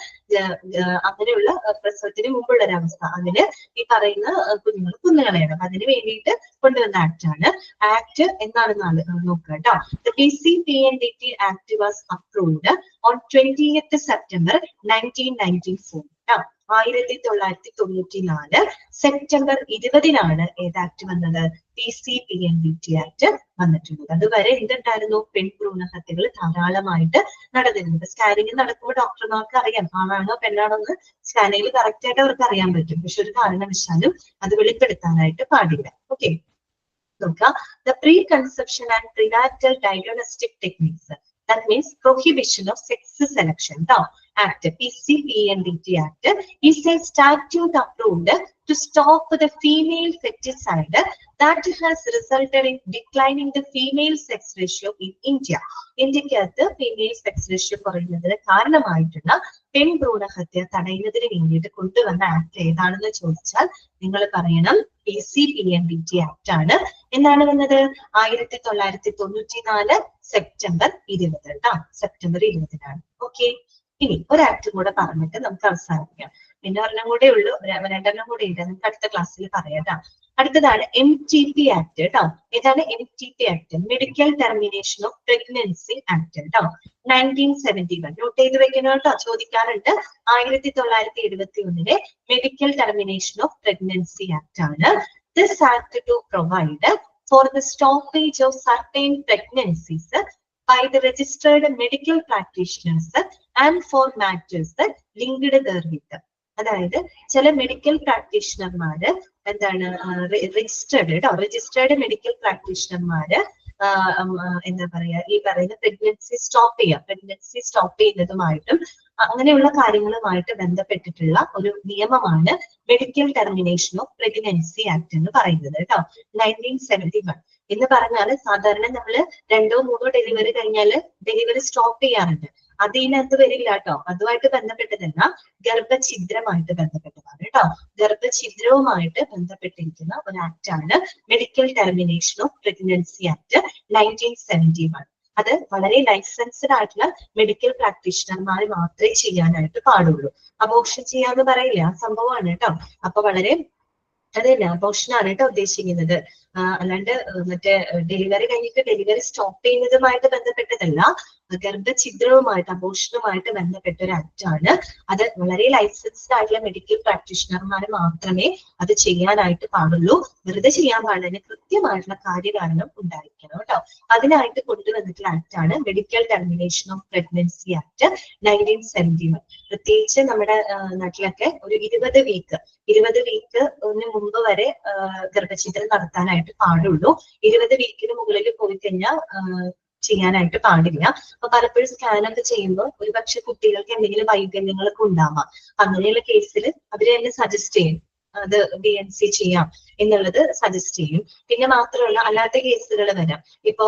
അങ്ങനെയുള്ള പ്രസവത്തിന് മുമ്പുള്ള ഒരു അവസ്ഥ, അതിന് ഈ പറയുന്ന കുഞ്ഞുങ്ങൾ കൊന്നുകളയണം. അതിന് വേണ്ടിയിട്ട് കൊണ്ടുവന്ന ആക്ട് ആണ്. ആക്ട് എന്താണെന്നാണ് നോക്കുക കേട്ടോ. The PCPNDT Act was approved on 20th September 1994. 1994 September 20-നാണ് ഏത് ആക്ട് വന്നത്? PCPNDT ആക്ട് വന്നിട്ടുള്ളത്. അതുവരെ എന്തുണ്ടായിരുന്നു? പെൺഭ്രൂണഹത്യകൾ ധാരാളമായിട്ട് നടന്നിരുന്നത്. സ്കാനിങ് നടക്കുമ്പോൾ ഡോക്ടർമാർക്ക് അറിയാം ആണാണോ പെണ്ണാണോ എന്ന് സ്കാനിങ്ങിൽ കറക്റ്റ് ആയിട്ട് അവർക്ക് അറിയാൻ പറ്റും. പക്ഷെ ഒരു കാരണവശാലും അത് വെളിപ്പെടുത്താനായിട്ട് പാടില്ല. ഓക്കെ, നോക്കാം. The pre-conception and prenatal diagnostic techniques, that means prohibition of sex selection act, PCPNDT act is a statute approved to stop the female feticide that has resulted in declining the female sex ratio in India. ഇന്ത്യക്കകത്ത് ഫീമെയിൽ സെക്സ് റേഷ്യോ കുറയുന്നതിന് കാരണമായിട്ടുള്ള പെൺഭ്രൂണഹത്യ തടയുന്നതിന് വേണ്ടിയിട്ട് കൊണ്ടുവന്ന ആക്ട് ഏതാണെന്ന് ചോദിച്ചാൽ നിങ്ങൾ പറയണം PCPNDT ആക്ട് ആണ്. എന്താണ് വന്നത്? 1994 സെപ്റ്റംബർ 20 കേട്ടോ. സെപ്റ്റംബർ 20-നാണ്. ഓക്കെ, ഇനി ഒരു ആക്ട് കൂടെ പറഞ്ഞിട്ട് നമുക്ക് അവസാനിപ്പിക്കാം. പിന്നെ ഒരെണ്ണം കൂടെ ഉള്ളൂ, രണ്ടെണ്ണം കൂടെ ഉണ്ട്, നമുക്ക് അടുത്ത ക്ലാസ്സിൽ പറയാം. അടുത്തതാണ് MTP ആക്ട് കേട്ടോ. ഇതാണ് MTP act, medical termination of pregnancy act കേട്ടോ. 1971 നോട്ട് ചെയ്ത് വെക്കണം കേട്ടോ, ചോദിക്കാറുണ്ട്. 1971 medical termination of pregnancy act ആണ്. This act to provide for the stoppage of certain pregnancies by the registered medical practitioners and for matters linked therewith. അതായത് ചില മെഡിക്കൽ പ്രാക്ടീഷണർമാര് എന്താണ് രജിസ്റ്റേർഡ് മെഡിക്കൽ പ്രാക്ടീഷണർമാര് എന്താ പറയാ, ഈ പറയുന്ന പ്രഗ്നൻസി സ്റ്റോപ്പ് ചെയ്യുന്നതുമായിട്ടും അങ്ങനെയുള്ള കാര്യങ്ങളുമായിട്ട് ബന്ധപ്പെട്ടിട്ടുള്ള ഒരു നിയമമാണ് medical termination of pregnancy act എന്ന് പറയുന്നത് കേട്ടോ. 1971 എന്ന് പറഞ്ഞാൽ സാധാരണ നമ്മള് 2 or 3 ഡെലിവറി കഴിഞ്ഞാൽ ഡെലിവറി സ്റ്റോപ്പ് ചെയ്യാറുണ്ട്. അത് ഇതിനകത്ത് വരില്ല കേട്ടോ. അതുമായിട്ട് ബന്ധപ്പെട്ടതല്ല, ഗർഭഛിദ്രമായിട്ട് ബന്ധപ്പെട്ടതാണ് കേട്ടോ. ഗർഭഛിദ്രവുമായിട്ട് ബന്ധപ്പെട്ടിരിക്കുന്ന ഒരു ആക്ട് ആണ് medical termination of pregnancy act 1971. അത് വളരെ ലൈസൻസ്ഡ് ആയിട്ടുള്ള മെഡിക്കൽ പ്രാക്ടീഷണർമാർ മാത്രമേ ചെയ്യാനായിട്ട് പാടുള്ളൂ. അബോർഷൻ ചെയ്യാന്ന് പറയില്ല, ആ സംഭവമാണ് കേട്ടോ. അപ്പൊ വളരെ അതല്ല, അബോർഷനാണ് കേട്ടോ ഉദ്ദേശിക്കുന്നത്. അല്ലാണ്ട് മറ്റേ ഡെലിവറി കഴിഞ്ഞിട്ട് ഡെലിവറി സ്റ്റോപ്പ് ചെയ്യുന്നതുമായിട്ട് ബന്ധപ്പെട്ടതല്ല, ഗർഭഛിദ്രവുമായിട്ട് അബോർഷനുമായിട്ട് ബന്ധപ്പെട്ട ഒരു ആക്ട് ആണ്. അത് വളരെ ലൈസൻസ്ഡ് ആയിട്ടുള്ള മെഡിക്കൽ പ്രാക്ടീഷണർമാർ മാത്രമേ അത് ചെയ്യാനായിട്ട് പാടുള്ളൂ. വെറുതെ ചെയ്യാൻ പാടില്ല, കൃത്യമായിട്ടുള്ള കാര്യകാരണം ഉണ്ടായിരിക്കണം കേട്ടോ. അതിനായിട്ട് കൊണ്ടുവന്നിട്ടുള്ള ആക്ട് ആണ് medical termination of pregnancy act 1971. പ്രത്യേകിച്ച് നമ്മുടെ നാട്ടിലൊക്കെ ഒരു 20 വീക്ക് മുമ്പ് വരെ ഗർഭഛിദ്രം നടത്താനായിട്ട് പാടുള്ളൂ. 20 വീക്കിന് മുകളിൽ പോയി കഴിഞ്ഞാൽ ചെയ്യാനായിട്ട് പാടില്ല. അപ്പൊ പലപ്പോഴും സ്കാനൊക്കെ ചെയ്യുമ്പോൾ ഒരുപക്ഷെ കുട്ടികൾക്ക് എന്തെങ്കിലും വൈകല്യങ്ങളൊക്കെ ഉണ്ടാവാം. അങ്ങനെയുള്ള കേസിൽ അവര് തന്നെ സജസ്റ്റ് ചെയ്യും അത് BNC ചെയ്യാം എന്നുള്ളത് സജസ്റ്റ് ചെയ്യും. പിന്നെ മാത്രമല്ല, അല്ലാത്ത കേസുകൾ വരാം. ഇപ്പോ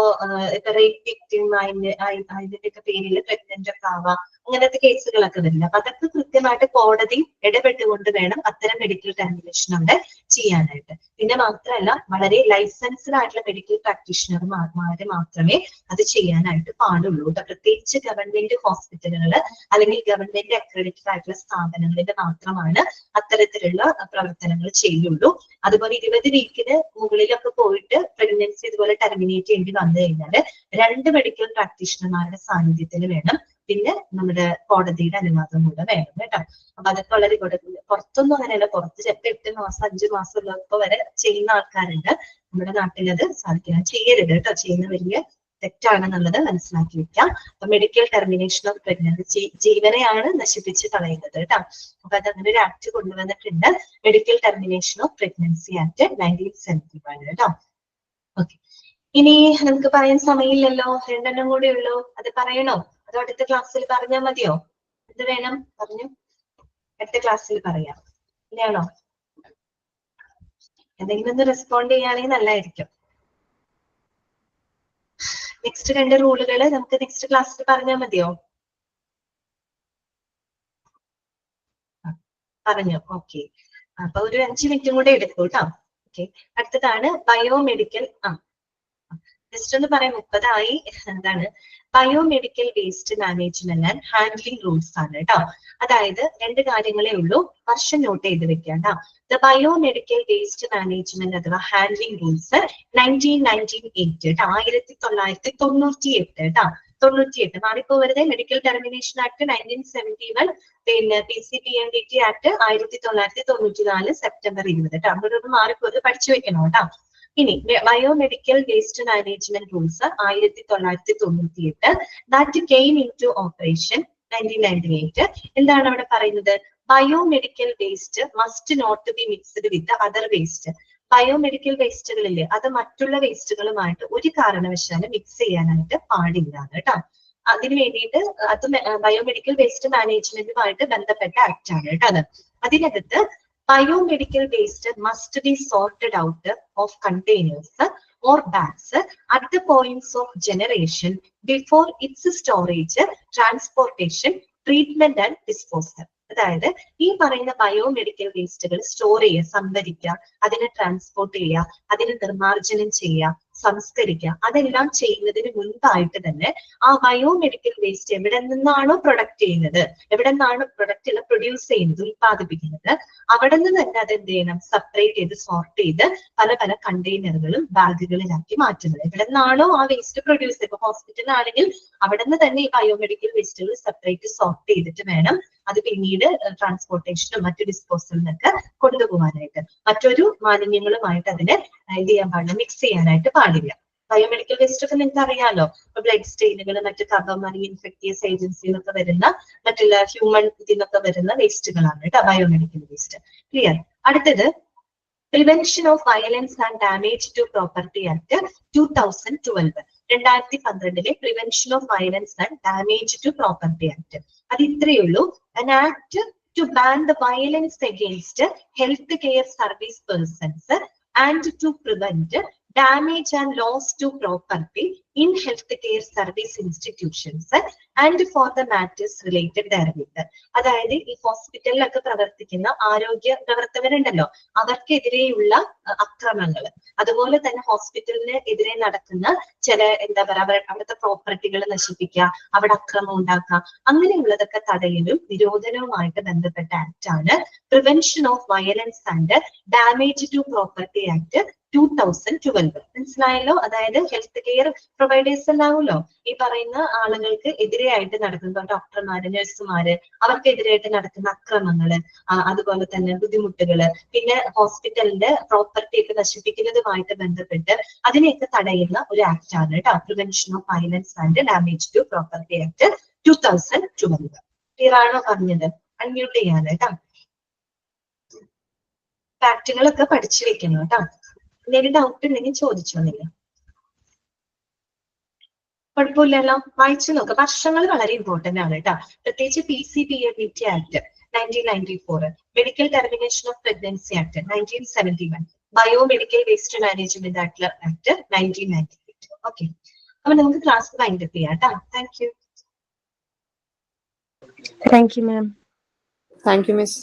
റേപ്പ് വിക്ടിം അതിന്റെയൊക്കെ പേരിൽ പ്രഗ്നന്റ് ഒക്കെ ആവാം, അങ്ങനത്തെ കേസുകളൊക്കെ വരില്ല. അപ്പൊ അതൊക്കെ കൃത്യമായിട്ട് കോടതി ഇടപെട്ടുകൊണ്ട് വേണം അത്തരം മെഡിക്കൽ ടെർമിനേഷൻ അവിടെ ചെയ്യാനായിട്ട്. പിന്നെ മാത്രമല്ല, വളരെ ലൈസൻസ്ഡ് ആയിട്ടുള്ള മെഡിക്കൽ പ്രാക്ടീഷണർമാര് മാത്രമേ അത് ചെയ്യാനായിട്ട് പാടുള്ളൂ. പ്രത്യേകിച്ച് ഗവൺമെന്റ് ഹോസ്പിറ്റലുകൾ അല്ലെങ്കിൽ ഗവൺമെന്റ് അക്രഡിറ്റഡ് ആയിട്ടുള്ള സ്ഥാപനങ്ങളിൽ മാത്രമാണ് അത്തരത്തിലുള്ള പ്രവർത്തനങ്ങൾ ചെയ്യുള്ളൂ. അതുപോലെ 20 വീക്കിന് മുകളിലൊക്കെ പോയിട്ട് പ്രഗ്നൻസി ഇതുപോലെ ടെർമിനേറ്റ് ചെയ്യേണ്ടി വന്നു കഴിഞ്ഞാൽ 2 മെഡിക്കൽ പ്രാക്ടീഷണർമാരുടെ സാന്നിധ്യത്തിൽ വേണം. പിന്നെ നമ്മുടെ കോടതിയുടെ അനുവാദം കൂടെ വേണം കേട്ടോ. അപ്പൊ അതൊക്കെ വളരെ പുറത്തൊന്നും അങ്ങനെയല്ല, പുറത്ത് ചിലപ്പോൾ 8 മാസം 5 മാസം ഉള്ളപ്പോ വരെ ചെയ്യുന്ന ആൾക്കാരുണ്ട്. നമ്മുടെ നാട്ടിലത് സാധിക്കണം. ചെയ്യരുത് കേട്ടോ, ചെയ്യുന്ന വലിയ തെറ്റാണെന്നുള്ളത് മനസ്സിലാക്കി വെക്കാം. അപ്പൊ മെഡിക്കൽ ടെർമിനേഷൻ ഓഫ് പ്രഗ്നൻസി ജീവനെയാണ് നശിപ്പിച്ച് കളയുന്നത് കേട്ടോ. അപ്പൊ അതങ്ങനെ ഒരു ആക്ട് കൊണ്ടുവന്നിട്ടുണ്ട്, medical termination of pregnancy act 1971 കേട്ടോ. ഓക്കെ, ഇനി നമുക്ക് പറയാൻ സമയമില്ലല്ലോ, 2 എണ്ണം കൂടെ ഉള്ളൂ. അത് പറയണോ അതോ അടുത്ത ക്ലാസ്സിൽ പറഞ്ഞാൽ മതിയോ? എന്ത് വേണം പറഞ്ഞു? അടുത്ത ക്ലാസ്സിൽ പറയാം, ഇല്ലാണോ? എന്തെങ്കിലും ഒന്ന് റെസ്പോണ്ട് ചെയ്യുകയാണെങ്കിൽ നല്ലതായിരിക്കും. നെക്സ്റ്റ് 2 റൂളുകൾ നമുക്ക് നെക്സ്റ്റ് ക്ലാസ്സിൽ പറഞ്ഞാൽ മതിയോ? പറഞ്ഞു, ഓക്കെ. അപ്പൊ ഒരു 5 മിനിറ്റും കൂടെ എടുക്കൂ കേട്ടോ. ഓക്കെ, അടുത്തതാണ് ബയോമെഡിക്കൽ. ജസ്റ്റ് ഒന്ന് പറയാം, 30 ആയി. എന്താണ് biomedical waste management and handling rules ആണ് കേട്ടോ. അതായത് 2 കാര്യങ്ങളേ ഉള്ളൂ, വർഷം നോട്ട് ചെയ്ത് വെക്കാം കേട്ടോ. ദ ബയോമെഡിക്കൽ വേസ്റ്റ് മാനേജ്മെന്റ് അഥവാ ഹാൻഡ്ലിംഗ് റൂൾസ് 1998 കേട്ടോ, 1998 കേട്ടോ. 98 മാറിപ്പോവരുത്. മെഡിക്കൽ ടെർമിനേഷൻ ആക്ട് 1971, പിന്നെ PCPNDT ആക്ട് 1994 സെപ്റ്റംബർ 20 കേട്ടോ. അങ്ങോട്ടൊന്ന് മാറിപ്പോയത് പഠിച്ചു വെക്കണം കേട്ടോ. ഇനി biomedical waste management rules 1998 that came into operation 1998. എന്താണ് അവിടെ പറയുന്നത്? Biomedical waste must not be mixed with other waste. Biomedical വേസ്റ്റുകളില്ലേ, അത് മറ്റുള്ള വേസ്റ്റുകളുമായിട്ട് ഒരു കാരണവശാലും മിക്സ് ചെയ്യാനായിട്ട് പാടില്ല കേട്ടോ. അതിന് വേണ്ടിയിട്ട് അത് ബയോമെഡിക്കൽ വേസ്റ്റ് മാനേജ്മെന്റുമായിട്ട് ബന്ധപ്പെട്ട ആക്ട് ആണ് കേട്ടോ അത്. അതിനകത്ത് biomedical waste must be sorted out of containers or bags at the points of generation before its storage, transportation, treatment and disposal. അതായത് ഈ പറയുന്ന ബയോമെഡിക്കൽ വേസ്റ്റുകൾ സ്റ്റോർ ചെയ്യുക, സംഭരിക്കുക, അതിനെ ട്രാൻസ്പോർട്ട് ചെയ്യുക, അതിനെ നിർമ്മാർജ്ജനം ചെയ്യുക, സംസ്കരിക്കുക, അതെല്ലാം ചെയ്യുന്നതിന് മുൻപായിട്ട് തന്നെ ആ ബയോമെഡിക്കൽ വേസ്റ്റ് എവിടെ നിന്നാണോ പ്രൊഡക്റ്റ് ചെയ്യുന്നത്, എവിടെ നിന്നാണ് പ്രൊഡക്റ്റുകൾ പ്രൊഡ്യൂസ് ചെയ്യുന്നത്, ഉത്പാദിപ്പിക്കുന്നത്, അവിടെ നിന്ന് തന്നെ അത് എന്ത് ചെയ്യണം, സെപ്പറേറ്റ് ചെയ്ത് സോർട്ട് ചെയ്ത് പല പല കണ്ടെയ്നറുകളും ബാഗുകളിലാക്കി മാറ്റുന്നത്. എവിടെ നിന്നാണോ ആ വേസ്റ്റ് പ്രൊഡ്യൂസ് ചെയ്യുന്നത്, ഇപ്പൊ ഹോസ്പിറ്റലാണെങ്കിൽ അവിടെ നിന്ന് തന്നെ ഈ ബയോമെഡിക്കൽ വേസ്റ്റുകൾ സെപ്പറേറ്റ് സോർട്ട് ചെയ്തിട്ട് വേണം അത് പിന്നീട് ട്രാൻസ്പോർട്ടേഷനും മറ്റു ഡിസ്പോസലിനൊക്കെ കൊണ്ടുപോകാനായിട്ട്. മറ്റൊരു മാലിന്യങ്ങളുമായിട്ട് അതിനെ എന്ത് ചെയ്യാൻ പാടില്ല, മിക്സ് ചെയ്യാനായിട്ട് പാടില്ല. ബയോമെഡിക്കൽ വേസ്റ്റ് ഒക്കെ നിങ്ങൾക്ക് അറിയാലോ, ഇപ്പൊ ബ്ലഡ് സ്റ്റെയിനുകൾ, മറ്റു കഫം അല്ലെങ്കിൽ ഇൻഫെക്ടിയസ് ഏജൻസിന്നൊക്കെ വരുന്ന, മറ്റുള്ള ഹ്യൂമൻ ഇതിന്നൊക്കെ വരുന്ന വേസ്റ്റുകളാണ് കേട്ടോ ബയോമെഡിക്കൽ വേസ്റ്റ്. ക്ലിയർ? അടുത്തത് prevention of violence and damage to property act 2012. 2012 prevention of violence and damage to property act. അത് ഇത്രയേ ഉള്ളൂ. An act to ban the violence against healthcare service persons and to prevent damage and loss to property in healthcare service institutions and for the matters related therewith. അതായത് ഈ ഹോസ്പിറ്റലിലൊക്കെ പ്രവർത്തിക്കുന്ന ആരോഗ്യ പ്രവർത്തകരുണ്ടല്ലോ, അവർക്കെതിരെയുള്ള അക്രമങ്ങൾ, അതുപോലെ തന്നെ ഹോസ്പിറ്റലിന് എതിരെ നടക്കുന്ന ചില എന്താ പറയുക, അവിടുത്തെ പ്രോപ്പർട്ടികൾ നശിപ്പിക്കുക, അവിടെ അക്രമം ഉണ്ടാക്കുക, അങ്ങനെയുള്ളതൊക്കെ തടയലും നിരോധനവുമായിട്ട് ബന്ധപ്പെട്ട ആക്ട് ആണ് prevention of violence and damage to property act 2012. മനസ്സിലായല്ലോ? അതായത് ഹെൽത്ത് കെയർ പ്രൊവൈഡേഴ്സ് ഉണ്ടാവുമല്ലോ, ഈ പറയുന്ന ആളുകൾക്ക് എതിരെയായിട്ട് നടക്കുന്ന ഡോക്ടർമാര്, നഴ്സുമാര്, അവർക്കെതിരായിട്ട് നടക്കുന്ന അക്രമങ്ങള്, അതുപോലെ തന്നെ ബുദ്ധിമുട്ടുകള്, പിന്നെ ഹോസ്പിറ്റലിന്റെ പ്രോപ്പർട്ടി ഒക്കെ നശിപ്പിക്കുന്നതുമായിട്ട് ബന്ധപ്പെട്ട് അതിനെയൊക്കെ തടയുന്ന ഒരു ആക്ട് ആണ് കേട്ടോ, prevention of violence and damage to property act 2012. Clear ആണോ പറഞ്ഞത്? അൺമ്യൂട്ട് ചെയ്യാണ് കേട്ടോ. ഫാക്ടുകളൊക്കെ പഠിച്ചു വെക്കണം കേട്ടോ. എന്തെങ്കിലും ഡൗട്ട് ഉണ്ടെങ്കിൽ ചോദിച്ചോന്നില്ല, കുഴപ്പമില്ലല്ലോ. വായിച്ചു നോക്കുക. വർഷങ്ങൾ വളരെ ഇമ്പോർട്ടന്റ് ആണ് കേട്ടോ. പ്രത്യേകിച്ച് PCPNDT act 1994, medical termination of pregnancy act 1971, biomedical waste management act 1998. Okay, അപ്പൊ നമുക്ക് ക്ലാസ് വൈൻഡ് അപ്പ് ചെയ്യാം കേട്ടോ. Thank you. Thank you, ma'am. Thank you, Miss.